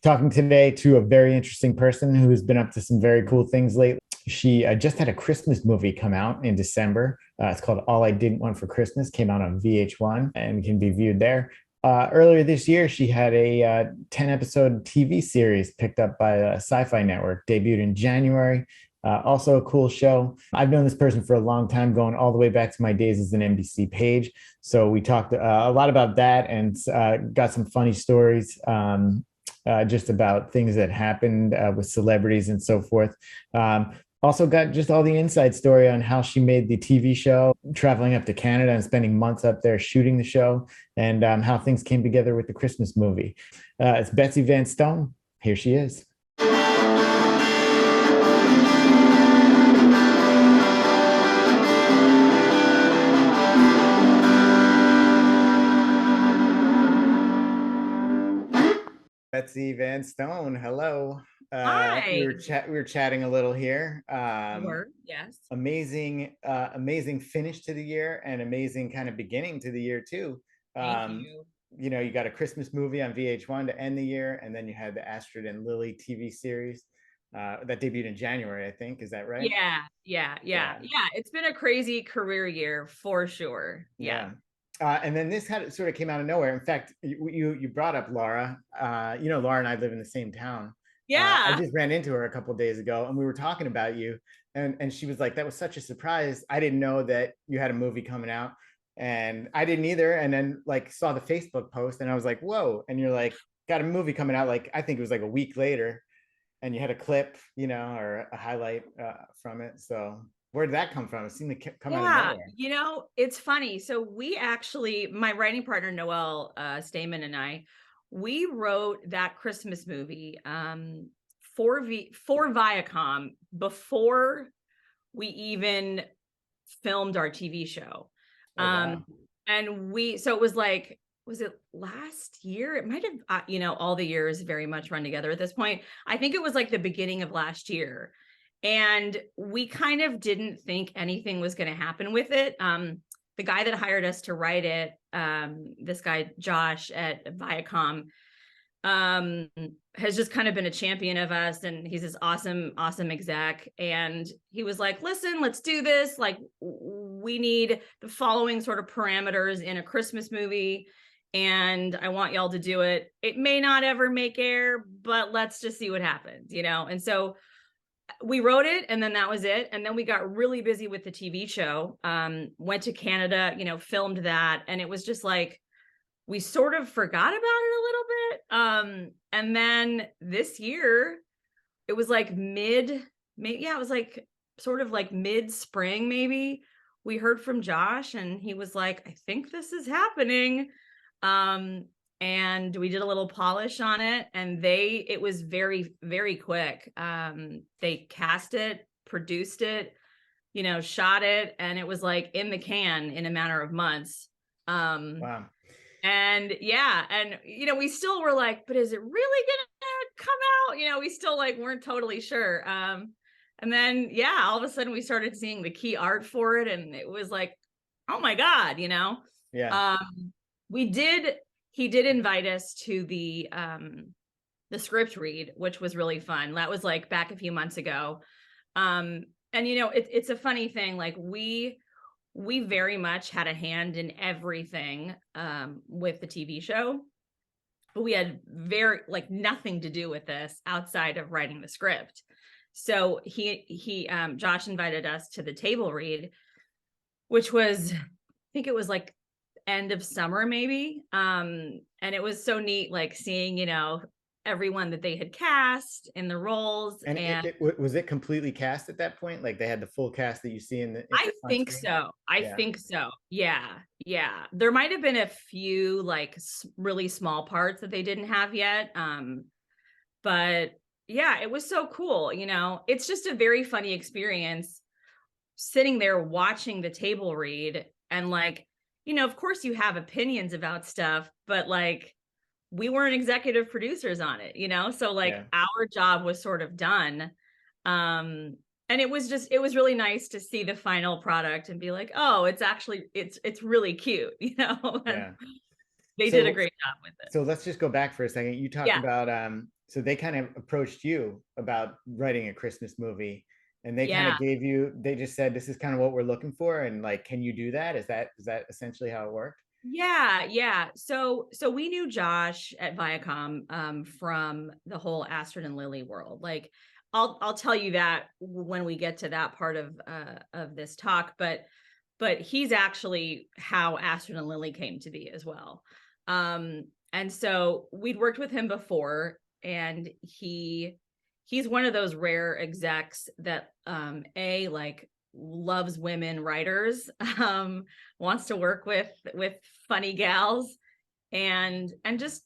Talking today to a very interesting person who's been up to some very cool things lately. She just had a Christmas movie come out in December. It's called All I Didn't Want for Christmas, came out on VH1 and can be viewed there. Earlier this year, she had a 10 episode TV series picked up by SyFy Network, debuted in January. Also, a cool show. I've known this person for a long time, going all the way back to my days as an NBC Page. So we talked a lot about that and got some funny stories. Just about things that happened with celebrities and so forth. Also got just all the inside story on how she made the TV show, traveling up to Canada and spending months up there shooting the show, and how things came together with the Christmas movie. It's Betsy Van Stone. Here she is. Betsy Van Stone, hello. We Hi. were chatting a little here. Word, yes. Amazing finish to the year and amazing kind of beginning to the year too. Thank Um, you. you got a Christmas movie on VH1 to end the year, and then you had the Astrid and Lilly TV series that debuted in January, I think. Is that right? Yeah. Yeah, It's been a crazy career year for sure. Yeah. yeah. And then this had sort of came out of nowhere. In fact, you brought up Laura. Laura and I live in the same town. I Yeah. just ran into her a couple of days ago, and we were talking about you, and she was like, "That was such a surprise. I didn't know that you had a movie coming out, and I didn't either." And then like saw the Facebook post, and I was like, "Whoa!" And you're like, "Got a movie coming out?" Like I think it was like a week later, and you had a clip, or a highlight from it. So where did that come from? It seemed to come out of Yeah. nowhere. It's funny. So we actually, my writing partner, Noelle Stamen and I, we wrote that Christmas movie for Viacom before we even filmed our TV show. Oh Um, wow. so it was like, was it last year? It might have, all the years very much run together at this point. I think it was like the beginning of last year. And we kind of didn't think anything was going to happen with it. The guy that hired us to write it, this guy, Josh at Viacom, um has just kind of been a champion of us, and he's this awesome exec, and he was like, listen, let's do this, like we need the following sort of parameters in a Christmas movie, and I want y'all to do it. It may not ever make air, but let's just see what happens, and so we wrote it, and then that was it. And then we got really busy with the TV show, went to Canada, filmed that, and it was just like we sort of forgot about it a little bit. And then this year, it was like it was like sort of like mid spring, maybe. We heard from Josh, and he was like, I think this is happening. Um, and we did a little polish on it, and it was very, very quick. They cast it, produced it, shot it, and it was like in the can in a matter of months. Um, Wow. and yeah, and we still were like, but is it really gonna come out? We still like weren't totally sure. And then yeah, all of a sudden we started seeing the key art for it, and it was like, oh my God. Yeah. Um, we did he did invite us to the script read, which was really fun. That was like back a few months ago. And it's a funny thing, like we very much had a hand in everything with the TV show, but we had very like nothing to do with this outside of writing the script. So he Josh invited us to the table read, which was, I think it was like end of summer maybe. And it was so neat, like seeing, everyone that they had cast in the roles. And And was it completely cast at that point? Like they had the full cast that you see I on think screen? so. I Yeah. think so. Yeah. Yeah. There might have been a few like really small parts that they didn't have yet. But yeah, it was so cool. It's just a very funny experience sitting there watching the table read, and like, of course you have opinions about stuff, but like we weren't executive producers on it. So like Yeah. our job was sort of done. um and it was really nice to see the final product and be like, oh, it's actually it's really cute. And Yeah. They did a So great job with it. so let's just go back for a second. You talked Yeah. about so they kind of approached you about writing a Christmas movie, and they kind Yeah. of gave you, they just said this is kind of what we're looking for, and like, can you do that? Is that essentially how it worked? Yeah. So we knew Josh at Viacom from the whole Astrid and Lilly world. Like I'll tell you that when we get to that part of this talk, but he's actually how Astrid and Lilly came to be as well. And so we'd worked with him before, and he's one of those rare execs that like loves women writers, wants to work with funny gals, and just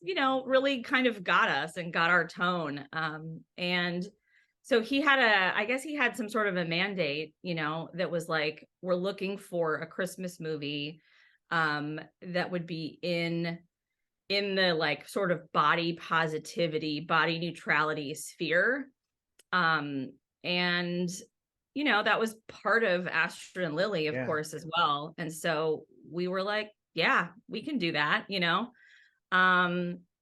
really kind of got us and got our tone. And so he had I guess he had some sort of a mandate, that was like, we're looking for a Christmas movie that would be in the like sort of body positivity, body neutrality sphere. And that was part of Astrid and Lilly, of Yeah. course, as well. And so we were like, yeah, we can do that.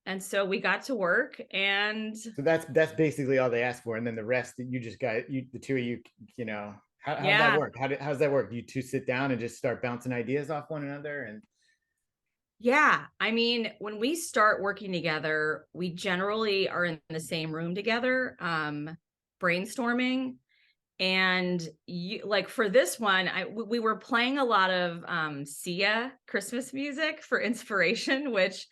And so we got to work, and So that's basically all they asked for, and then the rest that you just got, you, the two of you, how's that yeah, work? How's that work? You two sit down and just start bouncing ideas off one another, and yeah. I mean, when we start working together, we generally are in the same room together, brainstorming. And like for this one, we were playing a lot of Sia Christmas music for inspiration, which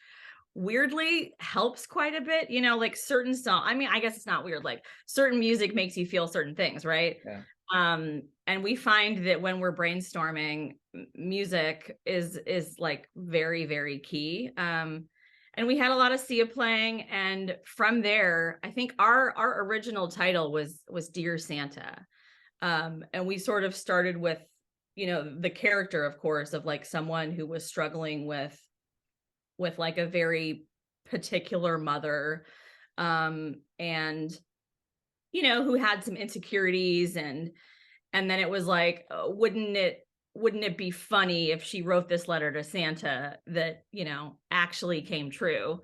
weirdly helps quite a bit. Like certain song, I mean, I guess it's not weird, like certain music makes you feel certain things, right? yeah, And we find that when we're brainstorming, music is like very, very key. And we had a lot of Sia playing, and from there, I think our original title was Dear Santa. And we sort of started with the character, of course, of like someone who was struggling with like a very particular mother, and who had some insecurities, and then it was like, wouldn't it be funny if she wrote this letter to Santa that actually came true,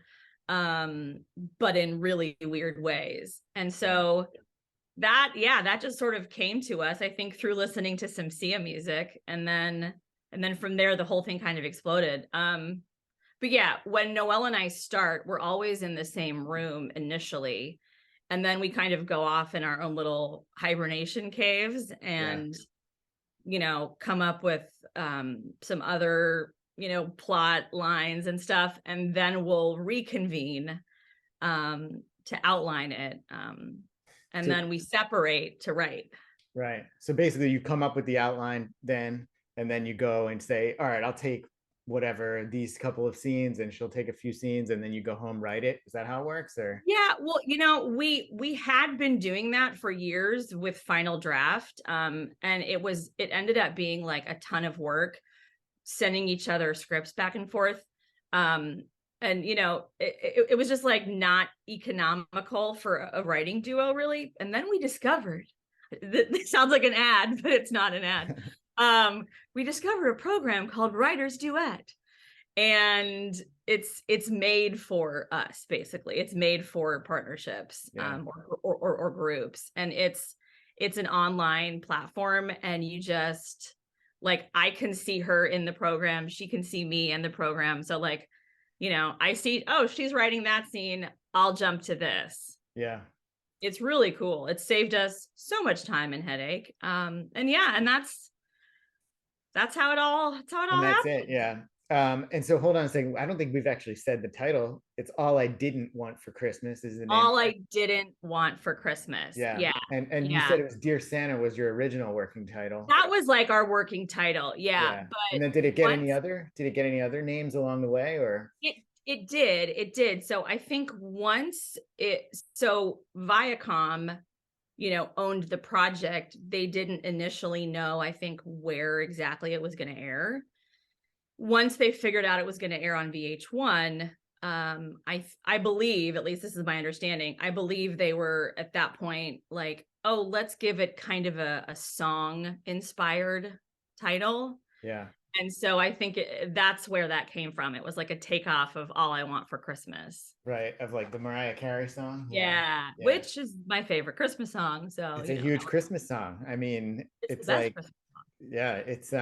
but in really weird ways. And yeah, so that just sort of came to us, I think, through listening to some Sia music, and then from there the whole thing kind of exploded. But yeah, when Noelle and I start, we're always in the same room initially, and then we kind of go off in our own little hibernation caves, yeah. and come up with some other plot lines and stuff, and then we'll reconvene to outline it, and So then we separate to write. right. So basically, you come up with the outline then, and then you go and say, all right, I'll take whatever these couple of scenes, and she'll take a few scenes, and then you go home, write it. Is that how it works, or? Yeah, well, we had been doing that for years with Final Draft, and it ended up being like a ton of work, sending each other scripts back and forth, and it was just like not economical for a writing duo, really. And then we discovered, this sounds like an ad, but it's not an ad. We discovered a program called Writers Duet, and it's made for us. Basically, it's made for partnerships, Yeah, or groups, and it's an online platform, and you just, like, I can see her in the program, she can see me in the program, so like, I see, oh, she's writing that scene, I'll jump to this. yeah. It's really cool. It saved us so much time and headache. And yeah, and that's how it all And that's happened. it. Yeah. And so hold on a second. I don't think we've actually said the title. It's All I Didn't Want for Christmas is the name. All I Didn't Want for Christmas. Yeah. Yeah. And you Yeah. said it was Dear Santa was your original working title. That was like our working title. Yeah. Yeah. And But then did it get any once other? Did it get any other names along the way, or? it it did. So I think so Viacom, owned the project. They didn't initially know, I think, where exactly it was going to air. Once they figured out it was going to air on VH1, I believe, at least this is my understanding, I believe they were at that point like, oh, let's give it kind of a song inspired title. Yeah. And so I think that's where that came from. It was like a takeoff of All I Want for Christmas. Right, of like the Mariah Carey song. Yeah, Yeah, yeah. which is my favorite Christmas song. So, It's a huge Christmas song. I mean, it's the it's best like, Christmas. yeah, it's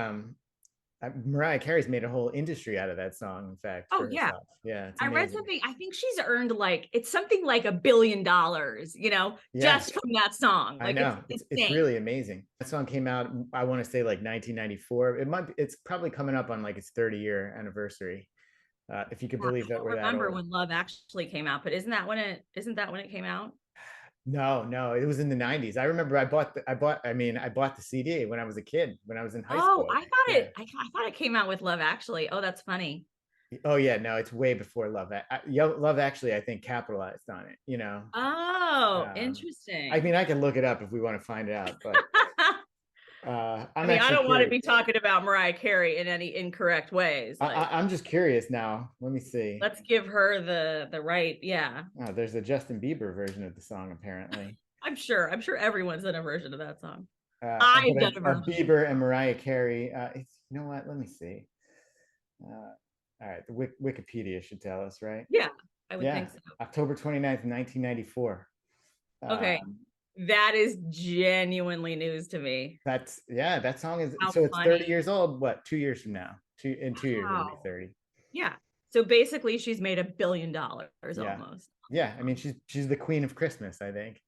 Mariah Carey's made a whole industry out of that song, in fact, Oh, for yeah. herself. Yeah, it's I read amazing. something. I think she's earned like it's something like $1 billion, Yeah, just from that song. I Like it's know. It's insane. really amazing. That song came out, I want to say like 1994. It's probably coming up on like its 30-year anniversary. If you could Yeah, believe I that we're don't that remember old. when Love Actually came out, but isn't that when it came out? No, no, it was in the 90s. I remember I bought the CD when I was a kid, when I was in high Oh, school. I thought Yeah. I thought it came out with Love Actually. Oh, that's funny. Oh yeah, no, it's way before Love Actually, I think capitalized on it, Oh, Um, I interesting. mean, I can look it up if we want to find it out, but I I'm mean, I actually don't want to curious. be talking about Mariah Carey in any incorrect ways. Like, I'm just curious now. Let me see. let's give her the right. Yeah, Oh, there's a Justin Bieber version of the song, apparently. I'm sure everyone's done a version of that song. But I've done a of version. Bieber and Mariah Carey. You know what? Let me see. All right, the Wikipedia should tell us, right? Yeah, I would Yeah, think so. October 29th, 1994. Okay, Um, that is genuinely news to me. yeah, that song is, How so it's 30 funny. years old. What, 2 years from now? In 2 years it'll be Wow. 30. Yeah. So basically, she's made $1 billion Yeah, almost. yeah. I mean, she's the queen of Christmas, I think.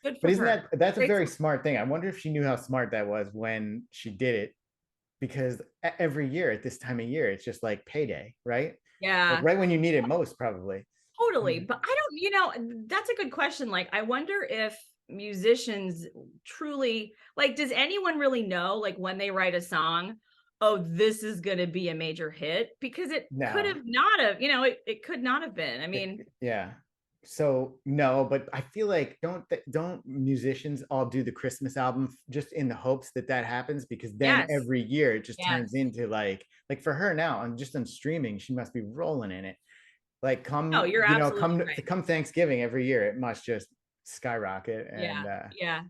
Good But for isn't her. that's a Great very song. smart thing? I wonder if she knew how smart that was when she did it, because every year at this time of year, it's just like payday, right? Like Yeah, right when you need it most, probably. totally. But I don't, that's a good question. Like, I wonder if musicians truly, like, does anyone really know, like, when they write a song, oh, this is going to be a major hit? Because it could No, have not have, it could not have been. I mean, yeah. So no, but I feel like don't musicians all do the Christmas album just in the hopes that that happens, because then yes, every year it just turns yes. into like for her now on just on streaming, she must be rolling in it. Like No, you're absolutely right. come Thanksgiving every year, it must just skyrocket. Yeah, And yeah.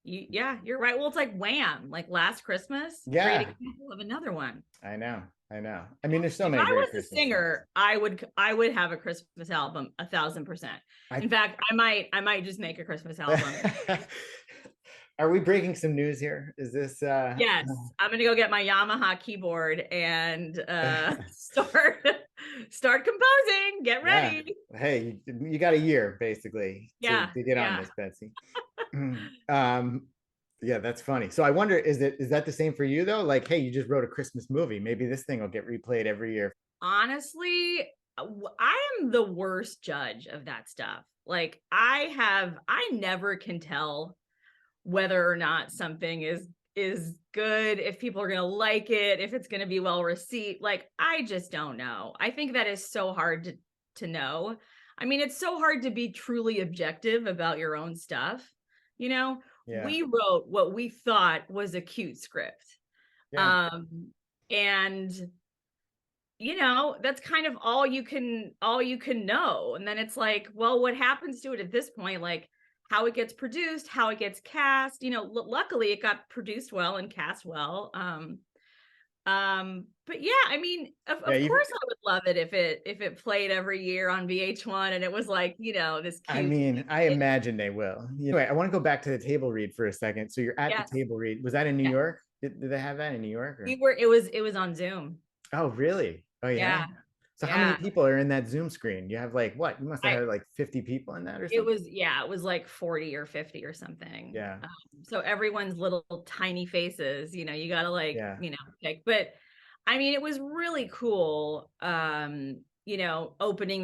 Yeah, you're right. Well, it's like Wham, like Last Christmas, great yeah, example of another one. I know, I know. I mean, there's so If many I great was a Christmas songs. singer, I would have a Christmas album 1,000%. I In fact, I might just make a Christmas album. Are we breaking some news here? Is this Yes, I'm gonna go get my Yamaha keyboard and start composing. Get yeah. ready. Hey, you got a year basically Yeah, to get on yeah. this, Betsy. um, yeah, that's funny. So I wonder, is that the same for you though? Like, hey, you just wrote a Christmas movie. Maybe this thing will get replayed every year. Honestly, I am the worst judge of that stuff. Like I never can tell whether or not something is good, if people are going to like it, if it's going to be well received. Like I just don't know. I think that is so hard to know. I mean, it's so hard to be truly objective about your own stuff. You know, Yeah, we wrote what we thought was a cute script. yeah, Um and that's kind of all you can know. And then it's like, well, what happens to it at this point? Like how it gets produced, how it gets cast. Luckily it got produced well and cast well. But yeah, I mean, yeah. of course I would love it if it played every year on VH1 and it was like, this I cute mean, I kid. imagine they will. Anyway, I want to go back to the table read for a second. So you're at the Yes. table read. Was that in New Yeah. York? Did they have that in New York We or? were it was on Zoom. Oh, really? Oh, yeah. Yeah. So how many Yeah. people are in that Zoom screen? You have like what? You must have I had like 50 people in that or It something. was, yeah, it was like 40 or 50 or something. Yeah, So everyone's little tiny faces, you got to like, yeah, pick. But I mean, it was really cool, opening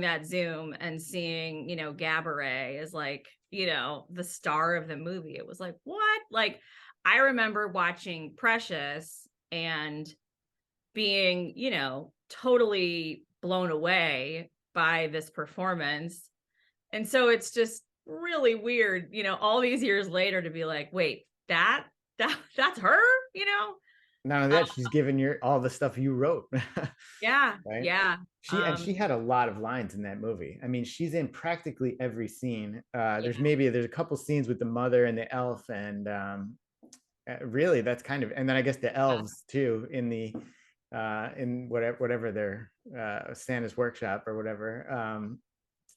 that Zoom and seeing, Gabourey as like, the star of the movie. It was like, what? Like, I remember watching Precious and being, totally blown away by this performance. And so it's just really weird, all these years later to be like, wait, that's her, you know? not only Uh, that, she's given you all the stuff you wrote. yeah, Right? yeah. She had a lot of lines in that movie. I mean, she's in practically every scene. Yeah, There's a couple scenes with the mother and the elf, and Really, that's kind of, and then I guess the elves too in whatever their Santa's workshop or whatever.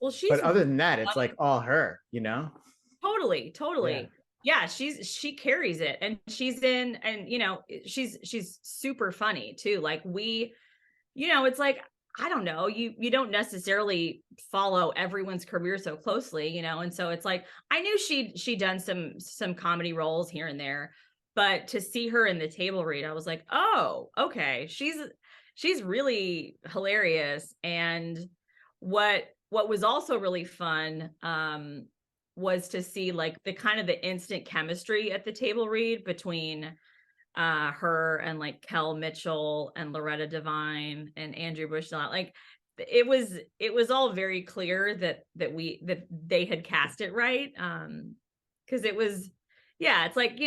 Well, But she's other really than that, it's like funny. all her, you know? Totally, Yeah. totally. Yeah, she carries it, and she's in, and she's super funny too. Like it's like, I don't know, you don't necessarily follow everyone's career so closely, and so it's like, I knew she done some comedy roles here and there, but to see her in the table read, I was like, oh, okay, she's really hilarious. And what was also really fun was to see like the kind of the instant chemistry at the table read between her and like Kel Mitchell and Loretta Devine and Andrew Bushnell. Like it was all very clear that they had cast it right. Because it was, yeah, it's like,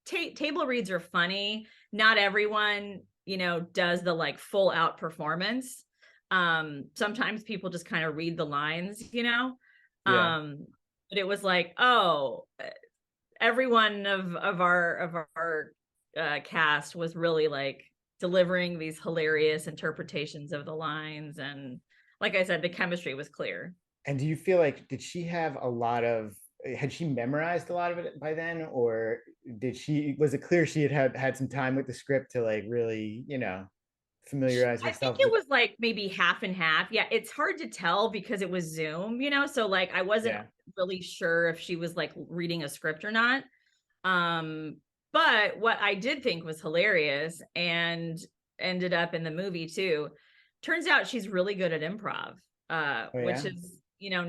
table reads are funny. Not everyone, does the like full out performance. Sometimes people just kind of read the lines. Yeah. But it was like, oh, everyone of our cast was really like delivering these hilarious interpretations of the lines, and like I said, the chemistry was clear. And do you feel like, had she memorized a lot of it by then, or was it clear she had some time with the script to like really, familiarize I think herself it with? was like maybe half and half. Yeah, it's hard to tell because it was Zoom, so like I wasn't Yeah. really sure if she was like reading a script or not. Um, but what I did think was hilarious and ended up in the movie too. Turns out she's really good at improv, Oh which yeah. is,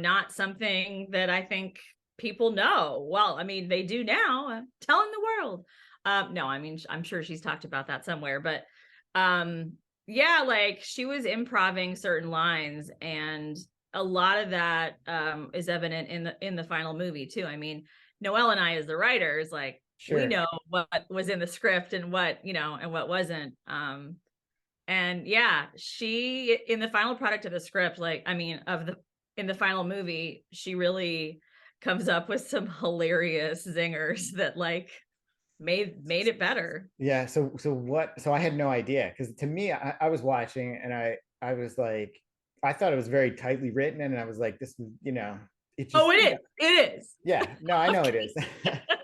not something that I think people know. Well, I mean, they do now, telling the world. No, I mean, I'm sure she's talked about that somewhere, but um, yeah, like she was improving certain lines, and a lot of that is evident in the final movie too. I mean, Noelle and I, as the writers, like we Sure. know what was in the script and what wasn't. And yeah, she, in the final product of the script, like, I mean, in the final movie, she really comes up with some hilarious zingers that like made it better. Yeah. So I had no idea, because to me, I was watching and I was like, I thought it was very tightly written, and I was like, this is, it Oh, just, it is. It is. yeah, no, I know it Okay. is.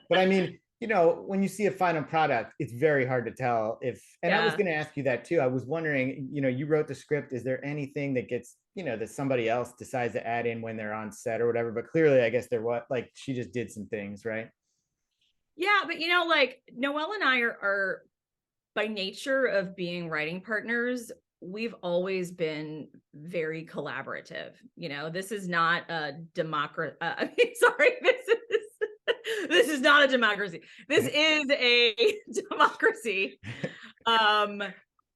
But I mean, when you see a final product, it's very hard to tell if, and I was Yeah. going to ask you that too. I was wondering, you wrote the script. Is there anything that gets, that somebody else decides to add in when they're on set or whatever? But clearly, I guess like she just did some things, right? Yeah, but like Noelle and I are by nature of being writing partners, we've always been very collaborative. This is not a democracy. Sorry, this is not a democracy. This is a democracy. Um,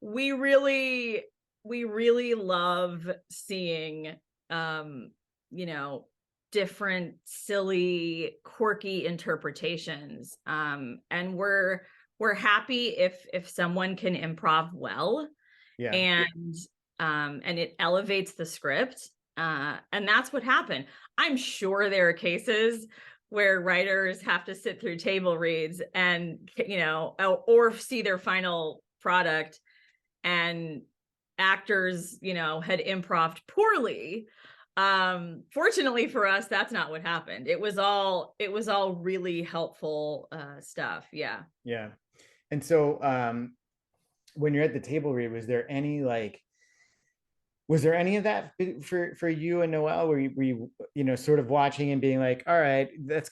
we really, we really love seeing, um, you know, different, silly, quirky interpretations. And we're happy if someone can improv well, Yeah. and it elevates the script. And that's what happened. I'm sure there are cases where writers have to sit through table reads and or see their final product, and actors had improved poorly. Fortunately for us, that's not what happened. It was all really helpful stuff. Yeah. Yeah. And so when you're at the table read, was there any of that for you and Noelle? Were you sort of watching and being like, all right, that's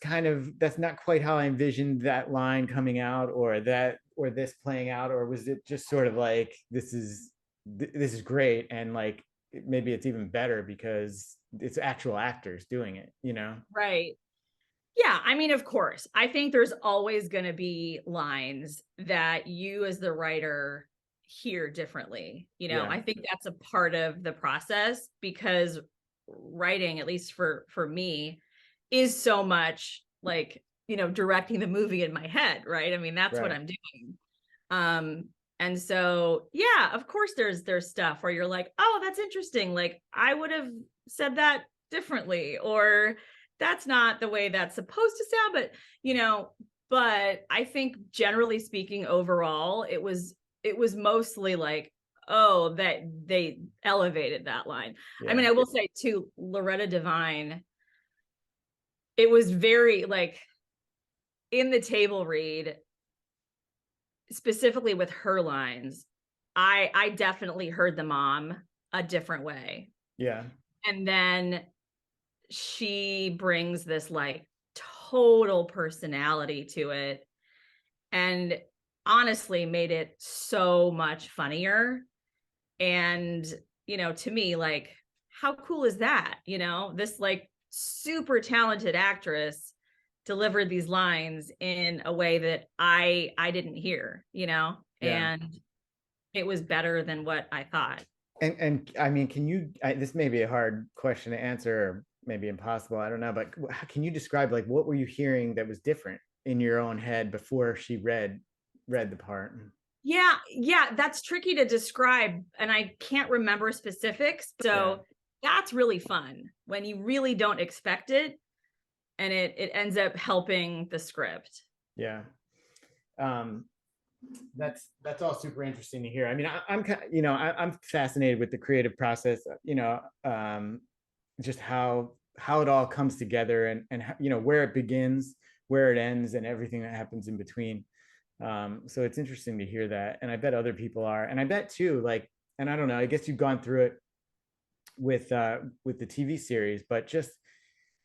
not quite how I envisioned that line coming out, or this playing out, or was it just sort of like, this is great, and like maybe it's even better because it's actual actors doing it? Right. Yeah, I mean, of course, I think there's always going to be lines that you as the writer hear differently. Yeah. I think that's a part of the process, because writing, at least for me, is so much like, directing the movie in my head, right? I mean, that's what Right. I'm doing. Um and so, yeah, of course there's stuff where you're like, "Oh, that's interesting. Like I would have said that differently," or that's not the way that's supposed to sound, but But I think generally speaking, overall, it was mostly like, oh, that they elevated that line. I mean, Yeah. I will say too, Loretta Devine, it was very like in the table read, specifically with her lines, I definitely heard the mom a different way. Yeah. And then she brings this like total personality to it, and honestly made it so much funnier. And, to me, like, how cool is that? This like super talented actress delivered these lines in a way that I didn't hear, Yeah. and it was better than what I thought. And I mean, this may be a hard question to answer, or maybe impossible, I don't know, but can you describe like what were you hearing that was different in your own head before she read the part? Yeah, that's tricky to describe, and I can't remember specifics. Yeah. So that's really fun when you really don't expect it, and it ends up helping the script. Yeah. Um, that's all super interesting to hear. I mean, I'm fascinated with the creative process. Just how it all comes together, and where it begins, where it ends, and everything that happens in between. So it's interesting to hear that, and I bet other people are, and I bet too, like, and I don't know, I guess you've gone through it with the TV series, but just,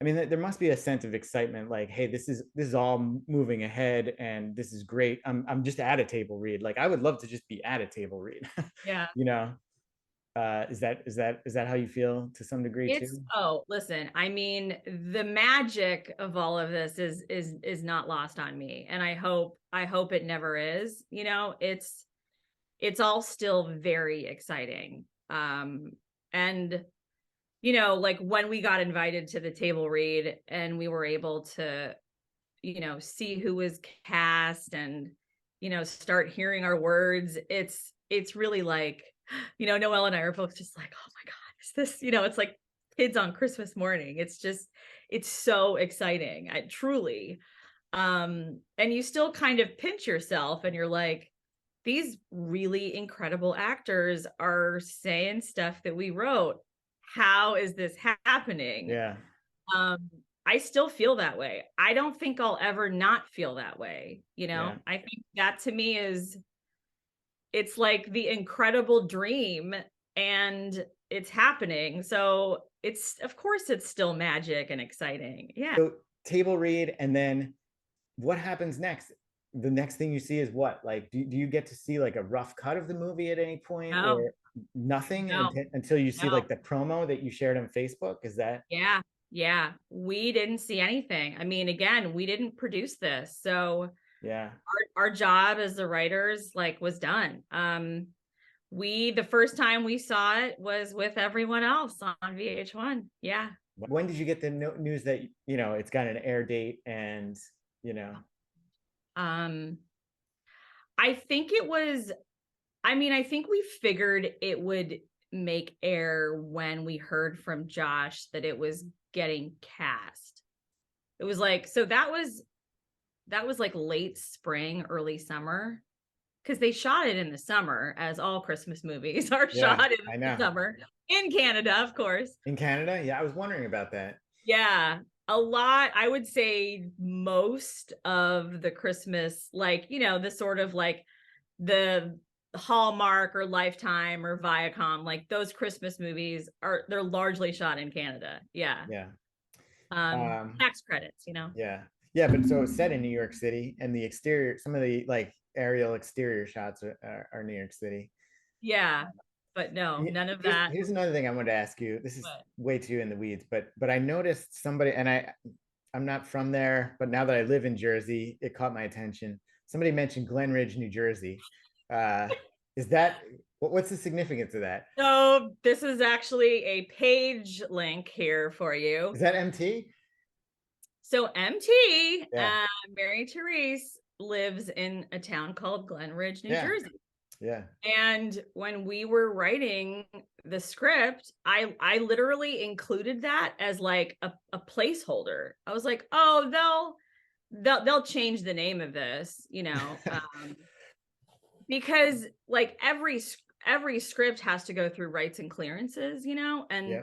I mean, there must be a sense of excitement, like, hey, this is all moving ahead, and this is great. I'm just at a table read. Like, I would love to just be at a table read. Yeah. you know, is that how you feel to some degree too? Listen, I mean, the magic of all of this is not lost on me, and I hope it never is. It's all still very exciting. And like when we got invited to the table read and we were able to, see who was cast and, start hearing our words, it's really like, Noelle and I are both just like, oh my God, is this, it's like kids on Christmas morning. It's so exciting. Truly. And you still kind of pinch yourself and you're like, these really incredible actors are saying stuff that we wrote. How is this happening? Yeah. Um, I still feel that way. I don't think I'll ever not feel that way. Yeah. I think that to me it's like the incredible dream, and it's happening. So of course it's still magic and exciting. Yeah. So table read, and then what happens next? The next thing you see is what? Like, do you get to see like a rough cut of the movie at any point, No, or nothing no, until you see no. like the promo that you shared on Facebook? Is that? Yeah. Yeah. We didn't see anything. I mean, again, we didn't produce this. So Yeah. our job as the writers like was done. The first time we saw it was with everyone else on VH1. Yeah. When did you get the news that it's got an air date, and you know? Um, I think it was, I mean, I think we figured it would make air when we heard from Josh that it was getting cast. It was like, so that was like late spring, early summer, because they shot it in the summer, as all Christmas movies are Yeah, shot in I the know. summer in Canada, of course. In Canada, yeah, I was wondering about that. Yeah, a lot. I would say most of the Christmas, like, the sort of like the Hallmark or Lifetime or Viacom, like those Christmas movies they're largely shot in Canada. Yeah. Yeah. Tax credits, Yeah. Yeah, but so it's set in New York City, and the exterior, some of the like aerial exterior shots are New York City. Yeah. But no, none of Here's, that. here's another thing I wanted to ask you. This is But way too in the weeds, but I noticed somebody, and I'm not from there, but now that I live in Jersey, it caught my attention. Somebody mentioned Glen Ridge, New Jersey. Uh, is that what's the significance of that? so this is actually a page link here for you. Is that MT? So MT, Yeah. Mary Therese, lives in a town called Glen Ridge, New Yeah. Jersey. Yeah. And when we were writing the script, I literally included that as like a placeholder. I was like, oh, they'll change the name of this, because like every script has to go through rights and clearances, and Yeah.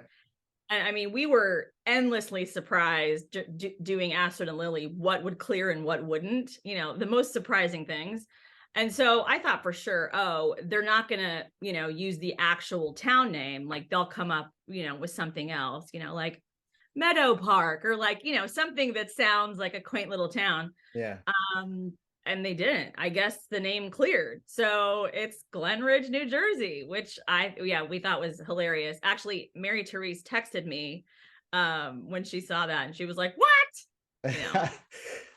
I mean, we were endlessly surprised doing Astrid and Lilly, what would clear and what wouldn't, the most surprising things. And so I thought for sure, oh, they're not going to, use the actual town name. Like they'll come up, with something else, like Meadow Park or like, something that sounds like a quaint little town. Yeah. Um, and they didn't. I guess the name cleared. So it's Glen Ridge, New Jersey, which we thought was hilarious. Actually, Mary Therese texted me when she saw that and she was like, "What?"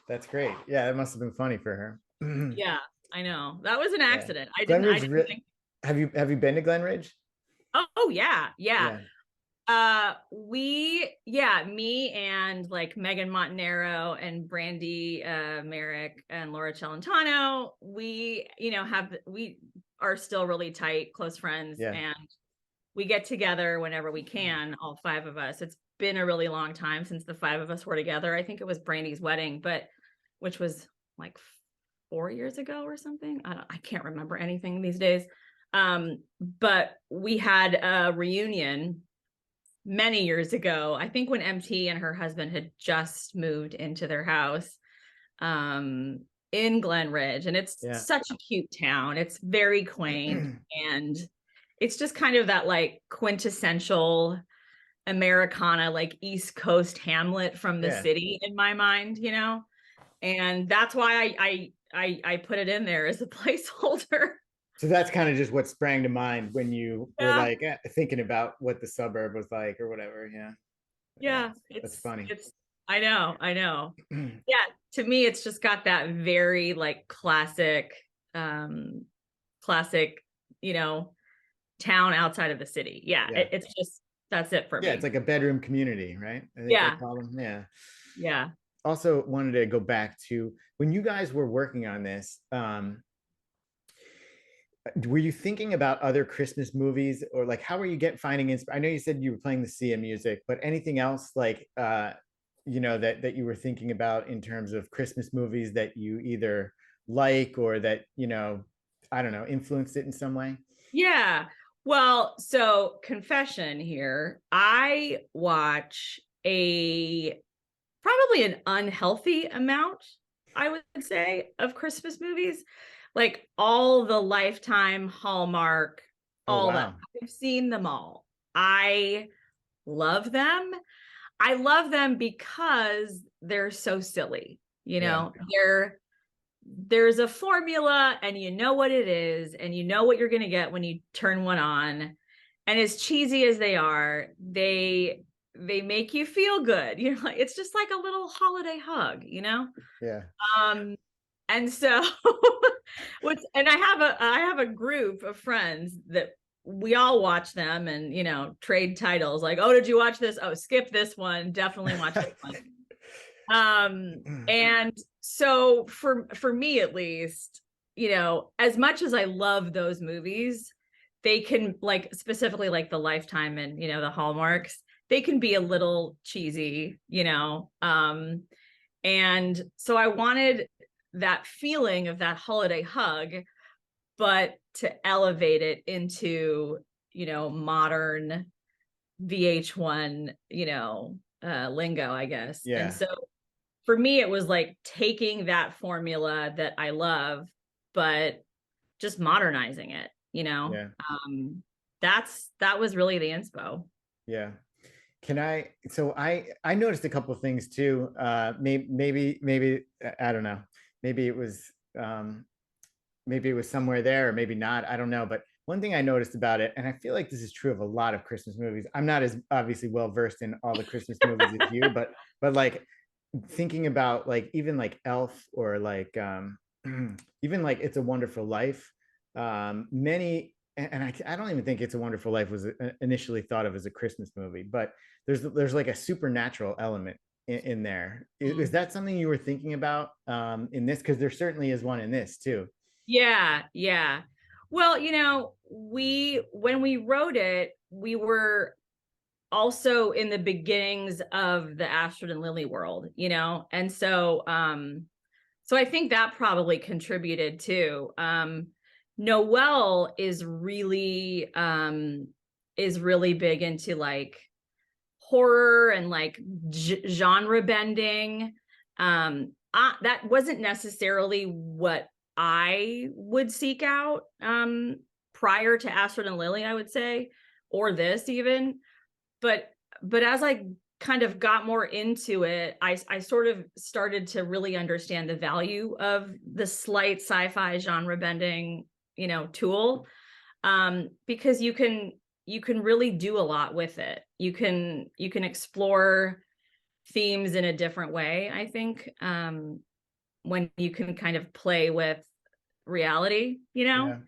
That's great. Yeah, it must have been funny for her. Yeah, I know. That was an Yeah. accident. I Glenridge, didn't think. have you been to Glenridge? Oh yeah, yeah. Yeah. Me and like Megan Montanaro and Brandy Merrick and Laura Celentano, we are still really tight, close friends, Yeah. and we get together whenever we can, all five of us. It's been a really long time since the five of us were together. I think it was Brandy's wedding, which was like 4 years ago or something. I can't remember anything these days. But we had a reunion many years ago, I think when MT and her husband had just moved into their house in Glen Ridge. And it's such a cute town. It's very quaint. And it's just kind of that like quintessential Americana, like East Coast hamlet from the city in my mind, and that's why I put it in there as a placeholder. So that's kind of just what sprang to mind when you were like thinking about what the suburb was like or whatever. Yeah. That's funny. I know. Yeah. To me, it's just got that very like classic, town outside of the city. Yeah. It's just, that's it for me. Yeah. It's like a bedroom community, right? I think they call them. Yeah. Yeah. Also wanted to go back to when you guys were working on this, were you thinking about other Christmas movies or like how were you finding inspiration? I know you said you were playing the Sia music, but anything else like that you were thinking about in terms of Christmas movies that you either like or that I don't know, influenced it in some way? Yeah. Well, so confession here, I watch probably an unhealthy amount, I would say, of Christmas movies. Like all the Lifetime, Hallmark, all that. I've seen them all. I love them. I love them because they're so silly. There's a formula and you know what it is and you know what you're going to get when you turn one on. And as cheesy as they are, they make you feel good. It's just like a little holiday hug, Yeah. And so and I have a group of friends that we all watch them and trade titles like, oh, did you watch this? Oh, skip this one, definitely watch this one. And so for me at least, as much as I love those movies, they can, like specifically like the Lifetime and the Hallmarks, they can be a little cheesy, and so I wanted that feeling of that holiday hug, but to elevate it into, modern VH1, lingo, I guess. Yeah. And so for me, it was like taking that formula that I love, but just modernizing it, Yeah. That was really the inspo. Yeah. So I noticed a couple of things too. Maybe I don't know. Maybe it was somewhere there or maybe not. I don't know. But one thing I noticed about it, and I feel like this is true of a lot of Christmas movies. I'm not as obviously well versed in all the Christmas movies as you, but like thinking about like even like Elf or like even like It's a Wonderful Life. Many and I don't even think It's a Wonderful Life was initially thought of as a Christmas movie, but there's like a supernatural element in there. Is that something you were thinking about in this? Because there certainly is one in this too. Yeah. Well, when we wrote it, we were also in the beginnings of the Astrid and Lilly world, you know? And so, so I think that probably contributed too. Noelle is really big into like horror and like genre bending. That wasn't necessarily what I would seek out prior to Astrid and Lilly, I would say, or this even. But as I kind of got more into it, I sort of started to really understand the value of the slight sci-fi genre bending, you know, tool, because you can really do a lot with it. You can explore themes in a different way, I think, when you can kind of play with reality, you know?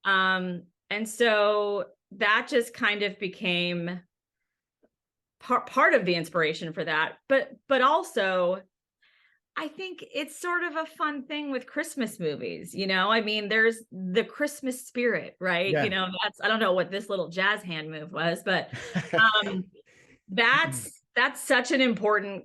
Yeah. And so that just kind of became part of the inspiration for that. But also, I think it's sort of a fun thing with Christmas movies, you know? I mean, there's the Christmas spirit, right? Yeah. You know, I don't know what this little jazz hand move was, but that's such an important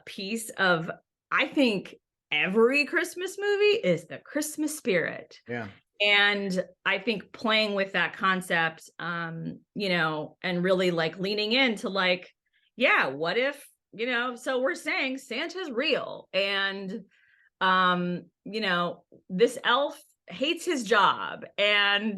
piece of, I think, every Christmas movie is the Christmas spirit. Yeah. And I think playing with that concept, you know, and really like leaning into like, yeah, what if, you know, so we're saying Santa's real, and, you know, this elf hates his job, and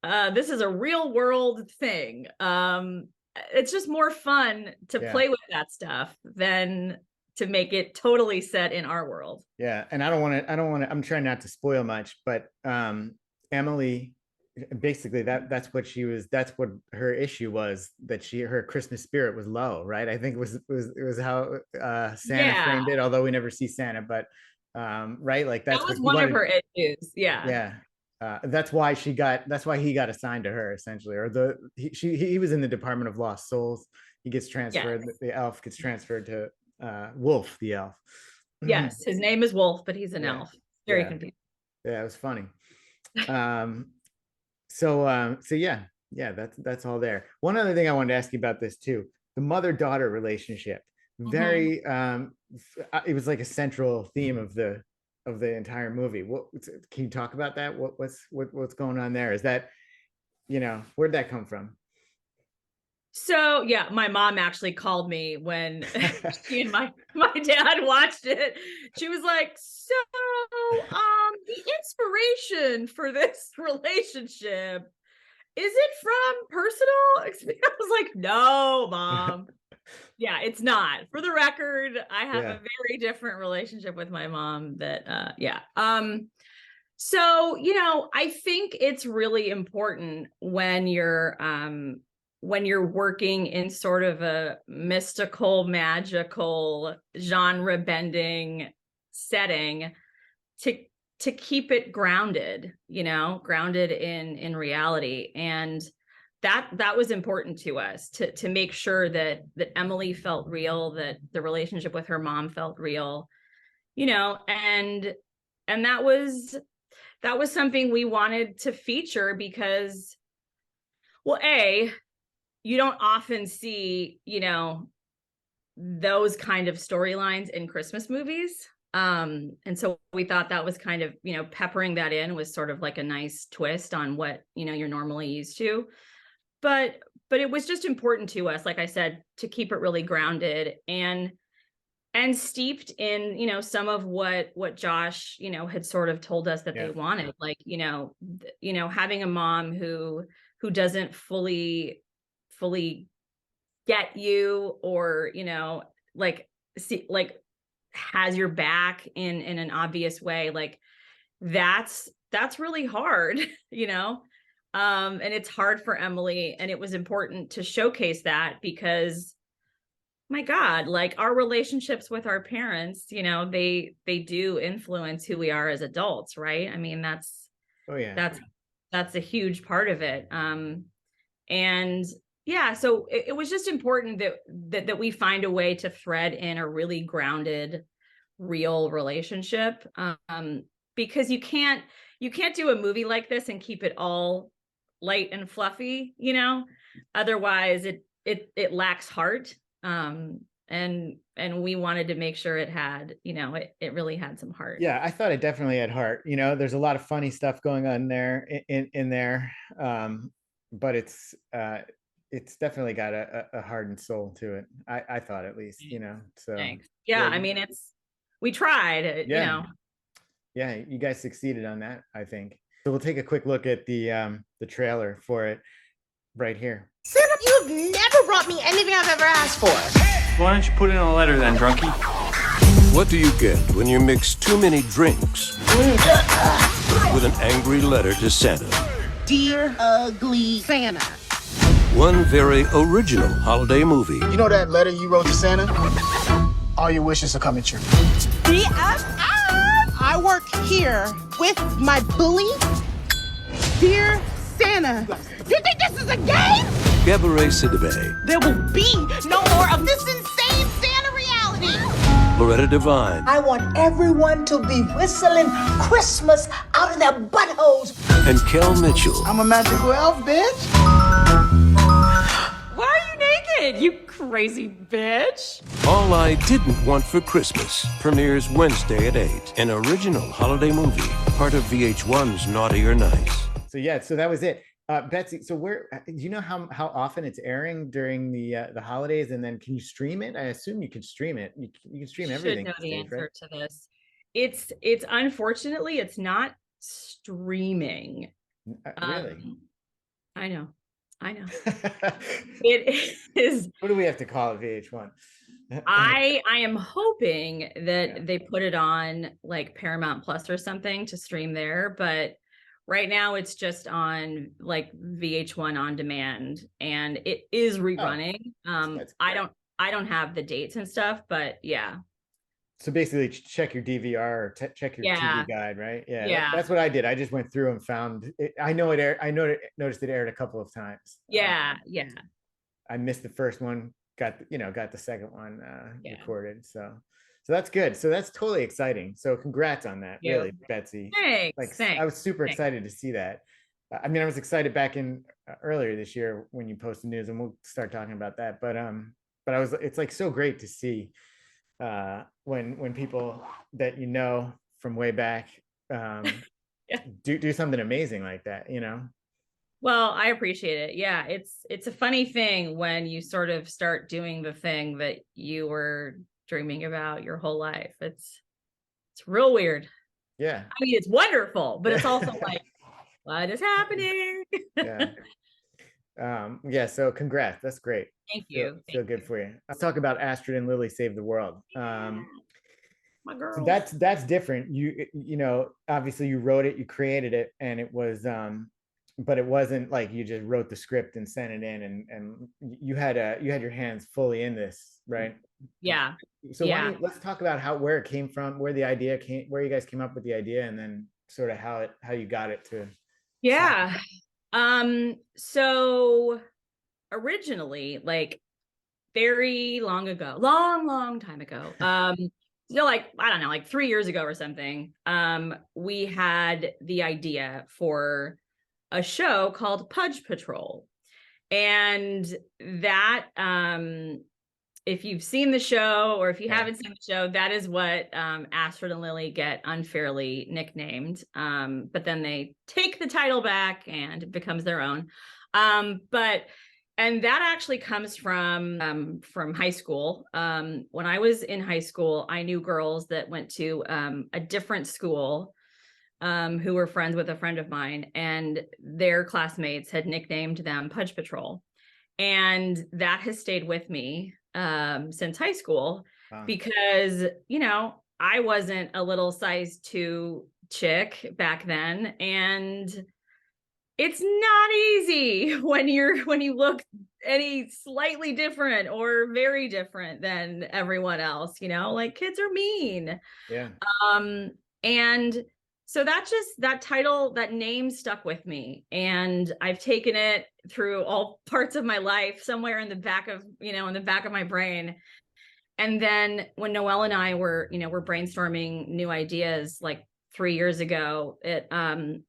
this is a real world thing. It's just more fun to play with that stuff than to make it totally set in our world. Yeah. And I don't want to, I'm trying not to spoil much, but Emily, basically that's what her issue was, that her Christmas spirit was low, right? I think it was how Santa framed it, although we never see Santa, but right, like that was one of her issues. Yeah. That's why he got assigned to her, essentially, or he was in the Department of Lost Souls. He gets transferred. Yes. The elf gets transferred to Wolf, the elf. Yes, his name is Wolf, but he's an elf. Very confusing. Yeah, it was funny. So yeah, that's all there. One other thing I wanted to ask you about this too: the mother-daughter relationship. Very, it was like a central theme of the entire movie. Can you talk about that? What's going on there? Is that, you know, where'd that come from? So yeah, my mom actually called me when she and my dad watched it. She was like, so the inspiration for this relationship, is it from personal experience? I was like, no, Mom. Yeah, it's not. For the record, I have a very different relationship with my mom that so, you know, I think it's really important when you're working in sort of a mystical, magical, genre bending setting to keep it grounded, you know, grounded in reality. And that was important to us, to make sure that Emily felt real, that the relationship with her mom felt real, you know, and that was something we wanted to feature because, well, you don't often see, you know, those kind of storylines in Christmas movies. And so we thought that was kind of, you know, peppering that in was sort of like a nice twist on what, you know, you're normally used to. But it was just important to us, like I said, to keep it really grounded and steeped in, you know, some of what Josh, you know, had sort of told us that they wanted, like, you know, having a mom who doesn't fully get you, or, you know, like has your back in an obvious way, like that's really hard, you know. And it's hard for Emily, and it was important to showcase that because, my God, like our relationships with our parents, you know, they do influence who we are as adults, right? I mean, that's a huge part of it. And yeah, so it was just important that we find a way to thread in a really grounded, real relationship, because you can't do a movie like this and keep it all light and fluffy, you know. Otherwise it lacks heart. And we wanted to make sure it had, it really had some heart. Yeah, I thought it definitely had heart. There's a lot of funny stuff going on there in there, but it's definitely got a heart and soul to it. I thought, at least. So Thanks. Yeah, I mean, we tried. Yeah, yeah, you guys succeeded on that, I think. So we'll take a quick look at the trailer for it right here. Santa, you've never brought me anything I've ever asked for. Why don't you put in a letter then, drunkie? What do you get when you mix too many drinks with an angry letter to Santa? Dear ugly Santa. One very original holiday movie. You know that letter you wrote to Santa? All your wishes are coming true. I work here with my bully. Dear Santa. You think this is a game? Cabaret Sidibe. There will be no more of this insane Santa reality. Loretta Devine. I want everyone to be whistling Christmas out of their buttholes. And Kel Mitchell. I'm a magical elf, bitch. Why are you naked, you crazy bitch? All I Didn't Want for Christmas premieres Wednesday at 8. An original holiday movie, part of VH1's Naughty or Nice. So that was it. Betsy, so do you know how often it's airing during the holidays, and then can you stream it? I assume you can stream it. You can stream everything. Should know the answer to this. It's unfortunately it's not streaming. Really? I know. It is. What do we have to call it? VH1. I am hoping that they put it on like Paramount Plus or something to stream there, but right now it's just on like VH1 on demand, and it is rerunning. I don't have the dates and stuff, but yeah. So basically check your DVR or check your TV guide, right? Yeah. That's what I did. I just went through and found it. I know it aired. Noticed it aired a couple of times. Yeah. I missed the first one, got the second one recorded. So that's good. So that's totally exciting. So congrats on that, really, Betsy. Thanks. I was super excited to see that. I mean, I was excited back in earlier this year when you posted news, and we'll start talking about that. But it's like so great to see when people that from way back do something amazing like that. Well, I appreciate it. Yeah, it's a funny thing when you sort of start doing the thing that you were dreaming about your whole life. It's real weird. Yeah. I mean, it's wonderful, but it's also like, what is happening? Yeah. So congrats. That's great. Thank you. Feel good for you. Let's talk about Astrid and Lilly Save the World. My girl. So that's different. Obviously you wrote it, you created it, and it was but it wasn't like you just wrote the script and sent it in, and you had your hands fully in this, right? Yeah. So let's talk about where it came from, where the idea came, where you guys came up with the idea, and then sort of how you got it to. Yeah. So originally, like very long ago, long time ago, like, I don't know, like 3 years ago or something, we had the idea for a show called Pudge Patrol. And that, if you've seen the show or if you haven't seen the show, that is what Astrid and Lilly get unfairly nicknamed. But then they take the title back and it becomes their own. And that actually comes from high school. When I was in high school, I knew girls that went to a different school who were friends with a friend of mine, and their classmates had nicknamed them Pudge Patrol. And that has stayed with me since high school. Wow. Because, I wasn't a little size 2 chick back then. And it's not easy when you look any slightly different or very different than everyone else, like kids are mean. Yeah. And so that title, that name stuck with me, and I've taken it through all parts of my life, somewhere in the back of my brain. And then when Noelle and I were brainstorming new ideas like 3 years ago, I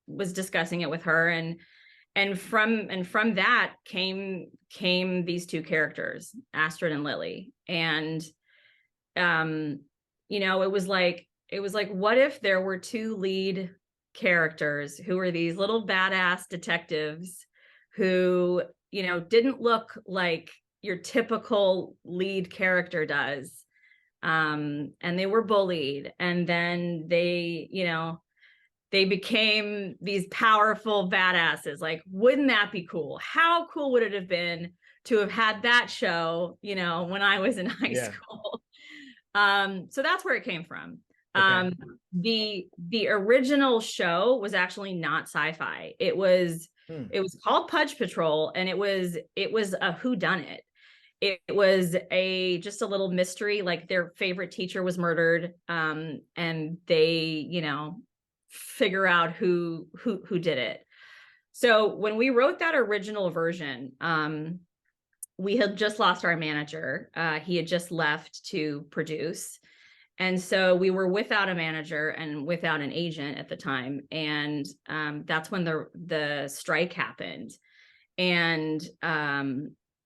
was discussing it with her, and from that came these two characters, Astrid and Lilly. And it was like, what if there were two lead characters who were these little badass detectives who, didn't look like your typical lead character does. And they were bullied, and then they became these powerful badasses. Like, wouldn't that be cool? How cool would it have been to have had that show, when I was in high school? So that's where it came from. Okay. The original show was actually not SyFy. It was called Pudge Patrol, and it was a whodunit. It was just a little mystery, like their favorite teacher was murdered, and they, figure out who did it. So when we wrote that original version, we had just lost our manager. He had just left to produce. And so we were without a manager and without an agent at the time. And that's when the strike happened. And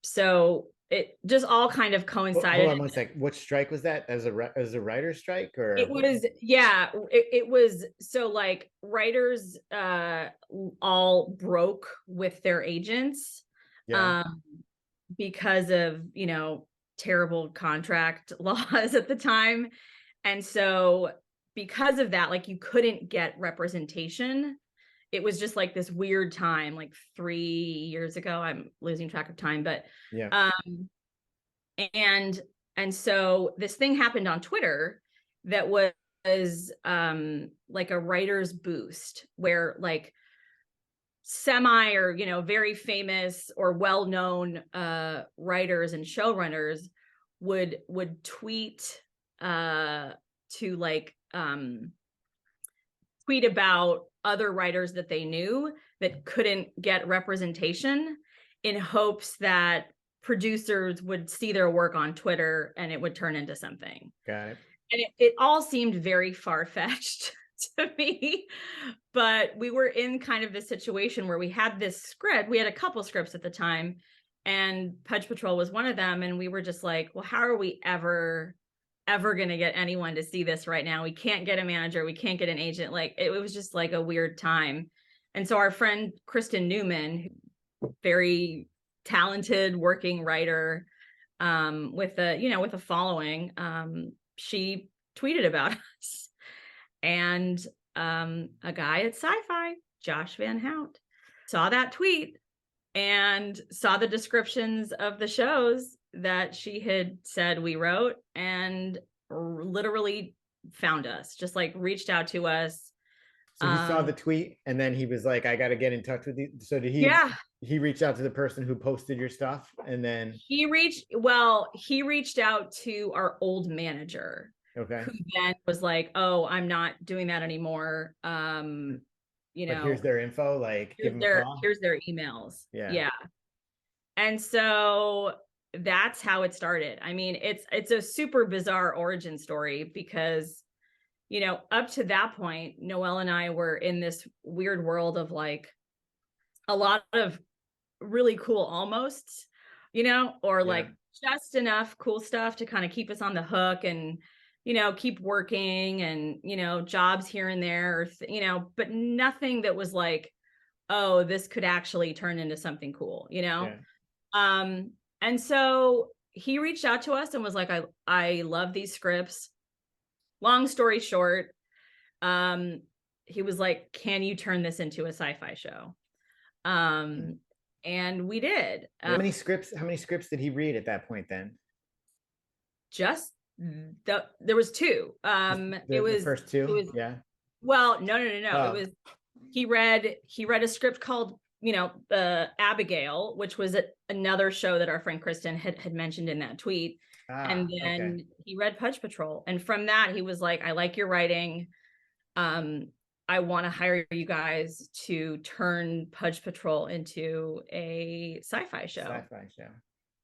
so it just all kind of coincided. Hold on one sec. What strike was that? As a writer's strike, or it was? Yeah, it was. So like writers all broke with their agents, because of terrible contract laws at the time. And so because of that, like, you couldn't get representation. It was just like this weird time, like 3 years ago. I'm losing track of time, but and so this thing happened on Twitter that was like a writer's boost, where like semi or very famous or well-known writers and showrunners would tweet to like tweet about other writers that they knew that couldn't get representation, in hopes that producers would see their work on Twitter and it would turn into something. Got it. And it all seemed very far-fetched to me, but we were in kind of this situation where we had this script. We had a couple scripts at the time, and Pudge Patrol was one of them. And we were just like, well, how are we ever going to get anyone to see this right now? We can't get a manager. We can't get an agent. Like, it was just like a weird time. And so our friend Kristen Newman, very talented working writer, with a following, she tweeted about us. And a guy at SyFy, Josh Van Hout, saw that tweet and saw the descriptions of the shows that she had said we wrote, and literally found us, just like reached out to us. So he saw the tweet, and then he was like, I got to get in touch with you. So did he? Yeah. He reached out to the person who posted your stuff, and then he reached out to our old manager. Okay. Who then was like, oh, I'm not doing that anymore. But here's their info. Like, here's their emails. Yeah. And so that's how it started. I mean, it's a super bizarre origin story, because up to that point, Noelle and I were in this weird world of like a lot of really cool almosts, or like just enough cool stuff to kind of keep us on the hook and keep working, and jobs here and there, but nothing that was like, oh, this could actually turn into something cool, and so he reached out to us and was like, I love these scripts. Long story short, he was like, can you turn this into a SyFy show? And we did. How many scripts did he read at that point then? Just there was two. It was the first two. Well, no. Oh. It was he read a script called Abigail, which was another show that our friend Kristen had mentioned in that tweet. And then he read Pudge Patrol, and from that he was like, I like your writing. I want to hire you guys to turn Pudge Patrol into a SyFy show.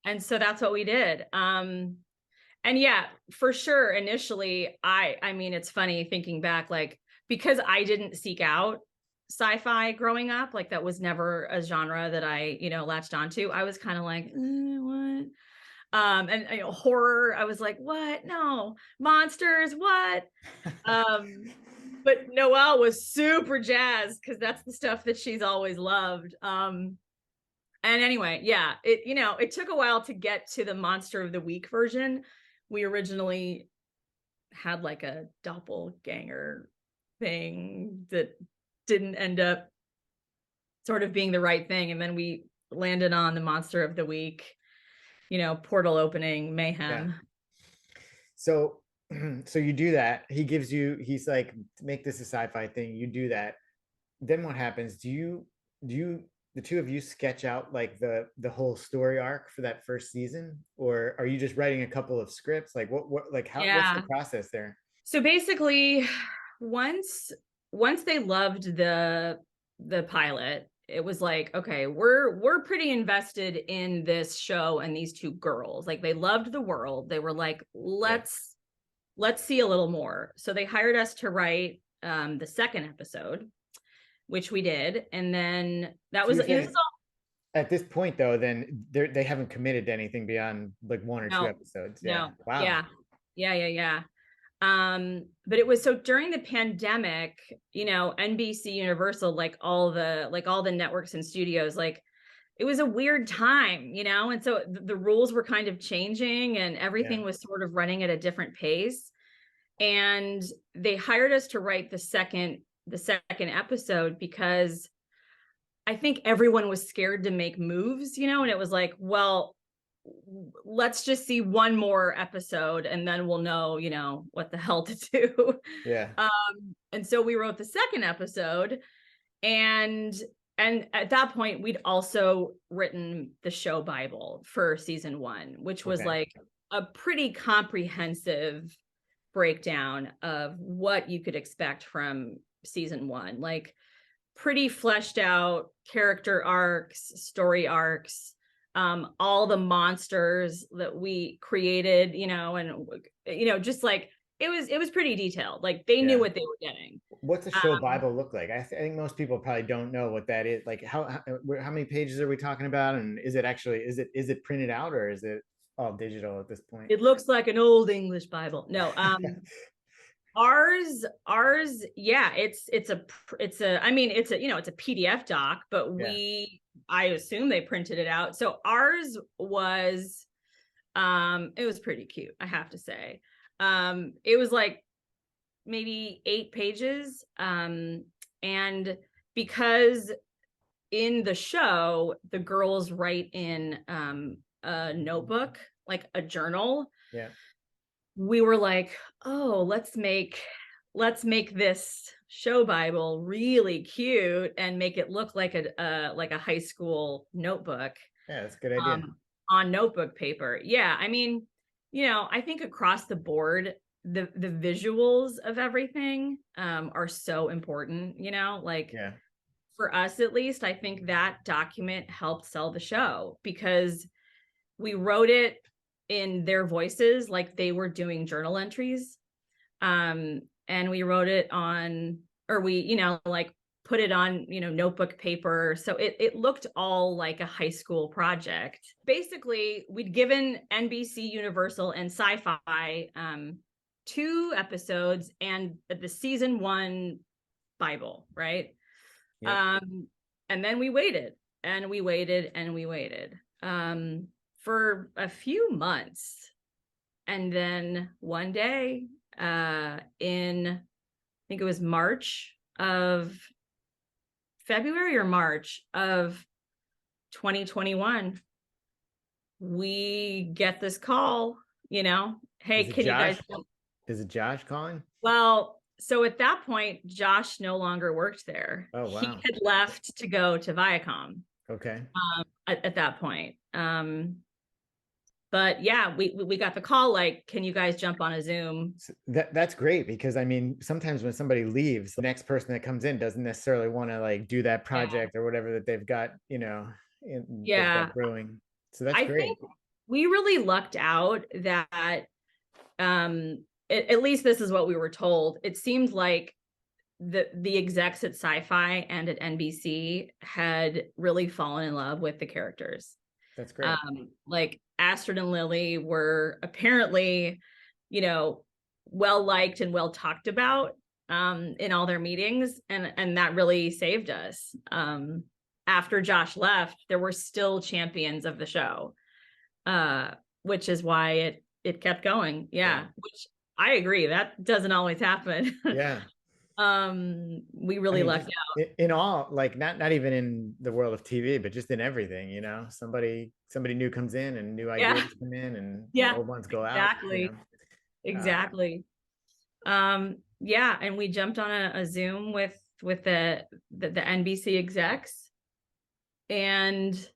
And so that's what we did. And yeah, for sure. Initially, I mean, it's funny thinking back, like, because I didn't seek out sci-fi growing up. Like that was never a genre that I, latched onto. I was kind of like, what? And horror, I was like, what? No. Monsters, what? But Noelle was super jazzed because that's the stuff that she's always loved. And anyway, yeah, it took a while to get to the Monster of the Week version. We originally had like a doppelganger thing that didn't end up sort of being the right thing. And then we landed on the Monster of the Week, portal opening mayhem. Yeah. So you do that. He's like, make this a sci-fi thing. You do that. Then what happens? Do you, the two of you sketch out like the whole story arc for that first season? Or are you just writing a couple of scripts? Like what's the process there? So basically once they loved the pilot, it was like, okay, we're pretty invested in this show and these two girls. Like they loved the world. They were like, let's see a little more. So they hired us to write the second episode, which we did. And then that was, this is all. At this point though, then they haven't committed to anything beyond like one or two episodes. Yeah. No. Wow. Yeah. But it was so during the pandemic, NBC Universal, like all the networks and studios, like it was a weird time, and so the rules were kind of changing and everything was sort of running at a different pace. And they hired us to write the second episode because I think everyone was scared to make moves, and it was like, well, let's just see one more episode and then we'll know, what the hell to do. Yeah. And so we wrote the second episode, and at that point we'd also written the show Bible for season 1, which was like a pretty comprehensive breakdown of what you could expect from season 1, like pretty fleshed out character arcs, story arcs, all the monsters that we created, and just like it was pretty detailed. Like they knew what they were getting. What's a show Bible look like? I think most people probably don't know what that is. Like how many pages are we talking about? And is it printed out or is it all digital at this point? It looks like an old English Bible. No, ours, yeah, it's a PDF doc, but I assume they printed it out. So ours was, it was pretty cute, I have to say. It was like maybe 8 pages. And because in the show, the girls write in a notebook, like a journal. Yeah. We were like, oh, let's make this show Bible really cute and make it look like a high school notebook. Yeah, that's a good idea. On notebook paper. Yeah. I mean, I think across the board, the visuals of everything are so important, for us, at least, I think that document helped sell the show because we wrote it in their voices, like they were doing journal entries. And we wrote it put it on, notebook paper. So it looked all like a high school project. Basically, we'd given NBC Universal and SyFy 2 episodes and the season 1 Bible, right? Yep. And then we waited for a few months. And then one day, I think it was February or March of 2021, we get this call, hey, can you guys? Is it Josh calling? Well, so at that point, Josh no longer worked there. Oh, wow. He had left to go to Viacom. Okay. At that point. But yeah, we got the call, like, can you guys jump on a Zoom? That's great because I mean, sometimes when somebody leaves, the next person that comes in doesn't necessarily want to like do that project or whatever that they've got, brewing. So that's great. Think we really lucked out that at least this is what we were told. It seemed like the execs at SyFy and at NBC had really fallen in love with the characters. That's great. Like Astrid and Lilly were apparently, well liked and well talked about in all their meetings, and that really saved us. After Josh left, there were still champions of the show, which is why it kept going. Yeah. Which I agree, that doesn't always happen. Yeah. We really lucked out. In all, like not even in the world of TV, but just in everything, somebody new comes in and new ideas come in, and old ones go out. Exactly. Yeah. And we jumped on a Zoom with the NBC execs, and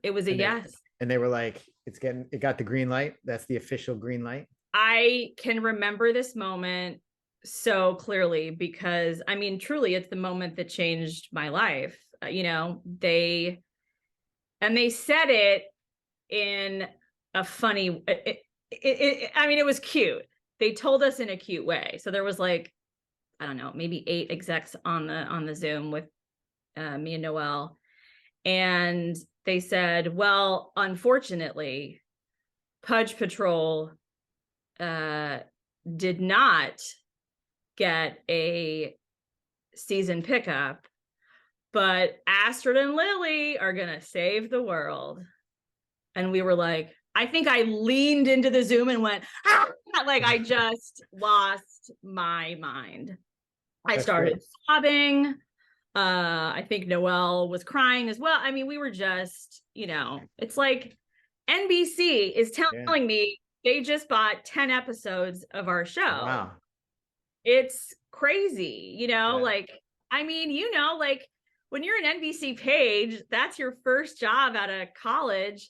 it was a yes. And they were like, it got the green light. That's the official green light. I can remember this moment so clearly because, I mean, truly, it's the moment that changed my life. They said it in a funny, it was cute. They told us in a cute way. So there was like, I don't know, maybe 8 execs on the Zoom with me and Noelle. And they said, well, unfortunately, Pudge Patrol did not get a season pickup, but Astrid and Lilly are gonna save the world. And we were like, I think I leaned into the Zoom and went, ah! Like I just lost my mind. I started sobbing. I think Noelle was crying as well. I mean, we were just, it's like NBC is telling me they just bought 10 episodes of our show. Wow. It's crazy, like, I mean, like when you're an NBC Page, that's your first job out of college.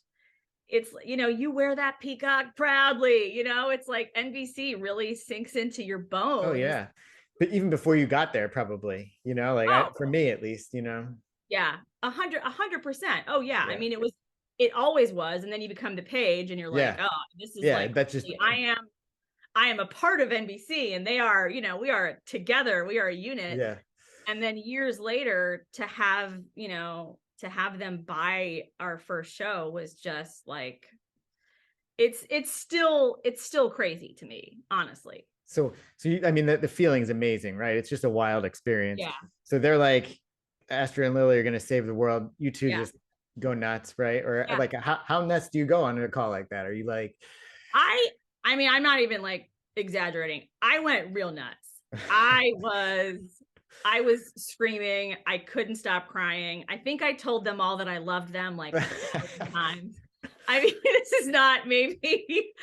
It's, you wear that peacock proudly, it's like NBC really sinks into your bones. Oh, yeah. But even before you got there, probably, for me, at least, Yeah, 100%. Oh yeah. I mean, it always was. And then you become the Page and you're like, oh, this is like, that's just, I am a part of NBC and they are, we are together. We are a unit. Yeah. And then years later to have them buy our first show was just like, it's still crazy to me, honestly. So I mean, the feeling's amazing, right? It's just a wild experience. Yeah. So they're like, Astrid and Lilly are going to save the world. You two just go nuts, right? Or like, how nuts do you go on a call like that? Are you like, I mean, I'm not even like exaggerating. I went real nuts. I was screaming. I couldn't stop crying. I think I told them all that I loved them like 1,000 times. I mean, this is not maybe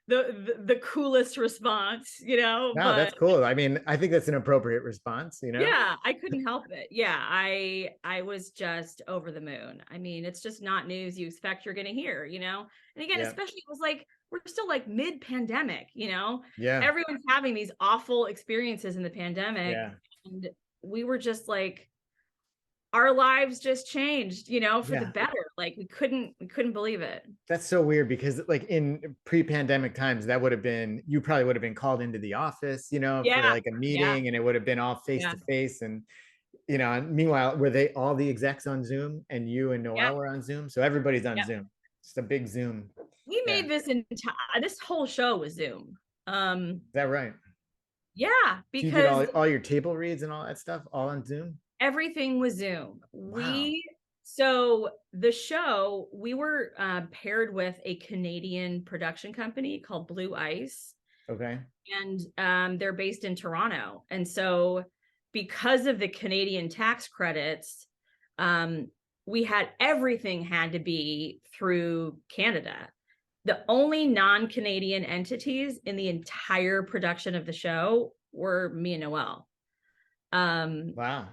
the coolest response, No, but that's cool. I mean, I think that's an appropriate response, Yeah, I couldn't help it. Yeah, I was just over the moon. I mean, it's just not news you expect you're going to hear, And again, especially it was like, we're still like mid-pandemic, Yeah. Everyone's having these awful experiences in the pandemic. Yeah. And we were just like, our lives just changed, for the better. Like we couldn't believe it. That's so weird because like in pre-pandemic times, you probably would have been called into the office, for like a meeting, and it would have been all face to face. And, and meanwhile, were they all the execs on Zoom and you and Noelle were on Zoom? So everybody's on Zoom. Just a big Zoom. We made this whole show was Zoom. Is that right? Yeah, because you did all your table reads and all that stuff all on Zoom. Everything was Zoom. Wow. So the show, we were paired with a Canadian production company called Blue Ice. Okay. And they're based in Toronto. And so because of the Canadian tax credits, everything had to be through Canada. The only non-Canadian entities in the entire production of the show were me and Noelle. Wow.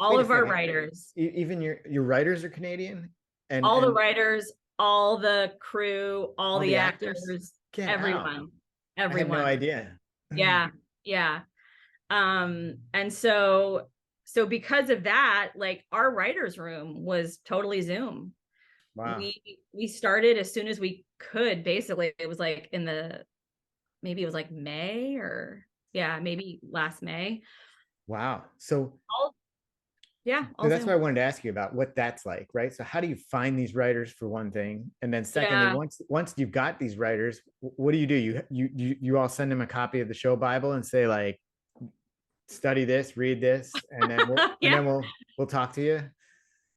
All of our writers. Even your writers are Canadian? And the writers, all the crew, all the actors, everyone. I had no idea. Yeah. And so because of that, like our writers' room was totally Zoom. Wow. We started as soon as we could. Basically, it was like maybe it was like May maybe last May. Wow. So All, yeah, So all that's what Zoom. I wanted to ask you about what that's like, right? So how do you find these writers for one thing, and then secondly, Yeah. once you've got these writers, what do? You all send them a copy of the show Bible and say like, study this, read this, and then Yeah. we'll talk to you,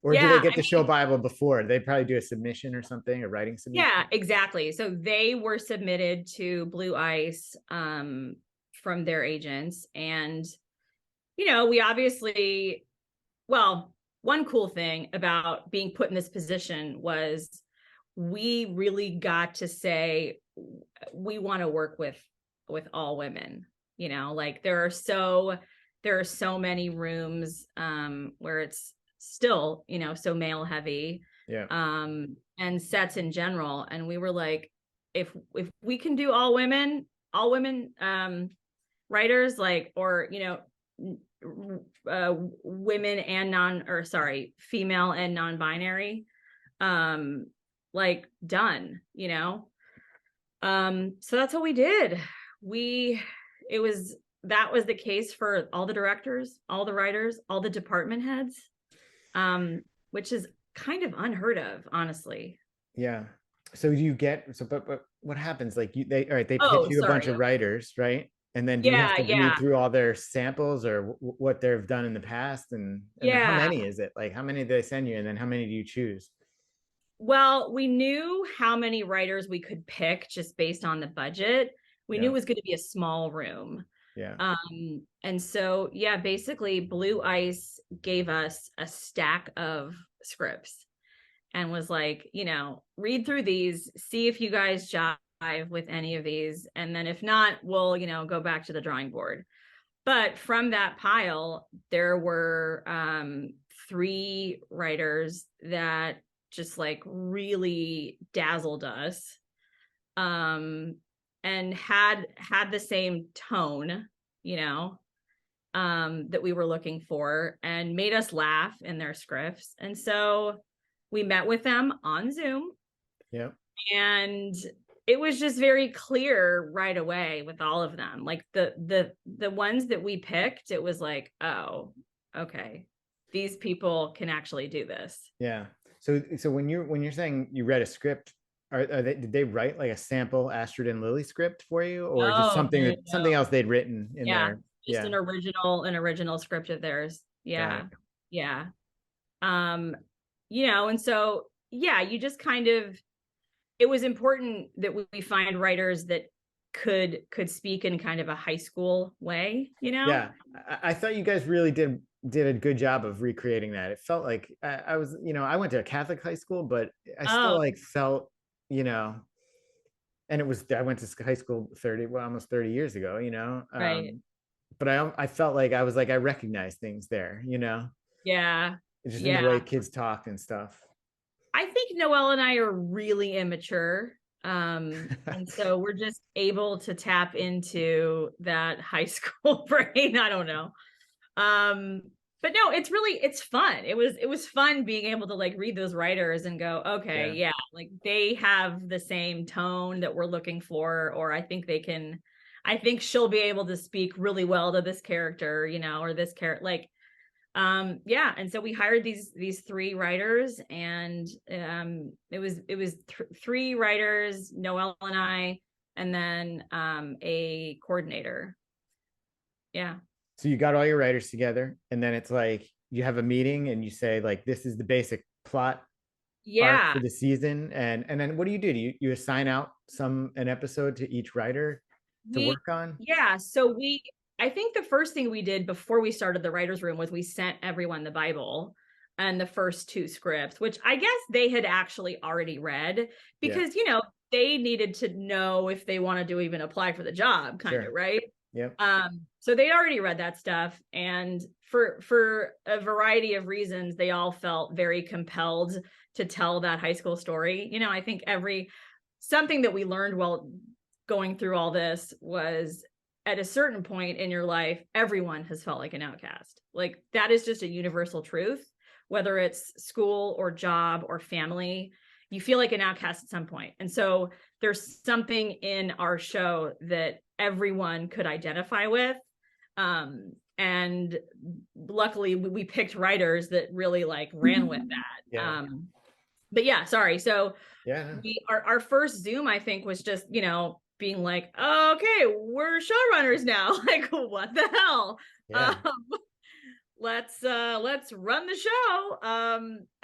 or do they Yeah. get the show Bible before? They probably do a submission or something, a writing submission. Yeah, exactly. So they were submitted to Blue Ice from their agents. And, we obviously, well, one cool thing about being put in this position was we really got to say we want to work with all women. Like there are so many rooms where it's still, so male heavy. Yeah. And sets in general. And we were like, if we can do all women writers, like, or women and female and non-binary, like done, so that's what we did. That was the case for all the directors, all the writers, all the department heads, which is kind of unheard of, honestly. Yeah. So but what happens? Like they pitch Oh, you a bunch sorry. of writers, right? And then do you have Yeah, to yeah, read through all their samples or what they've done in the past? And then how yeah. many is it? Like how many do they send you? And then how many do you choose? Well, we knew how many writers we could pick just based on the budget. We knew Yeah. it was going to be a small room. Yeah. And so, yeah, basically Blue Ice gave us a stack of scripts and was like, read through these, see if you guys jive with any of these. And then if not, we'll, go back to the drawing board. But from that pile, there were 3 writers that just like really dazzled us, and had the same tone, that we were looking for, and made us laugh in their scripts. And so we met with them on Zoom. Yeah. And it was just very clear right away with all of them. Like the ones that we picked, it was like, oh, okay, these people can actually do this. Yeah. So when you're saying you read a script, did they write like a sample Astrid and Lilly script for you, or just something else they'd written in there? Just an original script of theirs. Yeah. Yeah. And so, yeah, you just kind of, it was important that we find writers that could speak in kind of a high school way, Yeah. I thought you guys really did a good job of recreating that. It felt like I was, I went to a Catholic high school, but I still like felt, and I went to high school almost 30 years ago, right. But I felt like I was like, I recognized things there, Yeah. just in the way kids talked and stuff. I think Noelle and I are really immature. And so we're just able to tap into that high school brain. I don't know. But no, it's fun. It was fun being able to like read those writers and go, okay, yeah, like they have the same tone that we're looking for, or I think she'll be able to speak really well to this character, or this character, like, yeah. And so we hired these 3 writers, and it was 3 writers, Noelle and I, and then a coordinator. Yeah. So you got all your writers together, and then it's like you have a meeting and you say like, this is the basic plot arc for the season, and then what do? You assign out an episode to each writer to work on? Yeah. So I think the first thing we did before we started the writer's room was we sent everyone the Bible and the first 2 scripts, which I guess they had actually already read because, they needed to know if they wanted to even apply for the job, kind of, right? Yep. So they'd already read that stuff. And for a variety of reasons, they all felt very compelled to tell that high school story. I think something that we learned while going through all this was, at a certain point in your life, everyone has felt like an outcast. Like that is just a universal truth, whether it's school or job or family, you feel like an outcast at some point. And so there's something in our show that everyone could identify with. And luckily we picked writers that really like ran with that. Yeah. But yeah, sorry. So Yeah. our first Zoom, I think, was just, being like, oh, okay, we're showrunners now. Like, what the hell? Yeah. Let's run the show.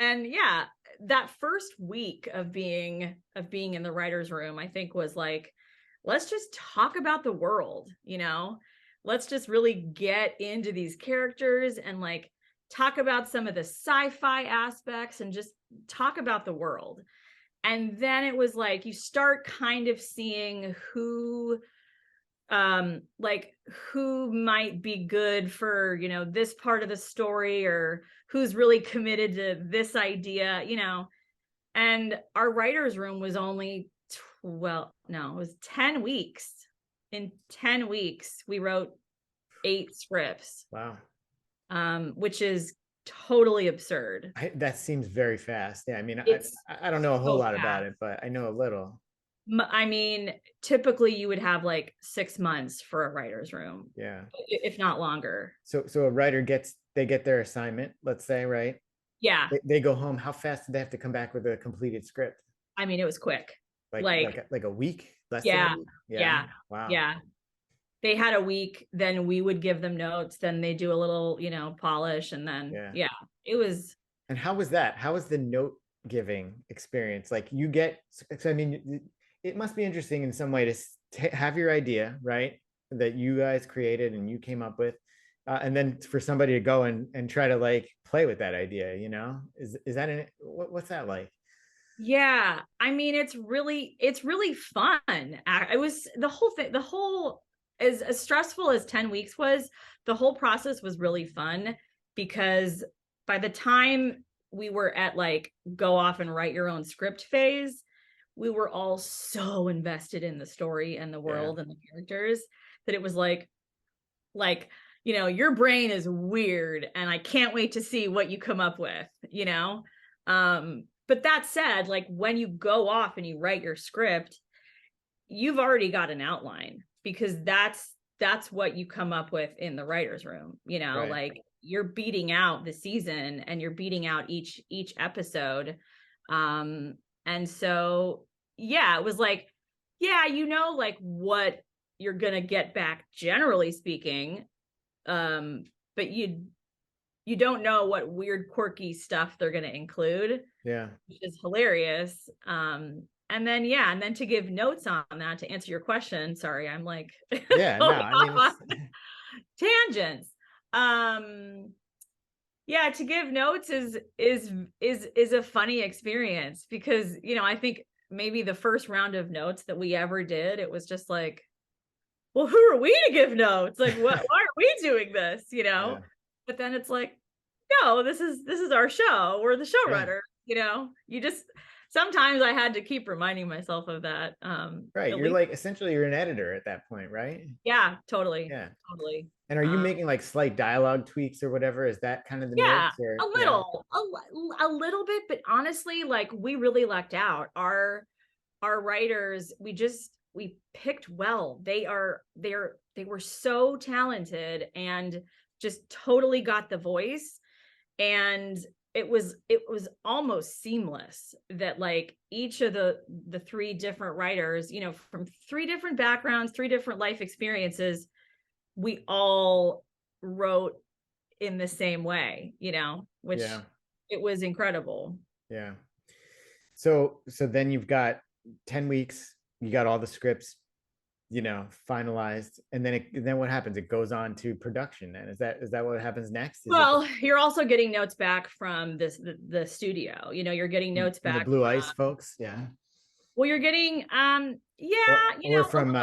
And yeah, that first week of being in the writer's room, I think was like, let's just talk about the world, let's just really get into these characters and like talk about some of the sci-fi aspects and just talk about the world. And then it was like, you start kind of seeing who might be good for, this part of the story, or who's really committed to this idea, and our writer's room was only it was 10 weeks. In 10 weeks, we wrote 8 scripts. Wow. Which is totally absurd. That seems very fast. Yeah. I mean, I don't know a so whole lot fast. about it, but I know a little. I mean, typically you would have like 6 months for a writer's room. Yeah. If not longer. So a writer they get their assignment, let's say, right? Yeah. They go home. How fast do they have to come back with a completed script? I mean, it was quick. Like a week? Less yeah, than a week? Yeah. Wow. Yeah. They had a week, then we would give them notes, then they do a little, polish, and then it was. And how was that? How was the note giving experience? Like I mean, it must be interesting in some way to have your idea, right? That you guys created and you came up with. And then for somebody to go and try to like play with that idea, is that what's that like? Yeah, I mean, it's really fun. It was the whole thing. As stressful as 10 weeks was, the whole process was really fun, because by the time we were at like go off and write your own script phase, we were all so invested in the story and the world and the characters that it was like, your brain is weird and I can't wait to see what you come up with, But that said, like when you go off and you write your script, you've already got an outline, because that's what you come up with in the writer's room, Right. Like you're beating out the season and you're beating out each episode. And so, yeah, it was like, like what you're going to get back, generally speaking. But you don't know what weird, quirky stuff they're going to include. Yeah. Which is hilarious. And then to give notes on that, to answer your question, sorry, I'm like, tangents. To give notes is a funny experience, because, I think maybe the first round of notes that we ever did, it was just like, well, who are we to give notes? Like, why are we doing this? Yeah. But then it's like, no, this is our show. We're the showrunner. You just, sometimes I had to keep reminding myself of that. Right. You're like, essentially you're an editor at that point, right? Yeah, totally. Yeah. Totally. And are you making like slight dialogue tweaks or whatever? Is that kind of the notes? Or, a little bit, but honestly, like we really lucked out. Our writers, we picked well. They were so talented and just totally got the voice. And it was almost seamless that like each of the 3 different writers, from 3 different backgrounds, 3 different life experiences, we all wrote in the same way, which it was incredible. Yeah. So then you've got 10 weeks, you got all the scripts, finalized, and then what happens? It goes on to production. And is that what happens next? You're also getting notes back from the studio. You're getting notes back from the Blue Ice folks. Yeah. Well, you're getting or from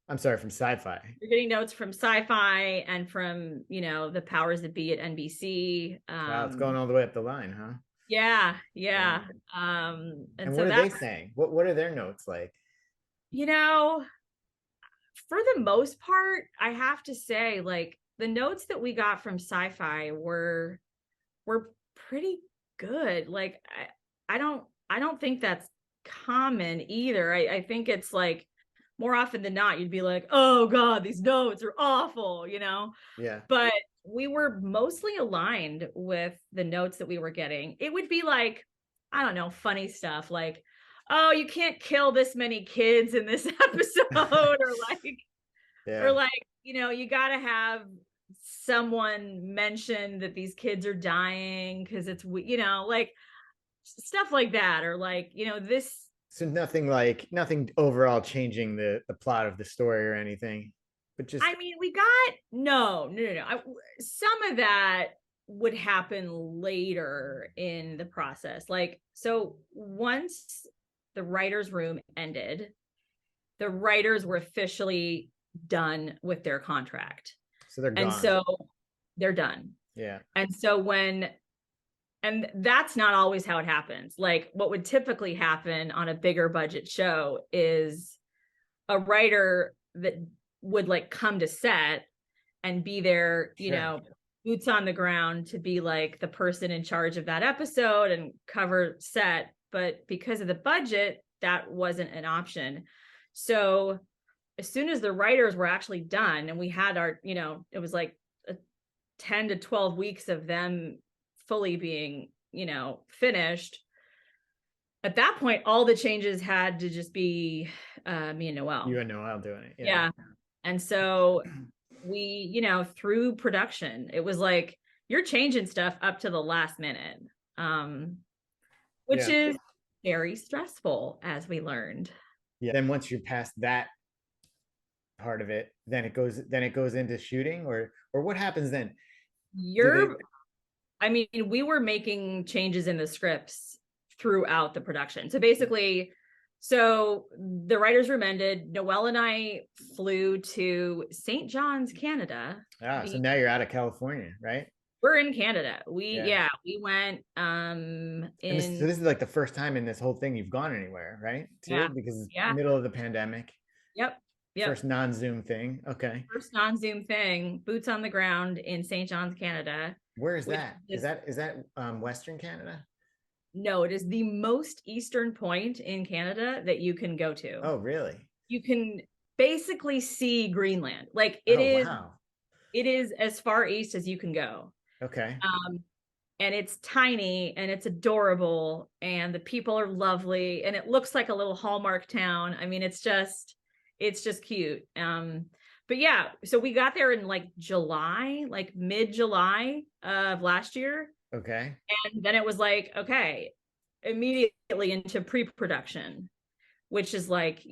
I'm sorry, from SyFy. You're getting notes from SyFy and from the powers that be at NBC. Wow, it's going all the way up the line, huh? Yeah. And what are they saying? What are their notes like? For the most part, I have to say, like the notes that we got from SyFy were pretty good. Like I don't think that's common either. I think it's like more often than not, you'd be like, oh God, these notes are awful, Yeah. But we were mostly aligned with the notes that we were getting. It would be like, I don't know, funny stuff like, oh, you can't kill this many kids in this episode, or like, you got to have someone mention that these kids are dying because it's, like stuff like that, or like, this. So nothing overall changing the plot of the story or anything, but just. I mean, we got no. Some of that would happen later in the process. Like, so once the writer's room ended, the writers were officially done with their contract. So they're gone. And so they're done. Yeah. And so and that's not always how it happens. Like, what would typically happen on a bigger budget show is a writer that would like come to set and be there, boots on the ground to be like the person in charge of that episode and cover set. But because of the budget, that wasn't an option. So as soon as the writers were actually done and we had our, it was like 10 to 12 weeks of them fully being, finished. At that point, all the changes had to just be me and Noelle. You and Noelle doing it. Yeah. And so we, through production, it was like, you're changing stuff up to the last minute, which is very stressful, as we learned. Yeah. Then once you're past that part of it, then it goes into shooting, or what happens then? We were making changes in the scripts throughout the production. So basically, the writer's room ended. Noelle and I flew to St. John's, Canada. So now you're out of California, right? We're in Canada. We went so this is like the first time in this whole thing you've gone anywhere, right? Too, because middle of the pandemic. Yep. First non-Zoom thing. Okay. First non-Zoom thing, boots on the ground in St. John's, Canada. Where is that? Is that Western Canada? No, it is the most eastern point in Canada that you can go to. Oh, really? You can basically see Greenland. Like it is. Wow. It is as far east as you can go. Okay. And it's tiny and it's adorable and the people are lovely and it looks like a little Hallmark town. I mean, it's just cute. But yeah, so we got there in like July, like mid-July of last year. Okay. And then it was like, okay, immediately into pre-production, which is like,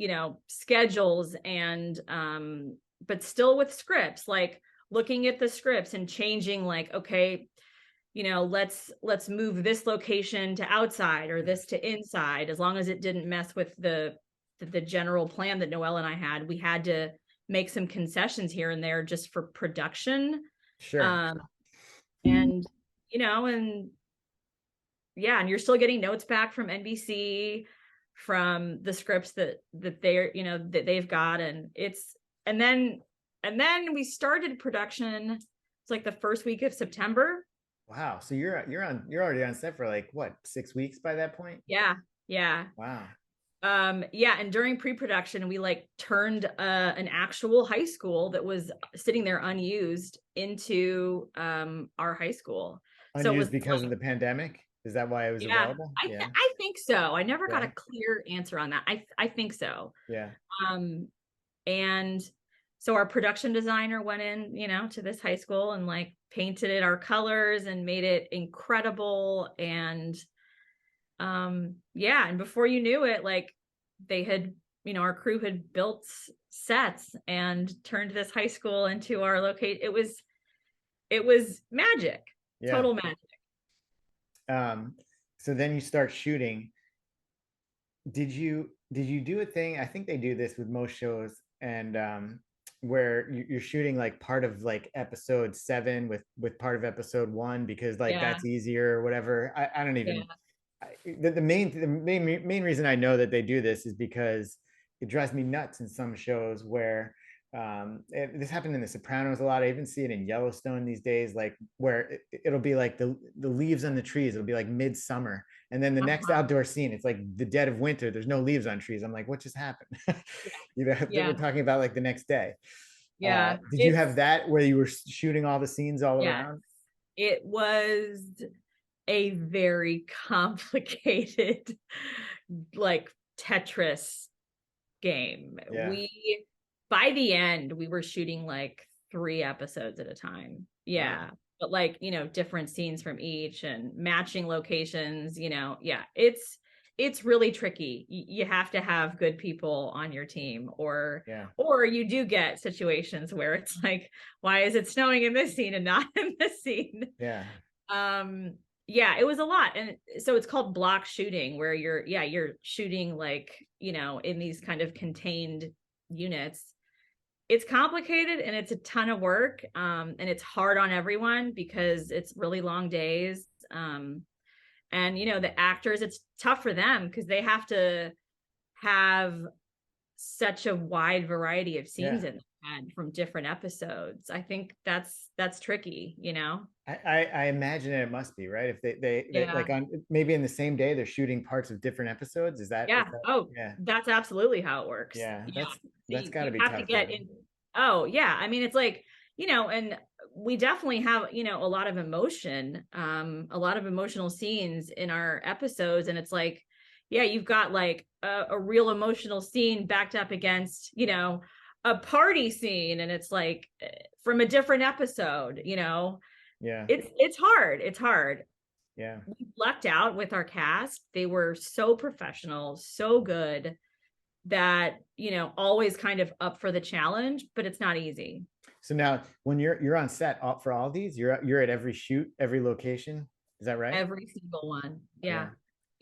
schedules and, but still with scripts, like looking at the scripts and changing like, okay, let's move this location to outside or this to inside, as long as it didn't mess with the general plan that Noelle and I had. We had to make some concessions here and there just for production. Sure. And you're still getting notes back from NBC, from the scripts that they're, that they've got. And then we started production. It's like the first week of September. Wow. So you're already on set for like what, 6 weeks by that point? Yeah. Yeah. Wow. And during pre-production, we like turned an actual high school that was sitting there unused into our high school. Unused, so it was because of the pandemic? Is that why it was available? I think so. I never got a clear answer on that. I think so. Yeah. And so our production designer went in, to this high school and like painted it our colors and made it incredible. And and before you knew it, like they had, our crew had built sets and turned this high school into our location. It was magic. Total magic. So then you start shooting. Did you do a thing? I think they do this with most shows, and where you're shooting like part of like episode 7 with part of episode 1 because like that's easier or whatever. I don't even. The main reason I know that they do this is because it drives me nuts in some shows where this happened in The Sopranos a lot. I even see it in Yellowstone these days, like where it'll be like the leaves on the trees. It'll be like midsummer, and then the next outdoor scene, it's like the dead of winter. There's no leaves on trees. I'm like, what just happened? We're talking about like the next day. Yeah. Did you have that where you were shooting all the scenes all Yeah. around? It was a very complicated, like Tetris game. Yeah. By the end, we were shooting like 3 episodes at a time. Yeah. Wow. But like, different scenes from each and matching locations, yeah, it's really tricky. You have to have good people on your team, or you do get situations where it's like, why is it snowing in this scene and not in this scene? Yeah. Yeah, it was a lot. And so it's called block shooting, where you're shooting like, in these kind of contained units. It's complicated and it's a ton of work. And it's hard on everyone because it's really long days. And the actors, it's tough for them because they have to have such a wide variety of scenes in their head from different episodes. I think that's tricky, I imagine it must be, right? If they like on maybe in the same day they're shooting parts of different episodes. Is that that's absolutely how it works. Yeah, that's got to be have tough. To get in. Oh yeah, I mean it's like, and we definitely have, a lot of emotion, a lot of emotional scenes in our episodes, and it's like, you've got like a real emotional scene backed up against, a party scene, and it's like from a different episode, it's hard. Yeah, we lucked out with our cast. They were so professional, so good, that always kind of up for the challenge, but it's not easy. So now when you're on set for all these, you're at every shoot, every location, is that right? Every single one. Yeah.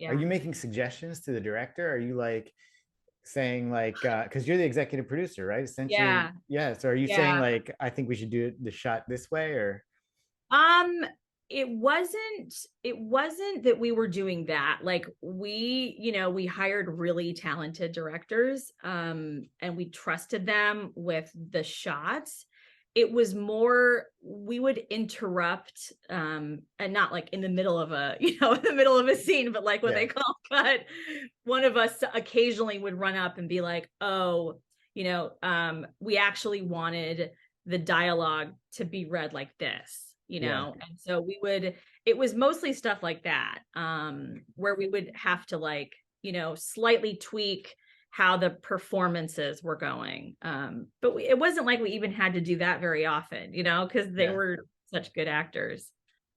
Are you making suggestions to the director? Are you like saying like, because you're the executive producer, right? Essentially. So are you saying like, I think we should do the shot this way, or? It wasn't that we were doing that. Like we hired really talented directors, and we trusted them with the shots. It was more, we would interrupt, and not like in the middle of a scene, but like when they call cut, one of us occasionally would run up and be like, oh, we actually wanted the dialogue to be read like this, and so it was mostly stuff like that, where we would have to like, slightly tweak how the performances were going. But it wasn't like we even had to do that very often, because they were such good actors.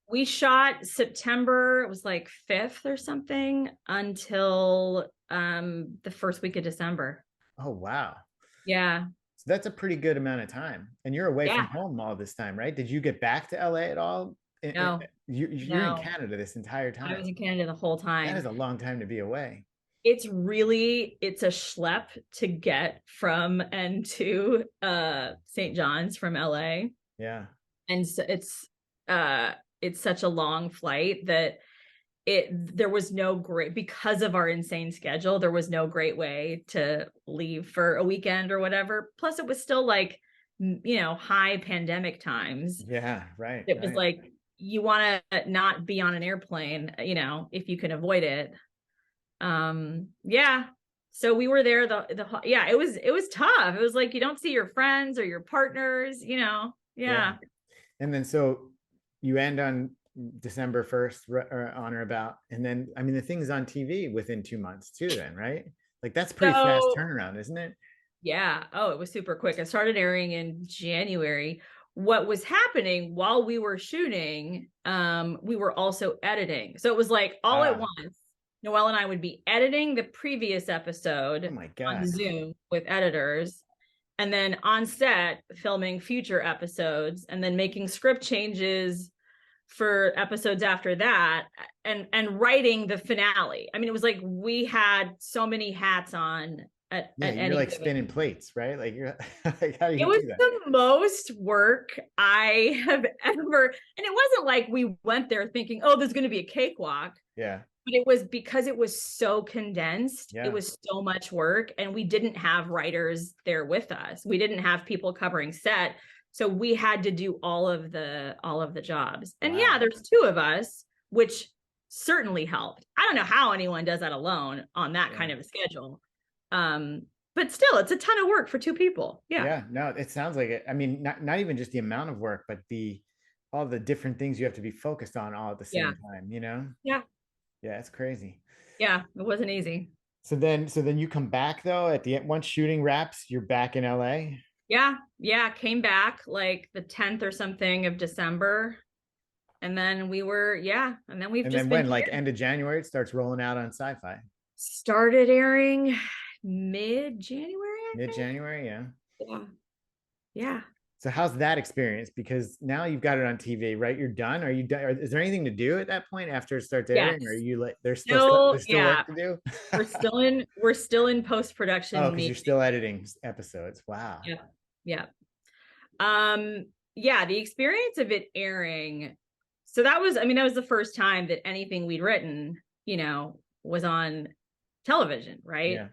We shot September, it was like 5th or something, until the first week of December. Oh, wow. Yeah. So that's a pretty good amount of time. And you're away from home all this time, right? Did you get back to LA at all? No. You're in Canada this entire time. I was in Canada the whole time. That is a long time to be away. It's a schlep to get from and to St. John's from LA. Yeah. And so it's such a long flight that there was no great, because of our insane schedule, there was no great way to leave for a weekend or whatever. Plus it was still like, high pandemic times. Yeah, right. It was like, you want to not be on an airplane, if you can avoid it. So we were there it was tough. It was like, you don't see your friends or your partners, yeah. And then so you end on December 1st or on or about, and then I mean the thing's on TV within 2 months too then, right? Like that's pretty fast turnaround, isn't it? Yeah. Oh, it was super quick. It started airing in January. What was happening while we were shooting, we were also editing. So it was like all at once. Noelle and I would be editing the previous episode on Zoom with editors, and then on set filming future episodes, and then making script changes for episodes after that, and writing the finale. I mean, it was like we had so many hats on at you're like spinning plates, right? Like you're like, how do you it was do that? The most work I have ever, and it wasn't like we went there thinking, oh, there's going to be a cakewalk. Yeah. But it was because it was so condensed. It was so much work, and we didn't have writers there with us. We didn't have people covering set. So we had to do all of the jobs. And there's 2 of us, which certainly helped. I don't know how anyone does that alone on that kind of a schedule. but still, it's a ton of work for two people. Yeah. No, it sounds like it. I mean, not even just the amount of work, but all the different things you have to be focused on all at the same time, you know? Yeah. Yeah, it's crazy. Yeah. It wasn't easy. So then you come back though at the end, once shooting wraps, you're back in LA. Yeah. Yeah. Came back like the 10th or something of December. And then we've And just then when, like end of January, it starts rolling out on SyFy. started airing mid-January, I think. Mid-January, yeah. Yeah. Yeah. So how's that experience? Because now you've got it on TV, right? You're done. Are you done? Is there anything to do at that point after it starts airing? Yes. Or are you like there's still work to do? We're still in post-production. Oh, because you're still editing episodes. Wow. Yeah. Yeah. The experience of it airing. So that was the first time that anything we'd written, was on television, right? Yeah.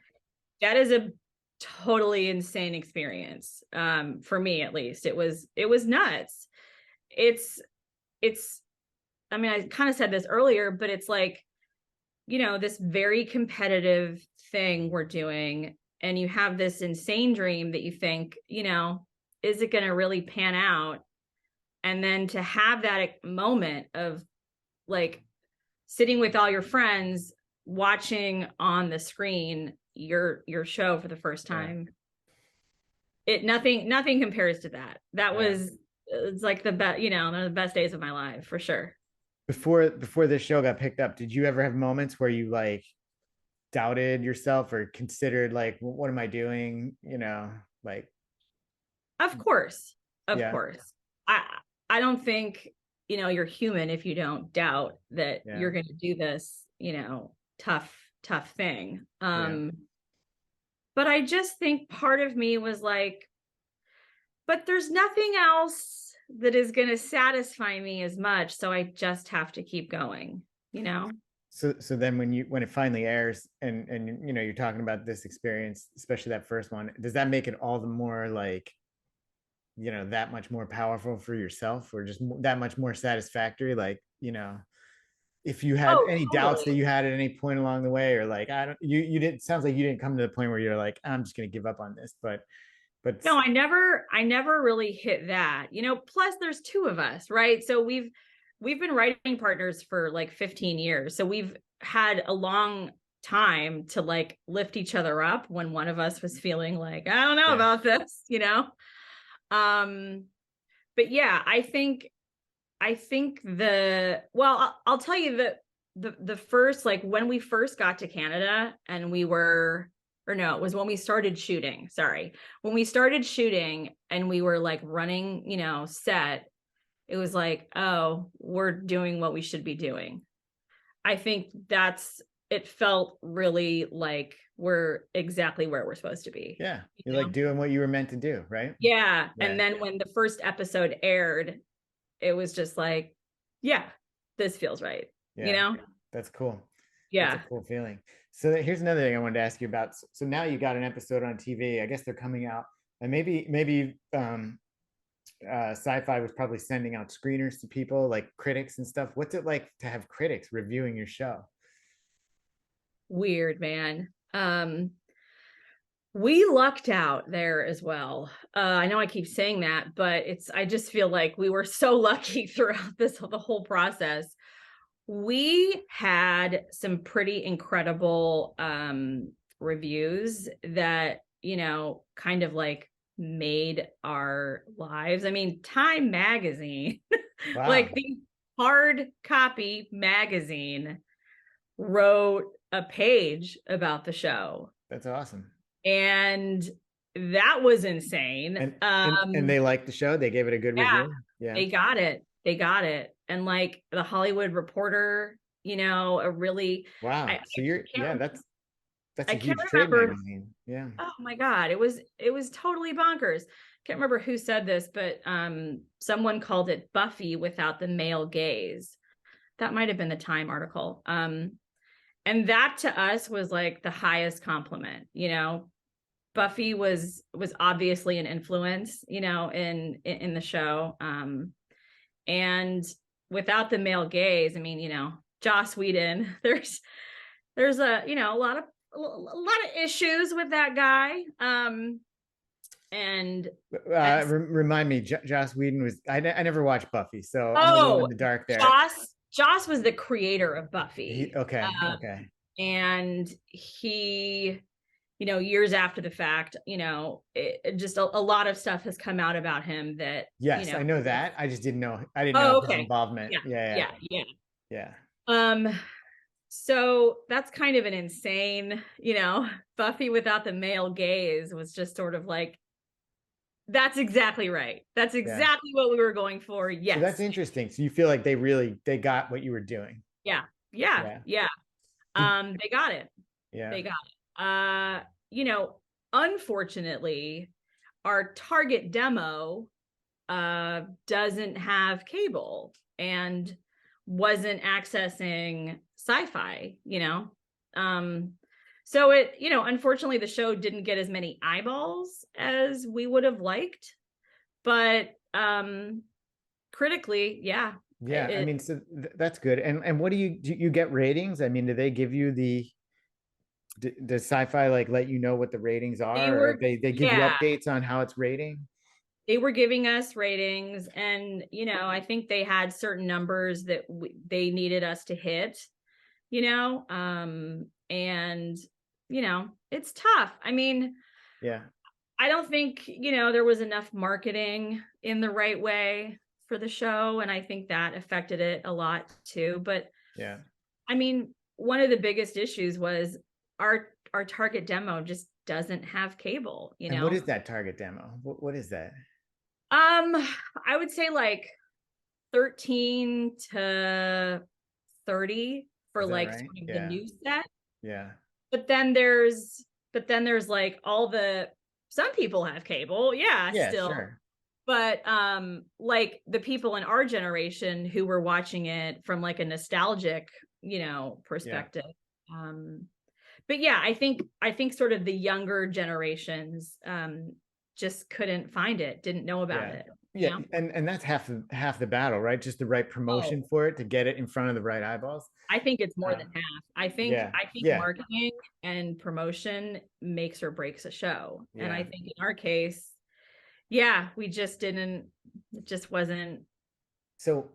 That is a totally insane experience. For me, at least. It was nuts. It's I kind of said this earlier, but it's like, this very competitive thing we're doing, and you have this insane dream that you think, is it going to really pan out? And then to have that moment of like sitting with all your friends, watching on the screen your show for the first time. Nothing compares to that. It's like the best, the best days of my life for sure. Before this show got picked up, did you ever have moments where you like doubted yourself or considered like, what am I doing? Like. Of course. I don't think, you're human if you don't doubt that you're going to do this, tough thing. But I just think part of me was like, but there's nothing else that is going to satisfy me as much. So I just have to keep going, So then when it finally airs and you're talking about this experience, especially that first one, does that make it all the more like, that much more powerful for yourself, or just that much more satisfactory? Like, if you had any doubts that you had at any point along the way, or like, you didn't, sounds like you didn't come to the point where you're like, I'm just going to give up on this, but no, I never really hit that, plus there's two of us, right? So we've been writing partners for like 15 years. So we've had a long time to like lift each other up when one of us was feeling like, I don't know about this, but yeah, I think I'll tell you that the first, like when we first got to Canada and it was when we started shooting. When we started shooting and we were like running, set, it was like, oh, we're doing what we should be doing. I think it felt really like we're exactly where we're supposed to be. Yeah. You're like doing what you were meant to do, right? Yeah. And then when the first episode aired, it was just like, yeah, this feels right. That's cool. Yeah. That's a cool feeling. So here's another thing I wanted to ask you about. So now you got an episode on TV. I guess they're coming out, and maybe SyFy was probably sending out screeners to people, like critics and stuff. What's it like to have critics reviewing your show? Weird, man. We lucked out there as well. I know I keep saying that, but I just feel like we were so lucky throughout the whole process. We had some pretty incredible reviews that, kind of like made our lives. I mean, Time magazine, wow. Like the hard copy magazine, wrote a page about the show. That's awesome. And that was insane. And they liked the show. They gave it a good review. Yeah, they got it. And like the Hollywood Reporter, a really wow. That's a huge trade magazine. Yeah. Oh my God, it was totally bonkers. Can't remember who said this, but someone called it Buffy without the male gaze. That might have been the Time article. And that to us was like the highest compliment. Buffy was obviously an influence, in the show. And without the male gaze, I mean, Joss Whedon, there's a lot lot of issues with that guy. And remind me, Joss Whedon was, I never watched Buffy, so I'm a little in the dark there. Joss was the creator of Buffy. Okay. And he, years after the fact, just a lot of stuff has come out about him that. Yes, I know that. I just didn't know. I didn't know his involvement. Yeah. So that's kind of an insane, Buffy without the male gaze was just sort of like, that's exactly right. That's exactly what we were going for. Yes. So that's interesting. So you feel like they got what you were doing. Yeah. They got it. Yeah. They got it. Unfortunately, our target demo doesn't have cable and wasn't accessing SyFy, so it, unfortunately the show didn't get as many eyeballs as we would have liked, but critically, yeah. I mean, so that's good. And what do you get ratings? I mean, do they give you does SyFy like let you know what the ratings are, or they give you updates on how it's rating? They were giving us ratings, and I think they had certain numbers that they needed us to hit, and it's tough. I mean, I don't think there was enough marketing in the right way for the show, and I think that affected it a lot too. But I mean, one of the biggest issues was our target demo just doesn't have cable. And what is that target demo? What is that? I would say like 13 to 30 for like right? sort of the new set. Yeah. But then there's like some people have cable. Yeah, still. Sure. But like the people in our generation who were watching it from like a nostalgic, perspective. But yeah, I think sort of the younger generations just couldn't find it, didn't know about it. Yeah, and that's half the battle, right? Just the right promotion for it to get it in front of the right eyeballs. I think it's more than half. I think marketing and promotion makes or breaks a show. Yeah. And I think in our case, we just it just wasn't. So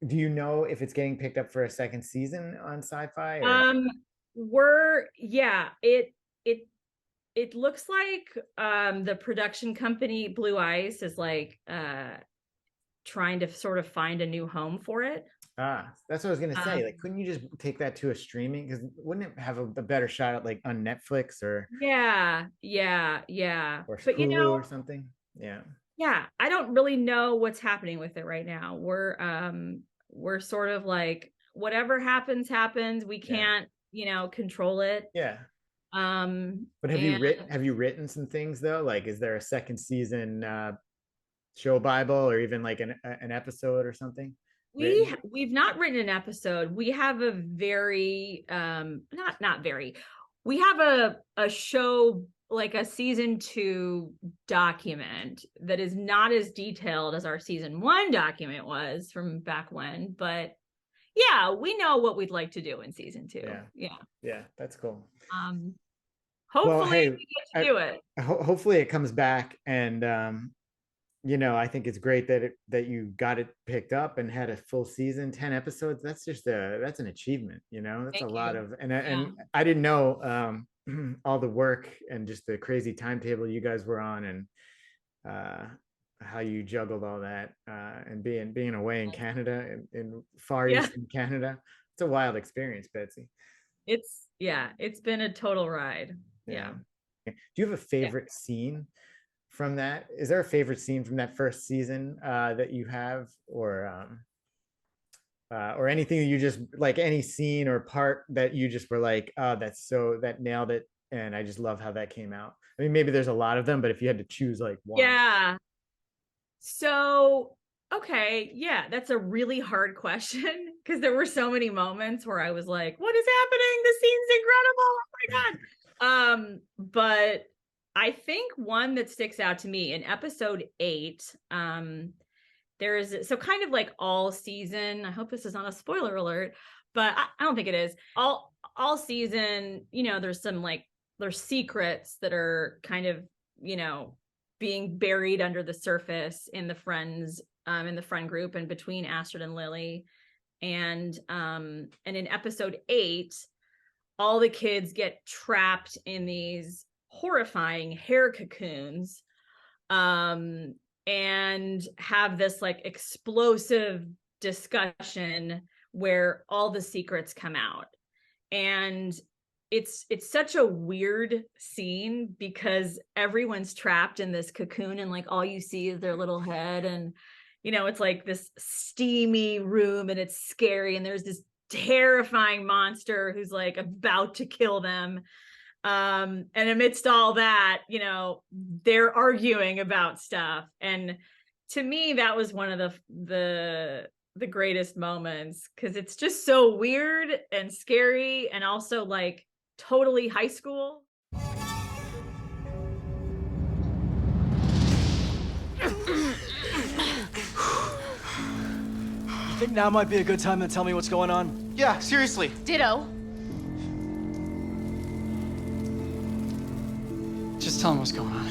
do you know if it's getting picked up for a second season on SyFy? Or? It looks like the production company Blue Ice is like trying to sort of find a new home for it. That's what I was gonna say. Like, couldn't you just take that to a streaming? Because wouldn't it have a better shot at like on Netflix or or Hulu or something? I don't really know what's happening with it right now. We're sort of like, whatever happens. We can't control it. But have you written some things though? Like, is there a second season show Bible, or even like an episode or something? We've not written an episode. We have a very we have a show, like a season 2 document that is not as detailed as our season 1 document was from back when, but we know what we'd like to do in season 2. Yeah, that's cool. Hopefully we get to do it. Hopefully it comes back, and I think it's great that you got it picked up and had a full season, 10 episodes. That's just that's an achievement. That's a lot of, and I didn't know all the work and just the crazy timetable you guys were on, and how you juggled all that, and being away in Canada, in far eastern Canada. It's a wild experience, Betsy. It's been a total ride. Do you have a favorite scene from that? Is there a favorite scene from that first season that you have, or anything that you just like, any scene or part that you just were like, oh, that nailed it, and I just love how that came out? I mean, maybe there's a lot of them, but if you had to choose like one. So okay, that's a really hard question, because there were so many moments where I was like, what is happening? The scene's incredible. Oh my God. But I think one that sticks out to me in episode 8, there is, so kind of like all season, I hope this is not a spoiler alert, but I don't think it is. All season, there's secrets that are kind of, being buried under the surface in the friends, in the friend group and between Astrid and Lilly. And in episode 8, all the kids get trapped in these horrifying hair cocoons, and have this like explosive discussion where all the secrets come out. And it's such a weird scene because everyone's trapped in this cocoon and like all you see is their little head, and it's like this steamy room and it's scary, and there's this terrifying monster who's like about to kill them, and amidst all that, they're arguing about stuff. And to me that was one of the greatest moments, because it's just so weird and scary and also like totally high school. You think now might be a good time to tell me what's going on? Yeah, seriously. Ditto. Just tell me what's going on.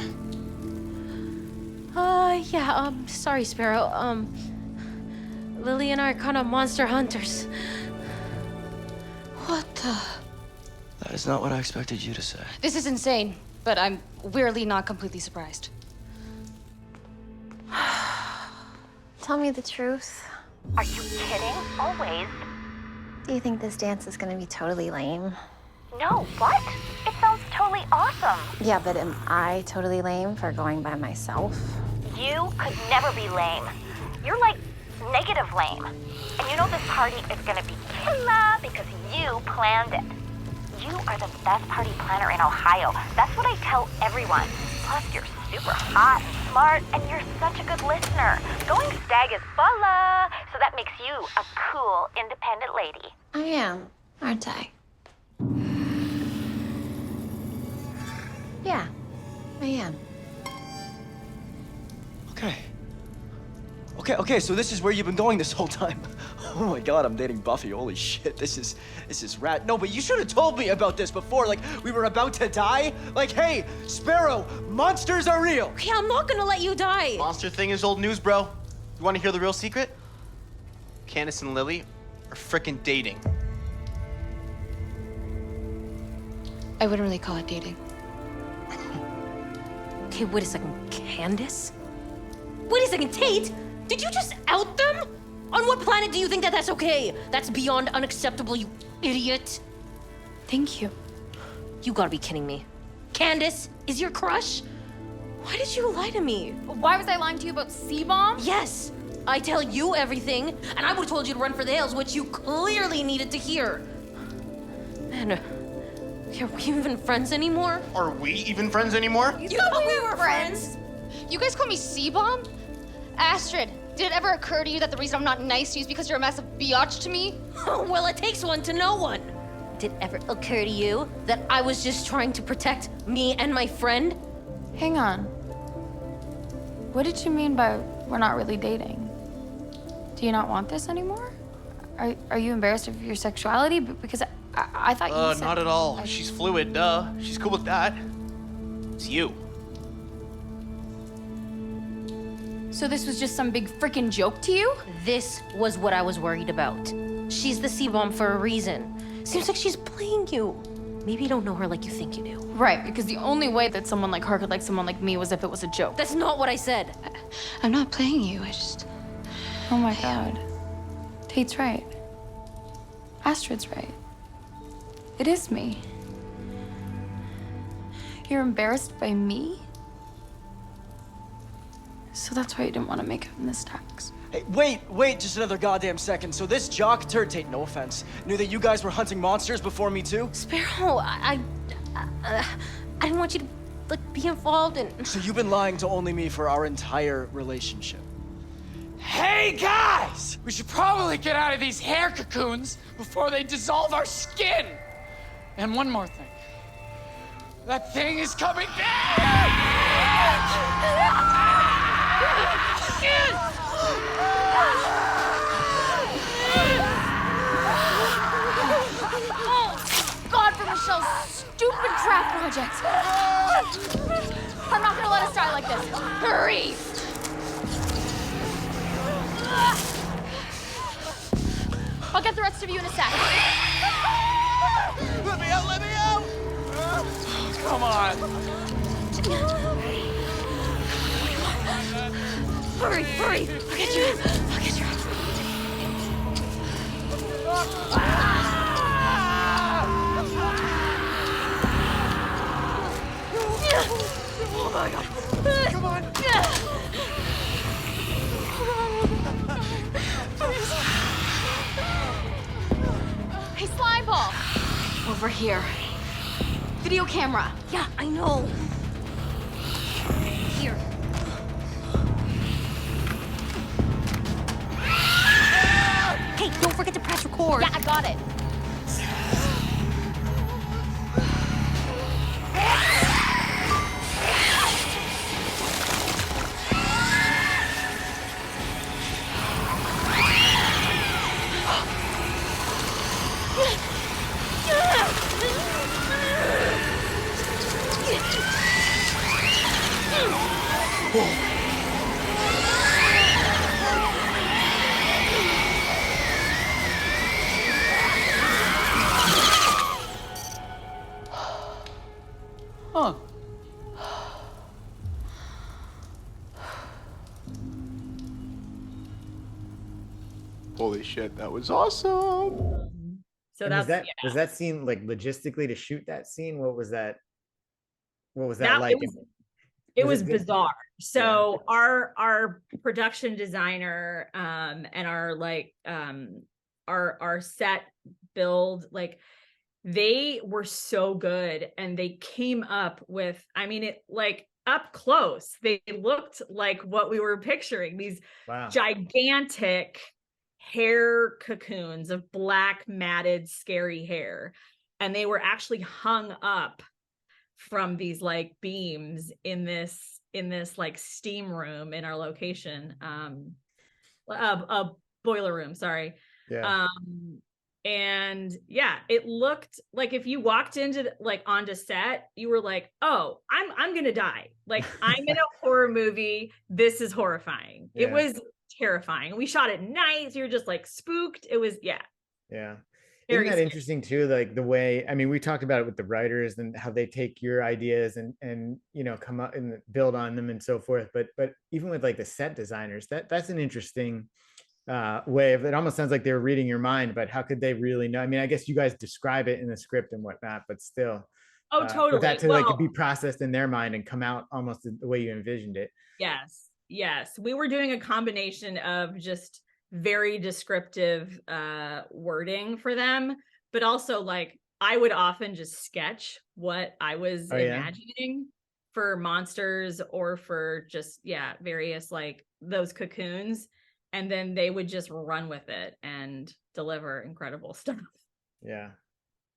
Sorry, Sparrow. Lilly and I are kind of monster hunters. What the? That is not what I expected you to say. This is insane, but I'm weirdly not completely surprised. Tell me the truth. Are you kidding? Always. Do you think this dance is gonna be totally lame? No, what? It sounds totally awesome. Yeah, but am I totally lame for going by myself? You could never be lame. You're like negative lame. And you know this party is gonna be killer because you planned it. You are the best party planner in Ohio. That's what I tell everyone. Plus, you're super hot and smart, and you're such a good listener. Going stag is falla, so that makes you a cool, independent lady. I am, aren't I? Yeah, I am. Okay, so this is where you've been going this whole time. Oh my God, I'm dating Buffy. Holy shit, this is rad. No, but you should have told me about this before. Like, we were about to die. Like, hey, Sparrow, monsters are real. Okay, I'm not gonna let you die. Monster thing is old news, bro. You want to hear the real secret? Candace and Lilly are frickin' dating. I wouldn't really call it dating. Okay, wait a second. Candace? Wait a second, Tate! Did you just out them? On what planet do you think that that's okay? That's beyond unacceptable, you idiot. Thank you. You gotta be kidding me. Candace is your crush? Why did you lie to me? Why was I lying to you about C-Bomb? Yes, I tell you everything, and I would've told you to run for the hills, which you clearly needed to hear. Man, are we even friends anymore? Are we even friends anymore? You thought we were friends? You guys call me C-Bomb? Astrid, did it ever occur to you that the reason I'm not nice to you is because you're a massive biatch to me? Well, it takes one to know one. Did it ever occur to you that I was just trying to protect me and my friend? Hang on. What did you mean by we're not really dating? Do you not want this anymore? Are you embarrassed of your sexuality? Because I thought you said... Not at all. She's fluid, duh. She's cool with that. It's you. So this was just some big freaking joke to you? This was what I was worried about. She's the C-Bomb for a reason. Seems like she's playing you. Maybe you don't know her like you think you do. Right, because the only way that someone like her could like someone like me was if it was a joke. That's not what I said. I'm not playing you, I just... Oh my God. Tate's right. Astrid's right. It is me. You're embarrassed by me? So that's why you didn't want to make it in this tax. Hey, wait just another goddamn second. So this jock turd, Tate, no offense, knew that you guys were hunting monsters before me too? Sparrow, I didn't want you to like be involved in... So you've been lying to only me for our entire relationship. Hey guys! We should probably get out of these hair cocoons before they dissolve our skin. And one more thing. That thing is coming back! Hurry! I'll get the rest of you in a sec. Let me out! Let me out! Come on. Hurry, hurry! I'll get you. I'll get you. Oh my God! Come on! Hey, slime ball! Over here. Video camera. Yeah, I know. Here. Hey, don't forget to press record. Yeah, I got it. Huh. Holy shit, that was awesome. So And that's was that scene like logistically to shoot that scene? What was that that like? it was Was it good? bizarre. So our production designer and our our set build, like, they were so good, and they came up with, I mean, it like up close, they looked like what we were picturing, these gigantic hair cocoons of black matted scary hair, and they were actually hung up from these like beams in this like steam room in our location, a boiler room, sorry. And yeah, it looked like if you walked into onto set, you were like, oh, I'm gonna die, like I'm in a horror movie, this is horrifying. It was terrifying. We shot at night, so you're just like spooked. It was Isn't that interesting too? Like the way, I mean, we talked about it with the writers and how they take your ideas and you know, come up and build on them and so forth. But even with like the set designers, that's an interesting way of, it almost sounds like they were reading your mind, but how could they really know? I mean, I guess you guys describe it in the script and whatnot, but still. Totally. For that to like be processed in their mind and come out almost the way you envisioned it. Yes. We were doing a combination of just very descriptive wording for them, but also like I would often just sketch what I was imagining for monsters or for just various like those cocoons, and then they would just run with it and deliver incredible stuff.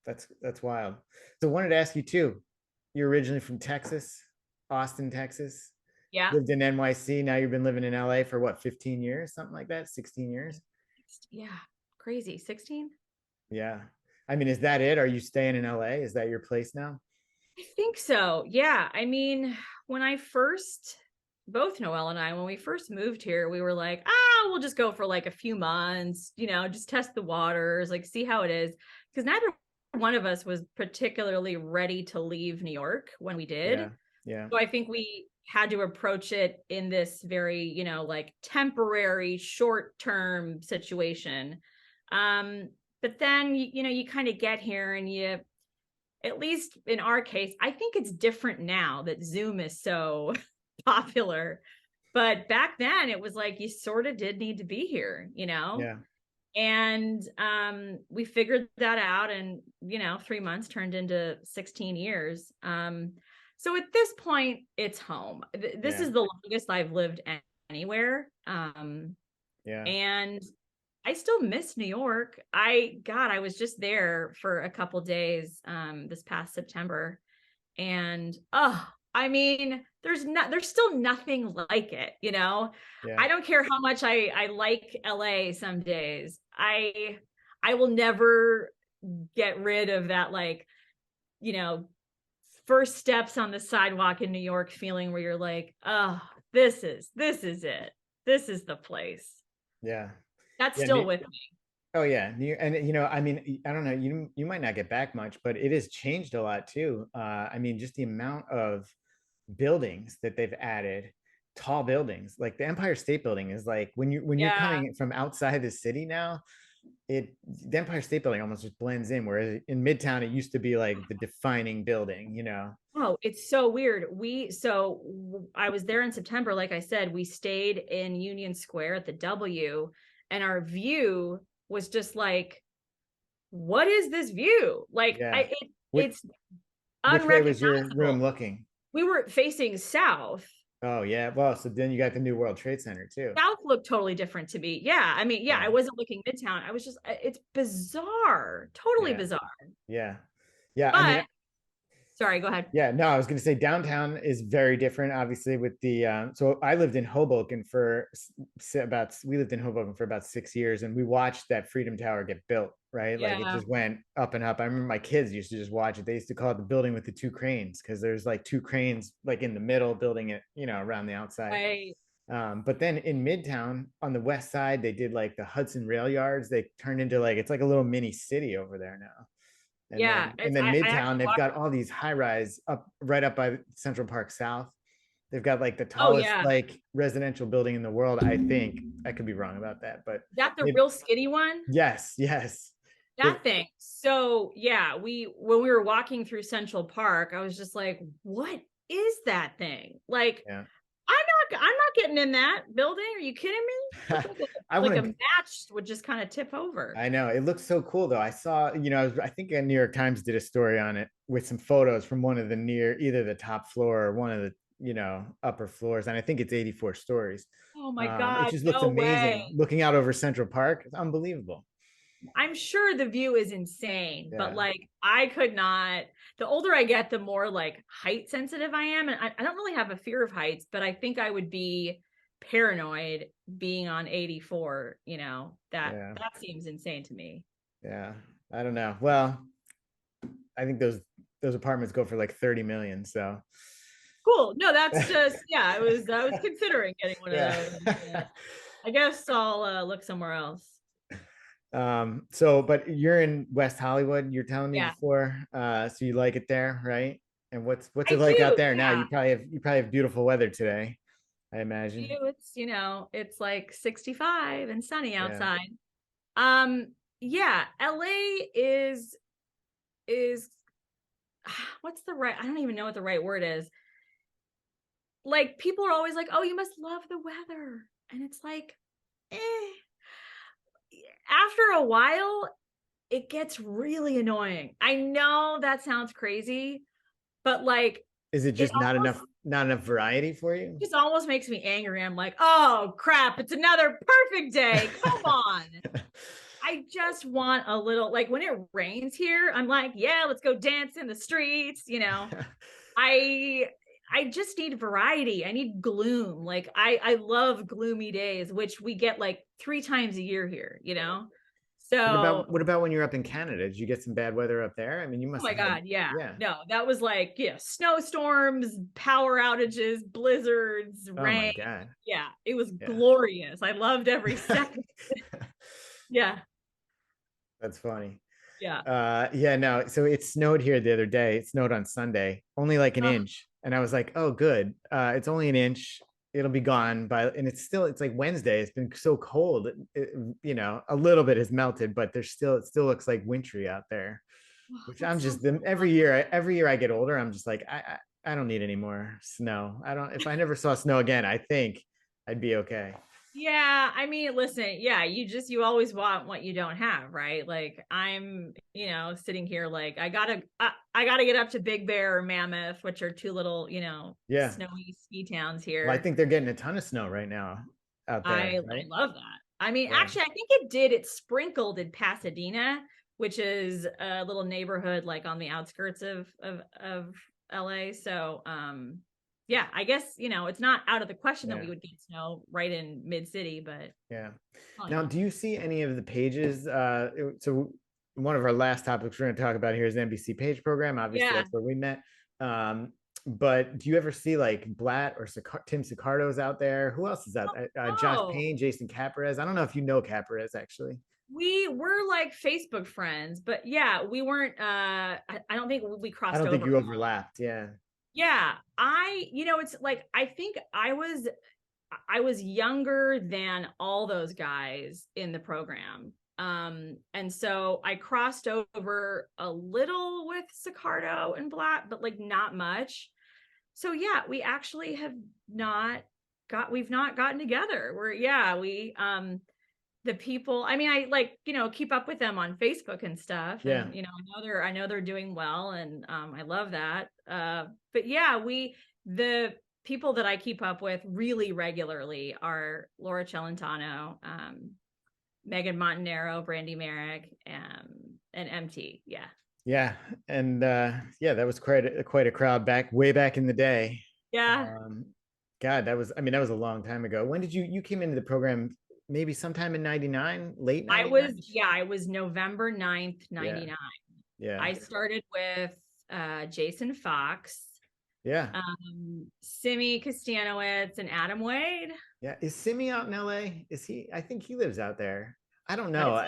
That's wild. So I wanted to ask you too, you're originally from Texas, Austin, Texas. Lived in NYC. Now you've been living in LA for what, 15 years, something like that? 16 years? Yeah. Crazy. 16? Yeah. I mean, is that it? Are you staying in LA? Is that your place now? I think so. Yeah. I mean, when both Noelle and I, when we first moved here, we were like, we'll just go for like a few months, you know, just test the waters, like see how it is. Because neither one of us was particularly ready to leave New York when we did. Yeah. So I think we had to approach it in this very, you know, like temporary, short-term situation. But then, you know, you kind of get here and you, at least in our case, I think it's different now that Zoom is so popular. But back then it was like, you sort of did need to be here, you know? And we figured that out, and, you know, 3 months turned into 16 years. So at this point, it's home. This is the longest I've lived anywhere. And I still miss New York. I was just there for a couple days this past September. And I mean, there's still nothing like it, you know? I don't care how much I like LA some days. I will never get rid of that, like, you know, first steps on the sidewalk in New York feeling where you're like, oh, this is it. This is the place. Yeah. That's Yeah, still with me. Oh yeah, and I mean, I don't know, you might not get back much, but it has changed a lot too. I mean, just the amount of buildings that they've added, tall buildings, like the Empire State Building is like when you're coming from outside the city now, the Empire State Building almost just blends in. Whereas in Midtown, it used to be like the defining building, you know. Oh, it's so weird. I was there in September, like I said, we stayed in Union Square at the W, and our view was just like, what is this view? Like, it's which way was your unrecognizable. room looking? We were facing south. Oh yeah, well, so then you got the new World Trade Center too. South looked totally different to me. Yeah, I mean, I wasn't looking Midtown. I was just, it's bizarre, totally bizarre. Yeah, But, I mean, sorry, go ahead. Yeah, no, I was going to say downtown is very different, obviously, with the so I lived in Hoboken for about 6 years, and we watched that Freedom Tower get built, right? Like it just went up and up. I remember my kids used to just watch it. They used to call it the building with the two cranes, because there's like two cranes like in the middle building it, you know, around the outside. Right. But then in Midtown on the west side, they did like the Hudson Rail Yards. They turned into like, it's like a little mini city over there now. And then Midtown, they've got all these high rise right up by Central Park South. They've got like the tallest like residential building in the world. I think I could be wrong about that, but that the real skinny one? Yes. That thing. So yeah, when we were walking through Central Park, I was just like, what is that thing? Like, I'm not getting in that building. Are you kidding me? A match would just kind of tip over. I know, it looks so cool though. I saw, you know, I think a New York Times did a story on it with some photos from one of the either the top floor or one of the, you know, upper floors, and I think it's 84 stories. Oh my God, it just looks amazing. Looking out over Central Park, it's unbelievable. I'm sure the view is insane, but like I could not. The older I get, the more like height sensitive I am, and I don't really have a fear of heights, but I think I would be paranoid being on 84. You know, that seems insane to me. Yeah, I don't know. Well, I think those apartments go for like 30 million. So cool. No, that's just I was considering getting one of those. I guess I'll look somewhere else. But you're in West Hollywood, you're telling me before, so you like it there, right? And what's it like out there now? You probably have beautiful weather today, I imagine. It's, you know, it's like 65 and sunny outside. LA is what's the right, I don't even know what the right word is. Like people are always like, oh, you must love the weather, and it's like, after a while, it gets really annoying. I know that sounds crazy, but like, is it just not enough variety for you? It just almost makes me angry. I'm like, oh crap, it's another perfect day. Come on. I just want a little, like when it rains here, I'm like, yeah, let's go dance in the streets. You know, I just need variety. I need gloom. Like I love gloomy days, which we get like 3 times a year here, you know? So what about when you're up in Canada? Did you get some bad weather up there? I mean, you must. Oh my God. Yeah. No, that was like, snowstorms, power outages, blizzards, rain. Oh my God. Yeah. It was glorious. I loved every second. Yeah. That's funny. Yeah. No. So it snowed here the other day. It snowed on Sunday, only like an inch. And I was like, oh, good. It's only an inch. It'll be gone and it's like Wednesday. It's been so cold. You know, a little bit has melted, but it still looks like wintry out there, which I'm just, every year I get older, I'm just like, I don't need any more snow. If I never saw snow again, I think I'd be okay. Yeah, I mean, listen, you always want what you don't have, right? Like I'm, sitting here like I gotta get up to Big Bear or Mammoth, which are 2 little, snowy ski towns here. Well, I think they're getting a ton of snow right now out there. I love that. I mean, actually, I think it sprinkled in Pasadena, which is a little neighborhood like on the outskirts of LA. So, yeah, I guess, it's not out of the question that we would get snow right in mid city, but now, do you see any of the pages? So one of our last topics we're going to talk about here is the NBC Page Program. Obviously, that's where we met. But do you ever see like Blatt or Tim Sicardo's out there? Who else is out there? Josh Payne, Jason Caparez. I don't know if you know Caparez actually. We were like Facebook friends, but yeah, we weren't. I don't think we crossed over. I don't think you overlapped. Yeah. Yeah, it's like I think I was younger than all those guys in the program. And so I crossed over a little with Sicardo and Blatt, but like not much. So yeah, we actually we've not gotten together. The people, I mean, I like, keep up with them on Facebook and stuff. Yeah. And, I know they're doing well, and I love that. But yeah, the people that I keep up with really regularly are Laura Celentano, Megan Montanaro, Brandy Merrick, and MT. Yeah. Yeah. And that was quite a crowd way back in the day. Yeah. God, that was a long time ago. When did you came into the program? Maybe sometime in 99, late 99? I was November 9th, 99. Yeah. I started with Jason Fox. Yeah. Simi Kostanowitz and Adam Wade. Yeah. Is Simi out in LA? I think he lives out there. I don't know.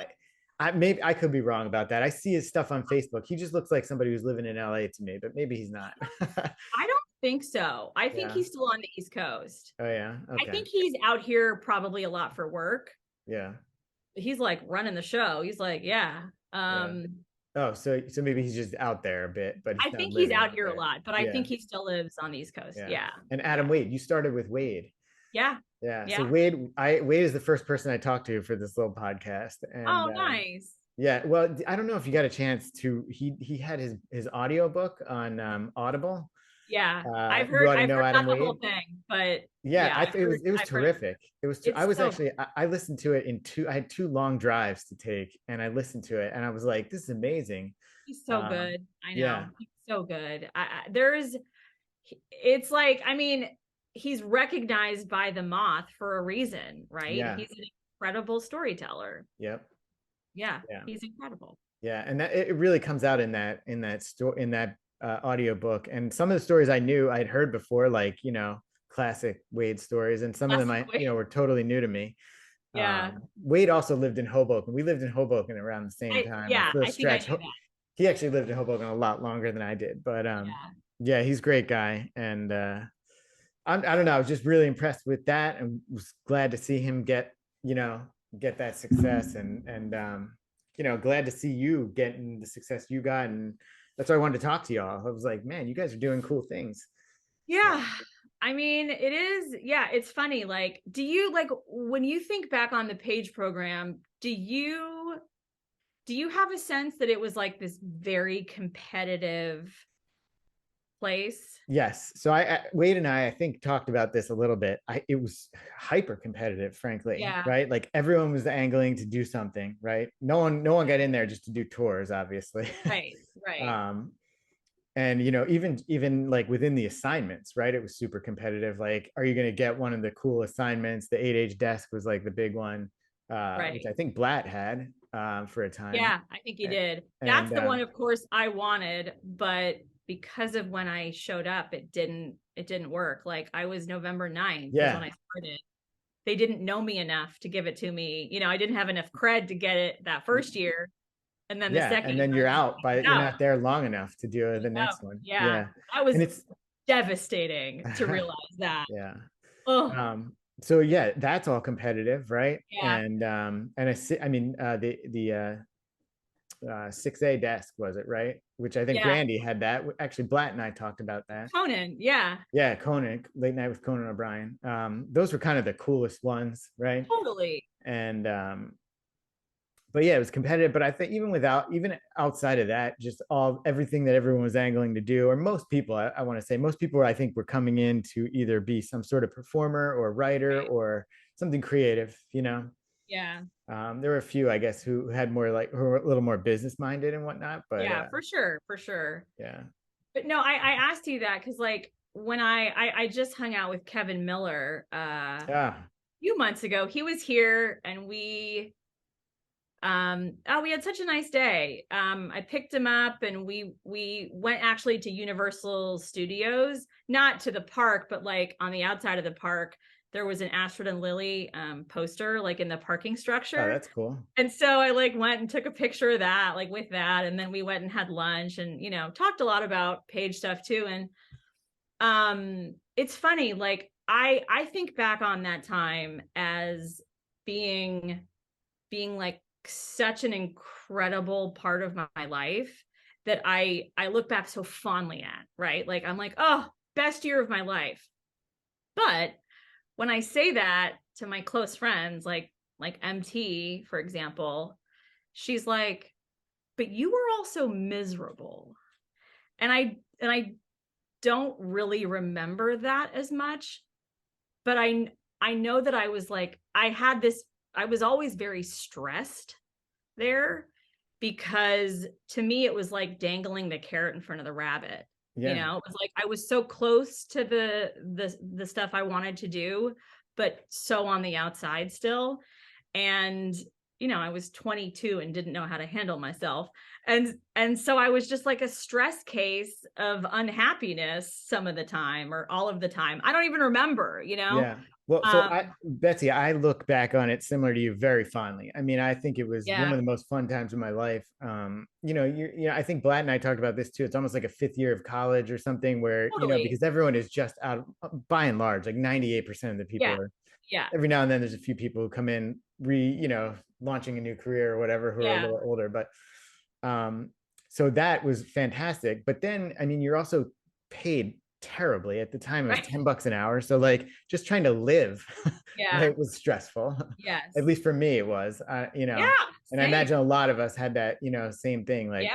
I could be wrong about that. I see his stuff on Facebook. He just looks like somebody who's living in LA to me, but maybe he's not. I don't think so. I think he's still on the East Coast. Oh yeah. Okay. I think he's out here probably a lot for work. Yeah. He's like running the show. He's like, yeah. Oh, so maybe he's just out there a bit, but I think he's out here a lot, but I think he still lives on the East Coast. Yeah. And Adam Wade, you started with Wade. Yeah. Yeah. So Wade is the first person I talked to for this little podcast. And, nice. Yeah. Well, I don't know if you got a chance to. He had his audio book on Audible. Yeah, I've heard not the whole thing, but it was terrific. I listened to it I had 2 long drives to take, and I listened to it, and I was like, this is amazing. He's so good. I know. Yeah. He's so good. It's like, I mean, he's recognized by the Moth for a reason, right? Yeah. He's an incredible storyteller. Yep. Yeah. He's incredible. Yeah, and that it really comes out in that audiobook, and some of the stories I'd heard before, like classic Wade stories, and some of them were totally new to me. Yeah. Wade also lived in Hoboken. We lived in Hoboken around the same time. Yeah, I think I knew that. He actually lived in Hoboken a lot longer than I did, but he's a great guy, and I don't know, I was just really impressed with that, and was glad to see him get that success, and glad to see you getting the success you got, and that's why I wanted to talk to y'all. I was like, man, you guys are doing cool things. Yeah. I mean, it is. Yeah. It's funny. Like, do you when you think back on the Page program, do you have a sense that it was like this very competitive place? Yes. So Wade and I think talked about this a little bit. It was hyper competitive, frankly. Yeah. Right. Like everyone was angling to do something, right? No one got in there just to do tours, obviously. Right. And even like within the assignments, right? It was super competitive. Like, are you going to get one of the cool assignments? The 8H desk was like the big one, which I think Blatt had for a time. Yeah, I think he did. That's the one, of course, I wanted, but because of when I showed up, it didn't work. Like, I was November 9th when I started. They didn't know me enough to give it to me. I didn't have enough cred to get it that first year. And then the second, and then you're out you're not there long enough to do the next one. Yeah. It's devastating to realize that. Yeah. Oh. So yeah, that's all competitive, right? Yeah. And the 6A desk, was it, right? Which I think Brandy had that. Actually, Blatt and I talked about that. Conan, yeah. Yeah, Conan, Late Night with Conan O'Brien. Those were kind of the coolest ones, right? Totally. And but yeah, it was competitive. But I think even outside of that, just everything that everyone was angling to do, or most people, I want to say, most people I think were coming in to either be some sort of performer or writer or something creative, Yeah. There were a few, I guess, who had more who were a little more business minded and whatnot. But yeah, for sure. Yeah. But no, I asked you that because when I just hung out with Kevin Miller a few months ago. He was here, and we we had such a nice day. I picked him up and we went actually to Universal Studios, not to the park, but like on the outside of the park, there was an Astrid and Lilly poster like in the parking structure. Oh, that's cool. And so I like went and took a picture of that, like with that. And then we went and had lunch and, talked a lot about Page stuff too. And it's funny, like I think back on that time as being like such an incredible part of my life that I look back so fondly at, right? Like, I'm like, oh, best year of my life. But when I say that to my close friends, like MT, for example, she's like, but you were also miserable. And I don't really remember that as much, but I know that I was like, I was always very stressed there because to me, it was like dangling the carrot in front of the rabbit. Yeah. It was like I was so close to the stuff I wanted to do, but so on the outside still. And I was 22 and didn't know how to handle myself. And so I was just like a stress case of unhappiness some of the time or all of the time. I don't even remember, Yeah. Well, so Betsy, I look back on it similar to you very fondly. I mean, I think it was one of the most fun times of my life. I think Blatt and I talked about this too. It's almost like a 5th year of college or something where, totally. Because everyone is just out by and large, like 98% of the people are. Yeah. Every now and then there's a few people who come in launching a new career or whatever who are a little older, but so that was fantastic. But then, I mean, you're also paid terribly at the time. It was $10 an hour, so like just trying to live it was stressful. Yes. At least for me it was and I imagine a lot of us had that same thing, like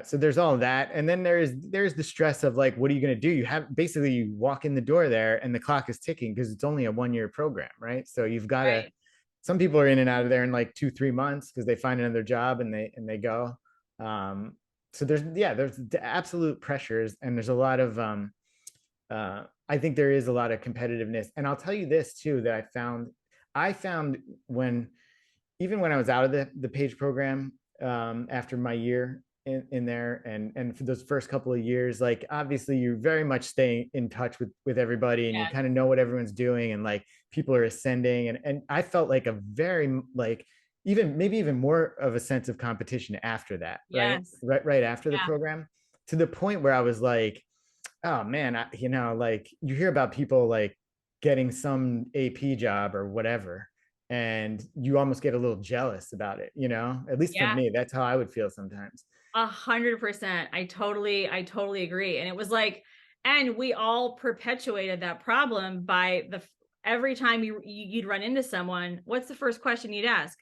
so there's all of that, and then there's the stress of like, what are you going to do? You walk in the door there and the clock is ticking because it's only a 1-year program, right? So you've got to some people are in and out of there in like 2-3 months because they find another job and they go. So there's the absolute pressures, and there's a lot of I think there is a lot of competitiveness. And I'll tell you this too, that I found when I was out of the Page program after my year in there, and for those first couple of years, like obviously you very much stay in touch with everybody, and you kind of know what everyone's doing, and like people are ascending, and I felt like a very like maybe even more of a sense of competition after that, right after the program, to the point where I was like, oh man, like you hear about people like getting some AP job or whatever, and you almost get a little jealous about it, at least for me, that's how I would feel sometimes. 100%. I totally agree. And it was like, and we all perpetuated that problem by every time you'd run into someone, what's the first question you'd ask?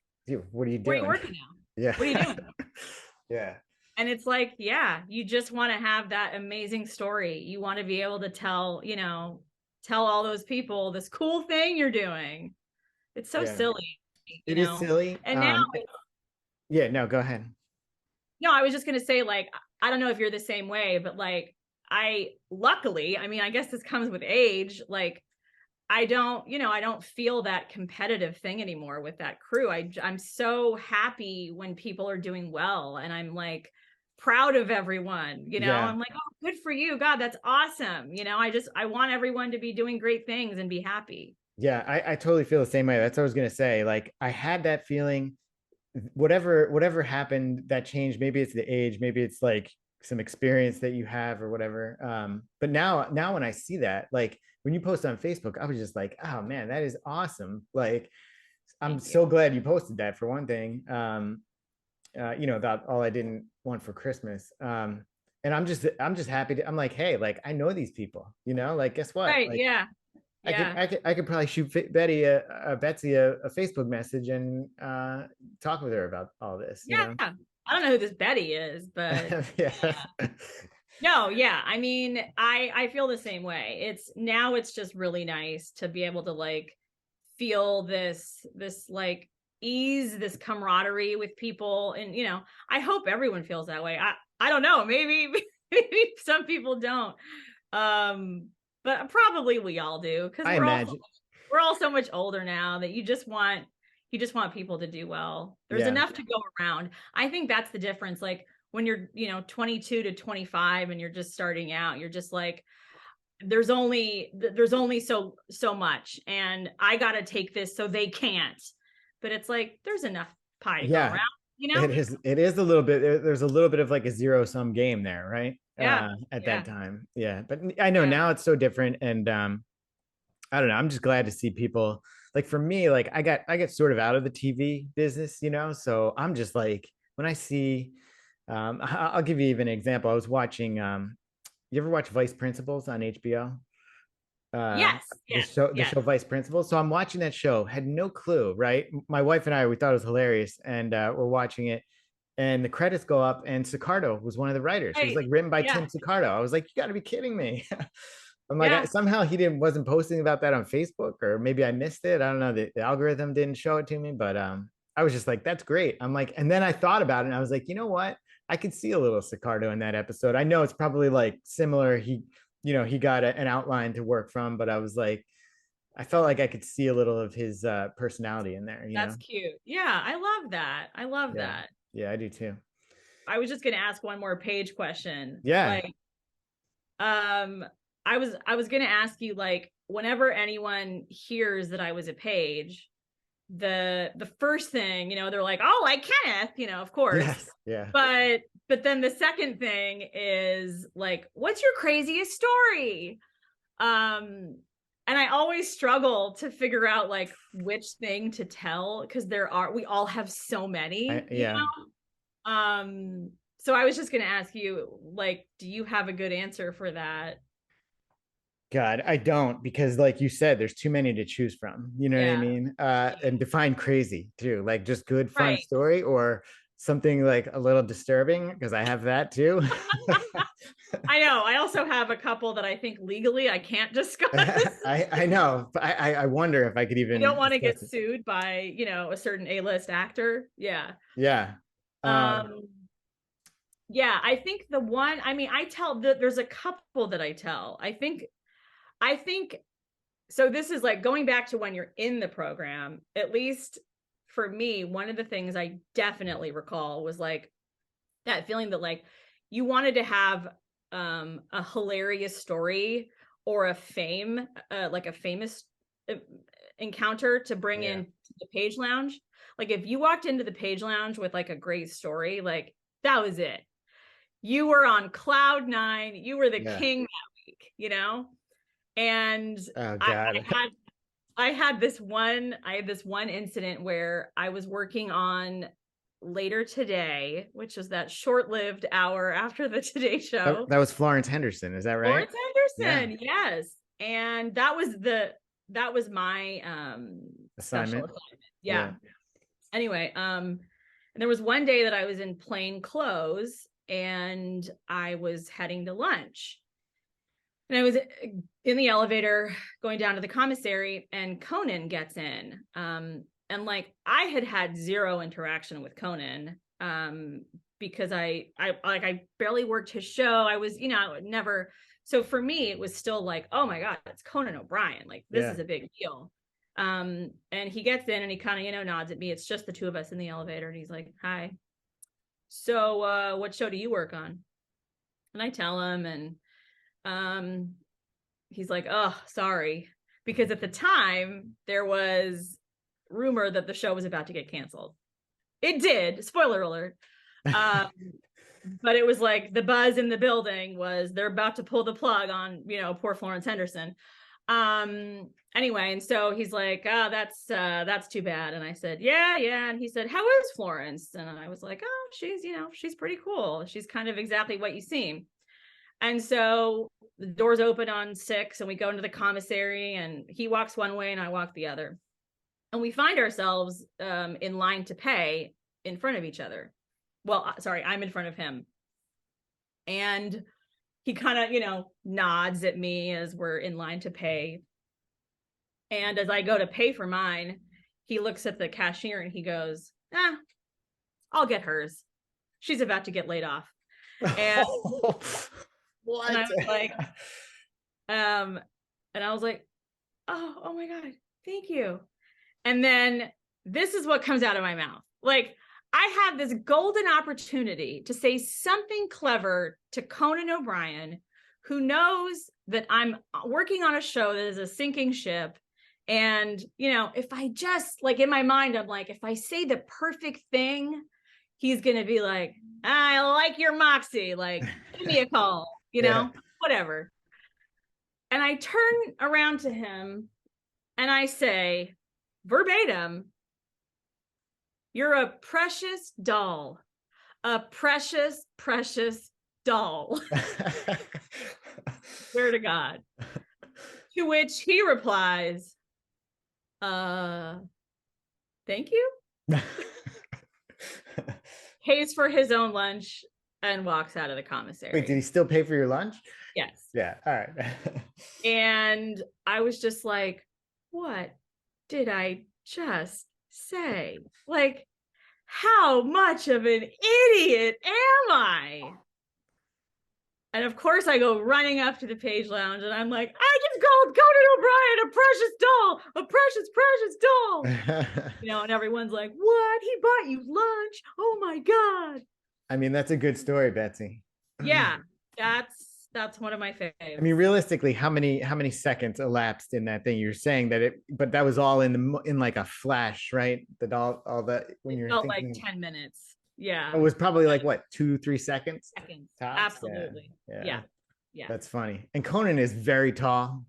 What are you doing? Where are you working now? Yeah. What are you doing? Yeah. And it's like, you just want to have that amazing story. You want to be able to tell all those people this cool thing you're doing. It's so silly. It is silly. And now no, go ahead. No, I was just going to say, like, I don't know if you're the same way, but like, luckily, I mean, I guess this comes with age. Like, I don't feel that competitive thing anymore with that crew. I'm so happy when people are doing well, and I'm like proud of everyone, I'm like, oh, good for you. God, that's awesome. I want everyone to be doing great things and be happy. Yeah, I totally feel the same way. That's what I was going to say. Like, I had that feeling, whatever happened that changed, maybe it's the age, maybe it's like some experience that you have or whatever. But now when I see that, like when you post on Facebook, I was just like, oh man, that is awesome. Like, I'm so glad you posted that, for one thing, about All I Didn't Want for Christmas. And I'm just happy I'm like, hey, like I know these people, like, guess what? Right. Like, yeah. I could probably shoot Betsy a Facebook message and talk with her about all this. I don't know who this Betty is, but no, I mean, I feel the same way. It's just really nice to be able to like feel this like ease, this camaraderie with people, and I hope everyone feels that way. I don't know, maybe some people don't. But probably we all do, because we're all so much older now that you just want You just want people to do well. There's Yeah. enough to go around. I think that's the difference. Like when you're, 22 to 25 and you're just starting out, you're just like, there's only so much, and I got to take this so they can't. But it's like, there's enough pie to go around, It is a little bit, there's a little bit of like a zero-sum game there, right? Yeah. At that time. Yeah. But I know now it's so different. And I don't know. I'm just glad to see people, like, for me, like I get sort of out of the TV business, so I'm just like, when I see, I'll give you even an example. I was watching, you ever watch Vice Principals on HBO? Yes. The show Vice Principals. So I'm watching that show, had no clue, right? My wife and I, we thought it was hilarious, and we're watching it, and the credits go up, and Sicardo was one of the writers. It was like written by Tim Sicardo. I was like, you got to be kidding me. I'm like, somehow he wasn't posting about that on Facebook, or maybe I missed it. I don't know. The algorithm didn't show it to me, but I was just like, that's great. I'm like, and then I thought about it, and I was like, you know what? I could see a little Sicardo in that episode. I know it's probably like similar. He got an outline to work from, but I was like, I felt like I could see a little of his personality in there. That's cute. Yeah, I love that. I love that. Yeah, I do too. I was just gonna ask one more Paige question. Yeah. Like, I was gonna ask you, like, whenever anyone hears that I was a Paige, the first thing, they're like, oh, like Kenneth, of course. Yes. Yeah. But then the second thing is like, what's your craziest story? And I always struggle to figure out like which thing to tell, because we all have so many. So I was just gonna ask you, like, do you have a good answer for that? God, I don't, because like you said, there's too many to choose from. You know what I mean? And define crazy too, like just good, fun story, or something like a little disturbing, because I have that too. I know. I also have a couple that I think legally I can't discuss. I know. But I wonder if I could even. You don't want to get sued by, a certain A-list actor. Yeah. Yeah. Yeah, I think the one, I tell there's a couple that I tell. I think so. This is like going back to when you're in the program, at least for me, one of the things I definitely recall was like that feeling that like you wanted to have a hilarious story or a famous encounter to bring in to the Page Lounge. Like if you walked into the Page Lounge with like a great story, like that was it. You were on cloud 9. You were the king that week, And oh, God. I had this one incident where I was working on Later Today, which is that short-lived hour after the Today Show. That was Florence Henderson, is that right? Florence Henderson, yes. And that was my assignment. Yeah. Anyway, and there was one day that I was in plain clothes and I was heading to lunch. And I was in the elevator going down to the commissary, and Conan gets in. And like I had zero interaction with Conan because I barely worked his show. I was, never. So for me, it was still like, oh my God, it's Conan O'Brien. Like this is a big deal. And he gets in and he kind of, nods at me. It's just the two of us in the elevator. And he's like, hi. So what show do you work on? And I tell him, and he's like, oh, sorry. Because at the time there was rumor that the show was about to get canceled. It did. Spoiler alert. But it was like the buzz in the building was they're about to pull the plug on, poor Florence Henderson. Anyway, and so he's like, oh, that's too bad. And I said, yeah. And he said, how is Florence? And I was like, oh, she's pretty cool. She's kind of exactly what you seem. And so the doors open on 6 and we go into the commissary, and he walks one way and I walk the other. And we find ourselves in line to pay in front of each other. Well, sorry, I'm in front of him. And he kind of, nods at me as we're in line to pay. And as I go to pay for mine, he looks at the cashier and he goes, I'll get hers. She's about to get laid off. And, what? And I was like, oh my God, thank you. And then this is what comes out of my mouth. Like, I have this golden opportunity to say something clever to Conan O'Brien, who knows that I'm working on a show that is a sinking ship. And, you know, if I just, like, in my mind, I'm like, if I say the perfect thing, he's going to be like, I like your moxie. Like, give me a call, you know, whatever. And I turn around to him and I say, verbatim, you're a precious doll, a precious, precious doll. Swear to God. To which he replies, thank you. Pays for his own lunch and walks out of the commissary. Wait, did he still pay for your lunch? Yes. Yeah. All right. And I was just like, what did I just say? Like, how much of an idiot am I? And of course I go running up to the Page Lounge and I'm like, I just called Conan O'Brien a precious doll, a precious doll. You know, and everyone's like, what? He bought you lunch? Oh my God. I mean, that's a good story, Betsy. Yeah, that's one of my faves. I mean, realistically, how many seconds elapsed in that thing? You're saying that but that was all in like a flash, right? All that when you're felt thinking, like 10 minutes. Yeah. It was probably like what, 2-3 seconds? Seconds. Tops? Absolutely. Yeah. That's funny. And Conan is very tall.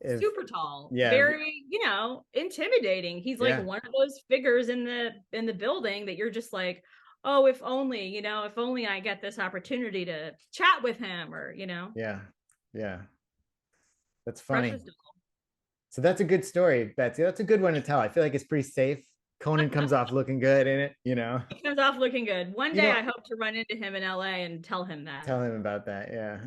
Super tall. Yeah. Very, you know, intimidating. He's like one of those figures in the building that you're just like, oh, if only I get this opportunity to chat with him, or, you know. Yeah. That's funny. So that's a good story, Betsy. That's a good one to tell. I feel like it's pretty safe. Conan comes off looking good in it, you know. He comes off looking good. One day I hope to run into him in LA and tell him that. Tell him about that. Yeah.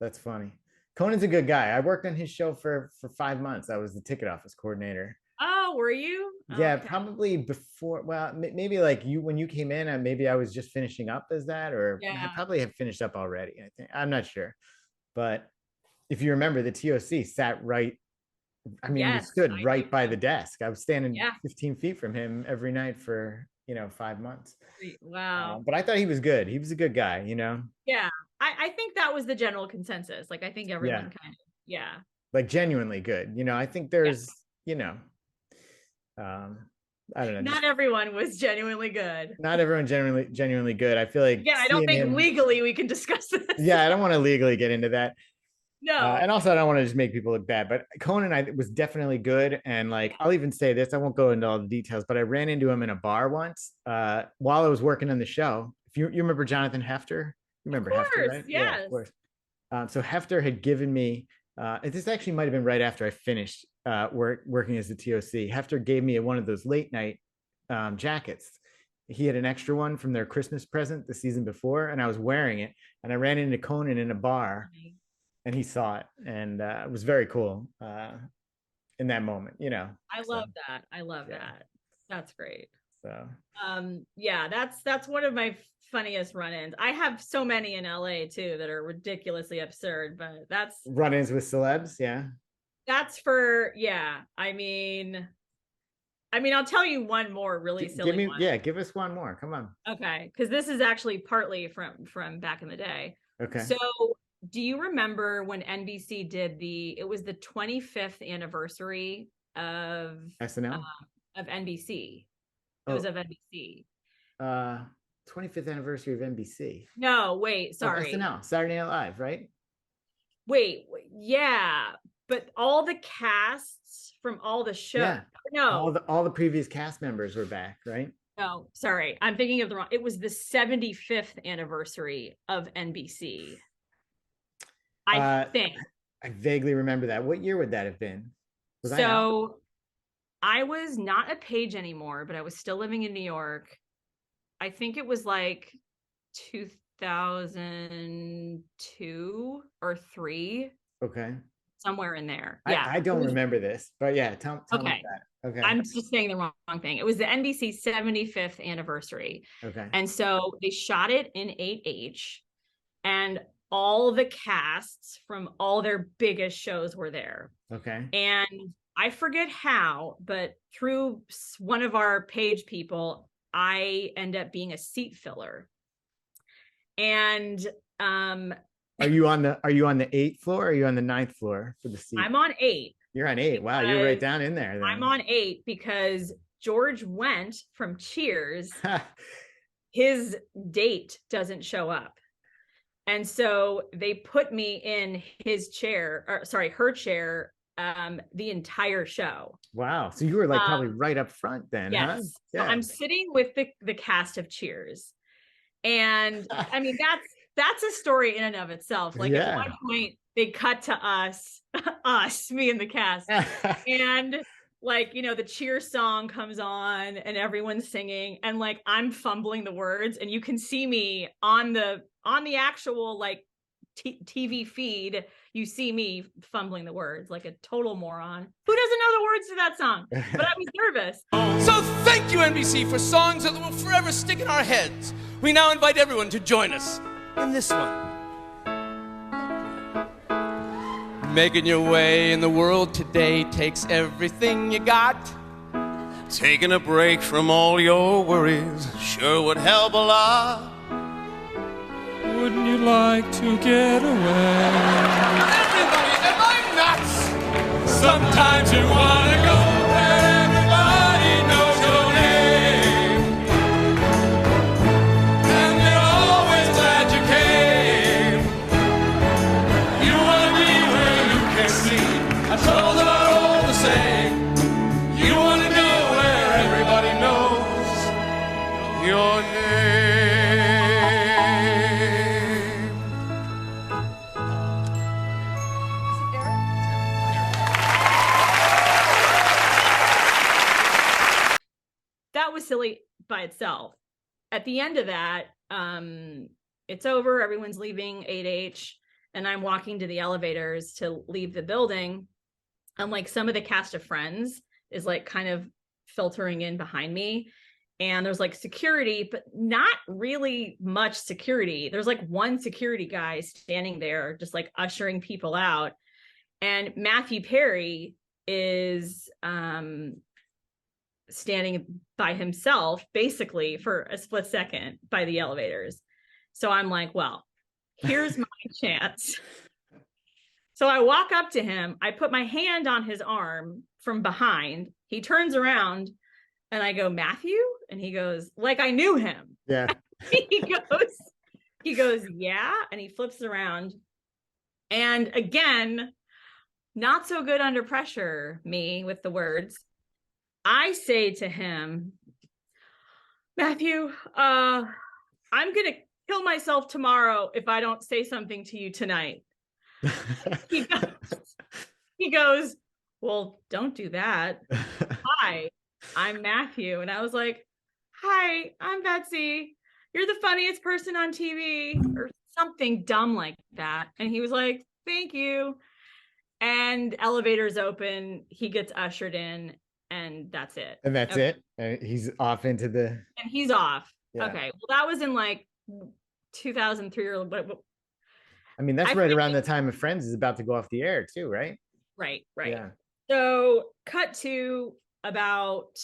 That's funny. Conan's a good guy. I worked on his show for 5 months. I was the ticket office coordinator. Oh, were you? Yeah, okay. Probably before. Well, maybe like when you came in, and maybe I was just finishing up as that, or I probably have finished up already. I think I'm not sure, but if you remember, the TOC sat right. I mean, he stood right by the desk. I was standing 15 feet from him every night for 5 months. Wow. But I thought he was good. He was a good guy, you know. Yeah, I think that was the general consensus. Like, I think everyone kind of like genuinely good. You know, I think there's I don't know. Not everyone was genuinely good. Not everyone genuinely good. I feel like I don't think legally we can discuss this. Yeah, I don't want to legally get into that. No. And also I don't want to just make people look bad, but Conan was definitely good. And like, I'll even say this, I won't go into all the details, but I ran into him in a bar once while I was working on the show. If you remember Jonathan Hefter, you remember Hefter, right? Yes. Yeah, of course. So Hefter had given me, this actually might've been right after I finished working as the TOC. Hefter gave me one of those late night jackets. He had an extra one from their Christmas present the season before, and I was wearing it, and I ran into Conan in a bar. And he saw it, and it was very cool in that moment, you know. I love that. I love that. That's great. So, that's one of my funniest run-ins. I have so many in LA too that are ridiculously absurd, but that's run-ins with celebs. Yeah. That's for, I mean, I'll tell you one more really silly one. Yeah, give us one more. Come on. Okay, because this is actually partly from back in the day. Okay. So, do you remember when NBC did it was the 25th anniversary of SNL? Of NBC. It was of NBC. 25th anniversary of NBC. No, wait, sorry. SNL, Saturday Night Live, right? Wait, yeah. But all the casts from all the shows. Yeah. No. All the previous cast members were back, right? No, sorry. I'm thinking of the wrong. It was the 75th anniversary of NBC. I think. I vaguely remember that. What year would that have been? I was not at Page anymore, but I was still living in New York. I think it was like 2002 or 3. Okay. Somewhere in there. Yeah. I don't remember this, but yeah, tell me that. Okay. I'm just saying the wrong thing. It was the NBC 75th anniversary. Okay. And so they shot it in 8H, and all the casts from all their biggest shows were there. Okay. And I forget how, but through one of our page people, I end up being a seat filler. And are you on the 8th floor or are you on the 9th floor for the seat? I'm on 8. You're on 8. Wow, you're right down in there then. I'm on 8 because George Wendt from Cheers, his date doesn't show up. And so they put me in his chair, or sorry, her chair, the entire show. Wow. So you were like probably right up front then, yes. huh? Yeah. So I'm sitting with the cast of Cheers. And I mean, that's a story in and of itself. Like at one point they cut to us, me and the cast. And like, you know, the cheer song comes on and everyone's singing and like I'm fumbling the words and you can see me on the actual like TV feed. You see me fumbling the words like a total moron. Who doesn't know the words to that song? But I was nervous. So thank you, NBC, for songs that will forever stick in our heads. We now invite everyone to join us in this one. Making your way in the world today takes everything you got. Taking a break from all your worries sure would help a lot. Wouldn't you like to get away? Everybody, am I nuts? Sometimes you wanna go where everybody knows your name. And they're always glad you came. You wanna be where you can see. I told them are all the same. You wanna go where everybody knows your name. That was silly by itself. At the end of that, it's over. Everyone's leaving 8H, and I'm walking to the elevators to leave the building. And like some of the cast of Friends is like kind of filtering in behind me. And there's like security, but not really much security. There's like one security guy standing there, just like ushering people out. And Matthew Perry is standing by himself basically for a split second by the elevators. So I'm like, well, here's my chance. So I walk up to him, I put my hand on his arm from behind. He turns around and I go, Matthew? And he goes, like I knew him. Yeah. he goes, yeah. And he flips around. And again, not so good under pressure, me with the words. I say to him, Matthew, I'm going to kill myself tomorrow if I don't say something to you tonight. He goes, well, don't do that. Hi, I'm Matthew. And I was like, hi, I'm Betsy. You're the funniest person on TV, or something dumb like that. And he was like, thank you. And elevators open, he gets ushered in, and that's it. And that's it. And he's off into the. And he's off. Yeah. Okay. Well, that was in like 2003 or what. I mean, that's right around the time of Friends is about to go off the air too, right? Right. Yeah. So cut to about,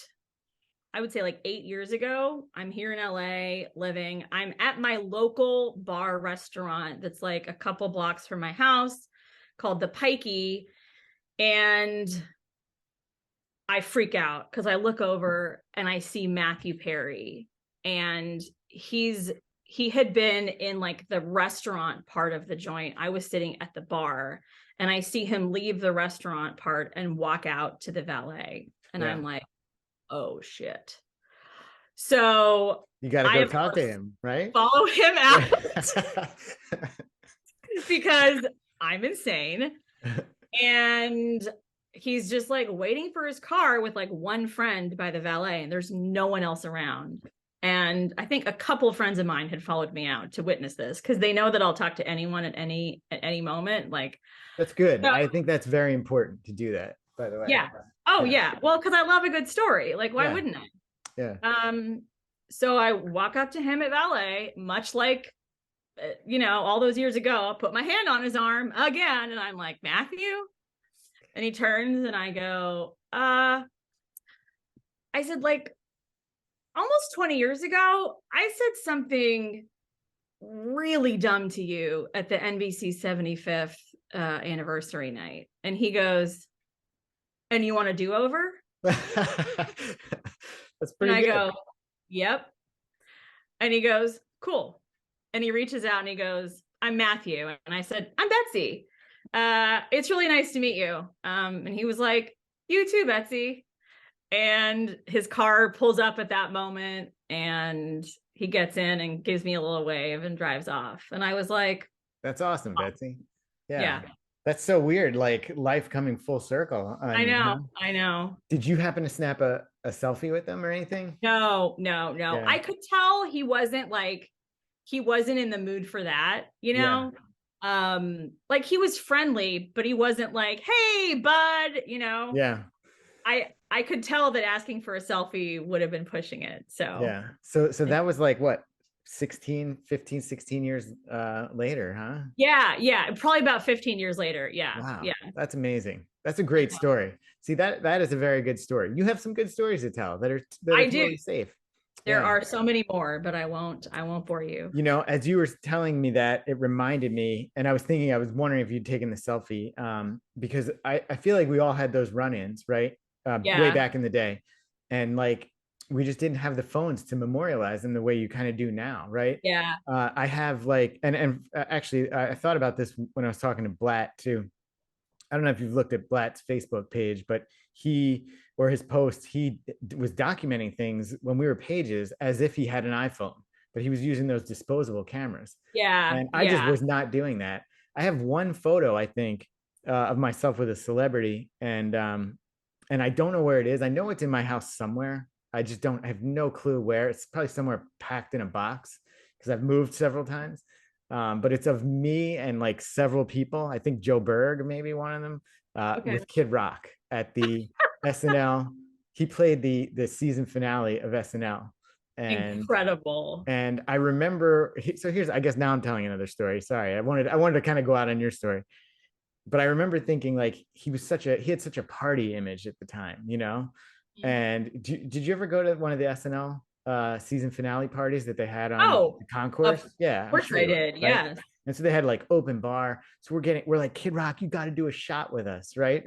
I would say like 8 years ago. I'm here in LA living. I'm at my local bar restaurant that's like a couple blocks from my house called the Pikey. And I freak out because I look over and I see Matthew Perry, and he had been in like the restaurant part of the joint. I was sitting at the bar, and I see him leave the restaurant part and walk out to the valet. And I'm like, oh shit. So you got to go talk to him, right? Follow him out because I'm insane. And he's just like waiting for his car with like one friend by the valet, and there's no one else around. And I think a couple of friends of mine had followed me out to witness this because they know that I'll talk to anyone at any moment. Like, that's good. So, I think that's very important to do that, by the way. Yeah. Oh yeah. Well, because I love a good story. Like, why wouldn't I? Yeah. So I walk up to him at valet, much like, all those years ago, I put my hand on his arm again, and I'm like, Matthew. And he turns and I go, I said, like, almost 20 years ago, I said something really dumb to you at the NBC 75th anniversary night. And he goes, and you want a do-over? That's And pretty I good. go, yep. And he goes, cool. And he reaches out and he goes, I'm Matthew. And I said, I'm Betsy. It's really nice to meet you. And he was like, you too, Betsy. And his car pulls up at that moment and he gets in and gives me a little wave and drives off. And I was like, that's awesome, Betsy. Yeah. That's so weird. Like life coming full circle. I know. Did you happen to snap a selfie with them or anything? No. Yeah. I could tell he wasn't in the mood for that, you know? Like he was friendly, but he wasn't like, hey, bud, you know? Yeah. I could tell that asking for a selfie would have been pushing it. So yeah. So that was like what, 16 years later, huh? Yeah. Probably about 15 years later. Yeah. Wow. Yeah. That's amazing. That's a great story. See, that is a very good story. You have some good stories to tell that are totally safe. There are so many more, but I won't bore you. You know, as you were telling me that, it reminded me, and I was wondering if you'd taken the selfie, because I feel like we all had those run-ins, right? Way back in the day. And like, we just didn't have the phones to memorialize them the way you kind of do now, right? Yeah. I have like, and actually, I thought about this when I was talking to Blatt too. I don't know if you've looked at Blatt's Facebook page, but his post, he was documenting things when we were pages as if he had an iPhone, but he was using those disposable cameras. Yeah. And I just was not doing that. I have one photo, I think, of myself with a celebrity, and I don't know where it is. I know it's in my house somewhere. I have no clue where. It's probably somewhere packed in a box because I've moved several times. But it's of me and like several people. I think Joe Berg, maybe one of them, with Kid Rock at the SNL. He played the season finale of SNL. And incredible. And I remember, I guess now I'm telling another story. Sorry, I wanted to kind of go out on your story. But I remember thinking like he had such a party image at the time, you know? And did you ever go to one of the SNL season finale parties that they had on the concourse? Yeah, of course I did. Right? Yes. And so they had like open bar. So we're like, Kid Rock, you got to do a shot with us, right?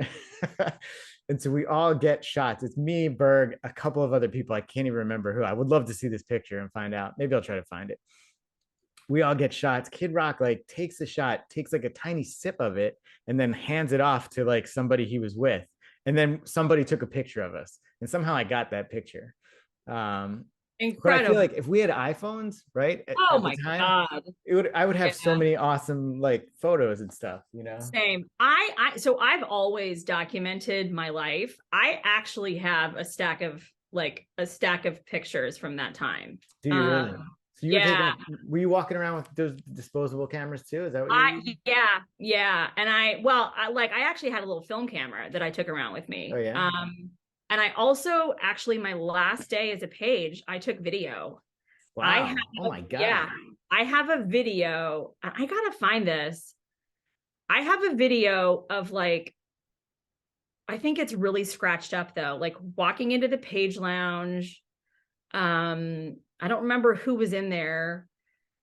And so we all get shots. It's me, Berg, a couple of other people. I can't even remember who. I would love to see this picture and find out. Maybe I'll try to find it. We all get shots. Kid Rock like takes a shot, takes like a tiny sip of it, and then hands it off to like somebody he was with. And then somebody took a picture of us. And somehow I got that picture. Incredible. But I feel like if we had iPhones, right? Oh my God. I would have so many awesome like photos and stuff, you know? Same. So I've always documented my life. I actually have a stack of pictures from that time. Do you really? So were you walking around with those disposable cameras too? Is that what you Yeah. And I actually had a little film camera that I took around with me. Oh yeah. And I also actually, my last day as a page, I took video. Wow. Oh my God. Yeah. I have a video. I gotta find this. I have a video of like, I think it's really scratched up though, like walking into the Page Lounge. I don't remember who was in there.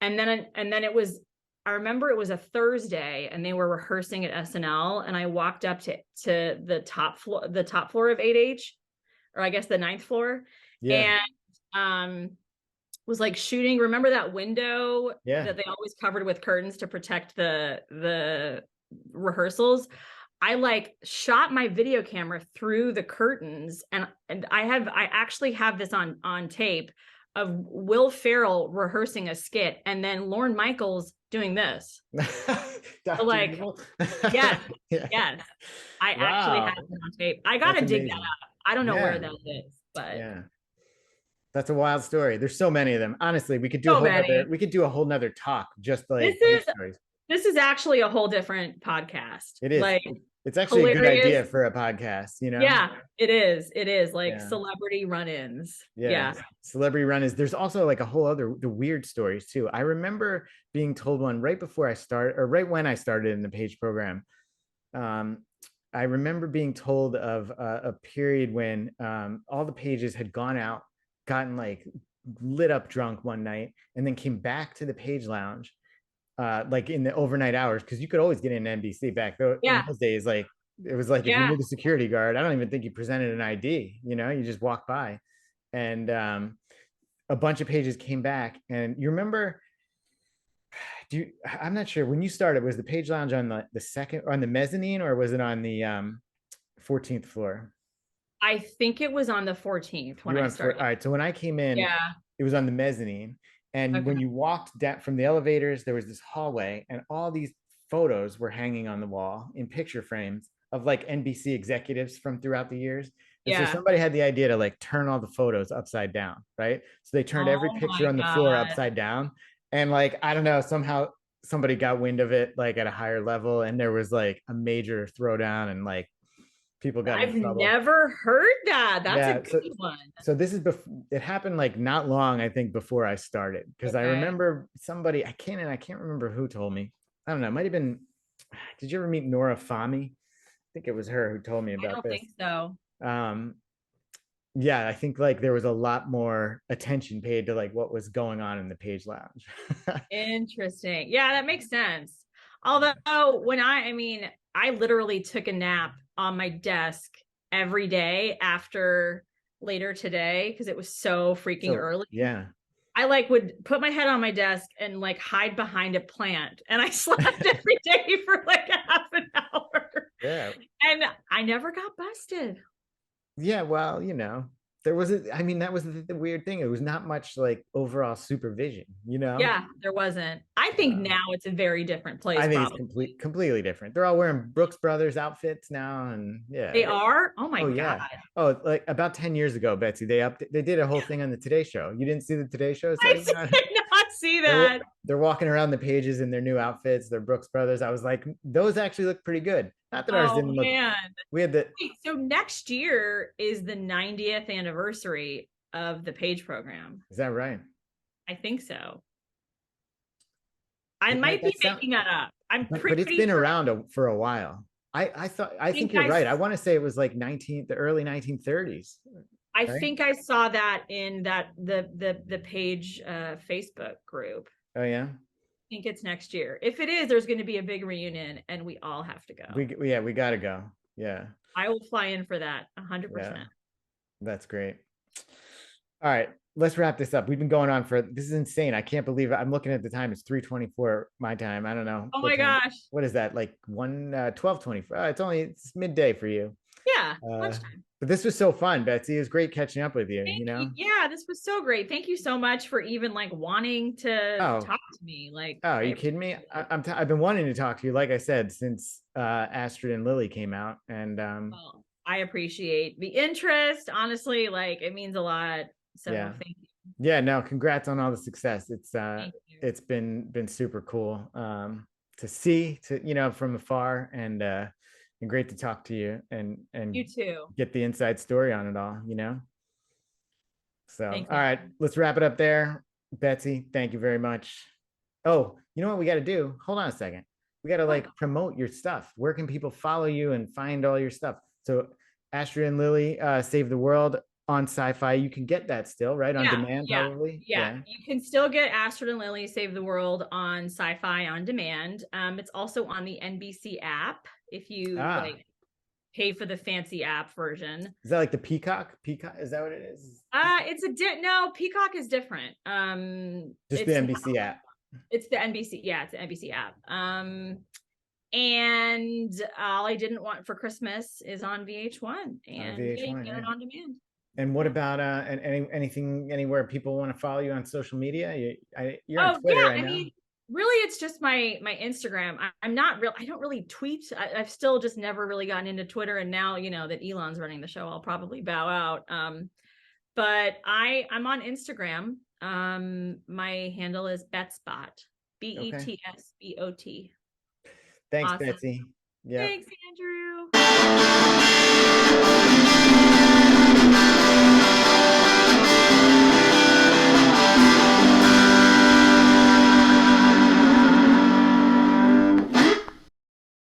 And then I remember it was a Thursday and they were rehearsing at SNL, and I walked up to the top floor of 8H, or I guess the 9th floor. Yeah. And was like shooting. Remember that window that they always covered with curtains to protect the rehearsals? I like shot my video camera through the curtains, and I actually have this on tape of Will Ferrell rehearsing a skit and then Lorne Michaels doing this. So like, yes. I actually have it on tape. I gotta dig that up. I don't know where that is, but that's a wild story. There's so many of them. Honestly, we could do a whole nother talk just like this is actually a whole different podcast. It is. Like, it's actually a good idea for a podcast, you know? Yeah, it is. It is like celebrity run-ins. Yeah. Celebrity run-ins. There's also like a whole other, the weird stories too. I remember being told one right when I started in the Page program. I remember being told of a period when all the pages had gone out, gotten like lit up drunk one night, and then came back to the page lounge, like in the overnight hours, because you could always get in NBC back though. In those days, like it was like if you knew the security guard, I don't even think you presented an ID. You know, you just walked by, and a bunch of pages came back. And you remember? I'm not sure when you started. Was the page lounge on the second, on the mezzanine, or was it on the 14th floor? I think it was on the 14th when I started. All right, so when I came in, it was on the mezzanine. And when you walked down from the elevators, there was this hallway, and all these photos were hanging on the wall in picture frames of like NBC executives from throughout the years. And so somebody had the idea to like turn all the photos upside down, right? So they turned every picture on the floor upside down. And like, I don't know, somehow somebody got wind of it like at a higher level, and there was like a major throwdown, and like people got in trouble. I've never heard that. That's a good one. So this is it happened like not long, I think, before I started, because I remember somebody, I can't remember who told me. I don't know, it might have been, did you ever meet Nora Fahmy? I think it was her who told me about this. I don't think so. Yeah, I think like there was a lot more attention paid to like what was going on in the page lounge. Interesting. Yeah, that makes sense. Although when I literally took a nap on my desk every day after later today because it was so freaking early. Yeah. I like would put my head on my desk and like hide behind a plant, and I slept every day for like a half an hour. Yeah. And I never got busted. Yeah, well, you know, that was the weird thing. It was not much like overall supervision, you know? Yeah, there wasn't. I think now it's a very different place. I think it's completely different. They're all wearing Brooks Brothers outfits now, and they are. Oh my god! Oh, like about 10 years ago, Betsy, they did a whole thing on the Today Show. You didn't see the Today Show? I did not see that. They're walking around the pages in their new outfits. They're Brooks Brothers. I was like, those actually look pretty good. Not that ours didn't look. We had the. Wait, so next year is the 90th anniversary of the Page program. Is that right? I think so. I might be making that up. But it's been around for a while. I think you're right. I want to say it was like the early 1930s. I think I saw that in the Page Facebook group. Oh yeah. I think it's next year. If it is, there's going to be a big reunion, and we all have to go. We got to go. Yeah. I will fly in for that 100%. Yeah. That's great. All right, let's wrap this up. We've been going on this is insane. I can't believe it. I'm looking at the time. It's 3:24 my time. I don't know. Oh my gosh. What is that? Like 12:24. It's midday for you. Yeah. Lunchtime. But this was so fun, Betsy. It was great catching up with you. You know? Yeah, this was so great. Thank you so much for even like wanting to talk to me. Like, are you kidding me? I've been wanting to talk to you, like I said, since Astrid and Lilly came out, and well, I appreciate the interest. Honestly, like it means a lot. So thank you. Yeah, no, congrats on all the success. It's been super cool to see from afar, and great to talk to you and you too. Get the inside story on it all, you know? So, all right, let's wrap it up there. Betsy, thank you very much. Oh, you know what we got to do? Hold on a second. We got to like promote your stuff. Where can people follow you and find all your stuff? So Astrid and Lilly Save the World on SyFy. You can get that still, right? On demand, probably. Yeah. You can still get Astrid and Lilly Save the World on SyFy on demand. It's also on the NBC app if you like pay for the fancy app version. Is that like the Peacock? Peacock, is that what it is? No, Peacock is different. Just the NBC app. It's the NBC, it's the NBC app. And All I Didn't Want for Christmas is on VH1, and you can get it on demand. And what about anything anywhere people want to follow you on social media? You're on Twitter, I know. Really, it's just my Instagram. I'm not real. I don't really tweet. I've still just never really gotten into Twitter. And now, that Elon's running the show, I'll probably bow out. But I'm on Instagram. My handle is Betsbot, BETSBOT. Thanks, awesome. Betsy. Yeah. Thanks, Andrew.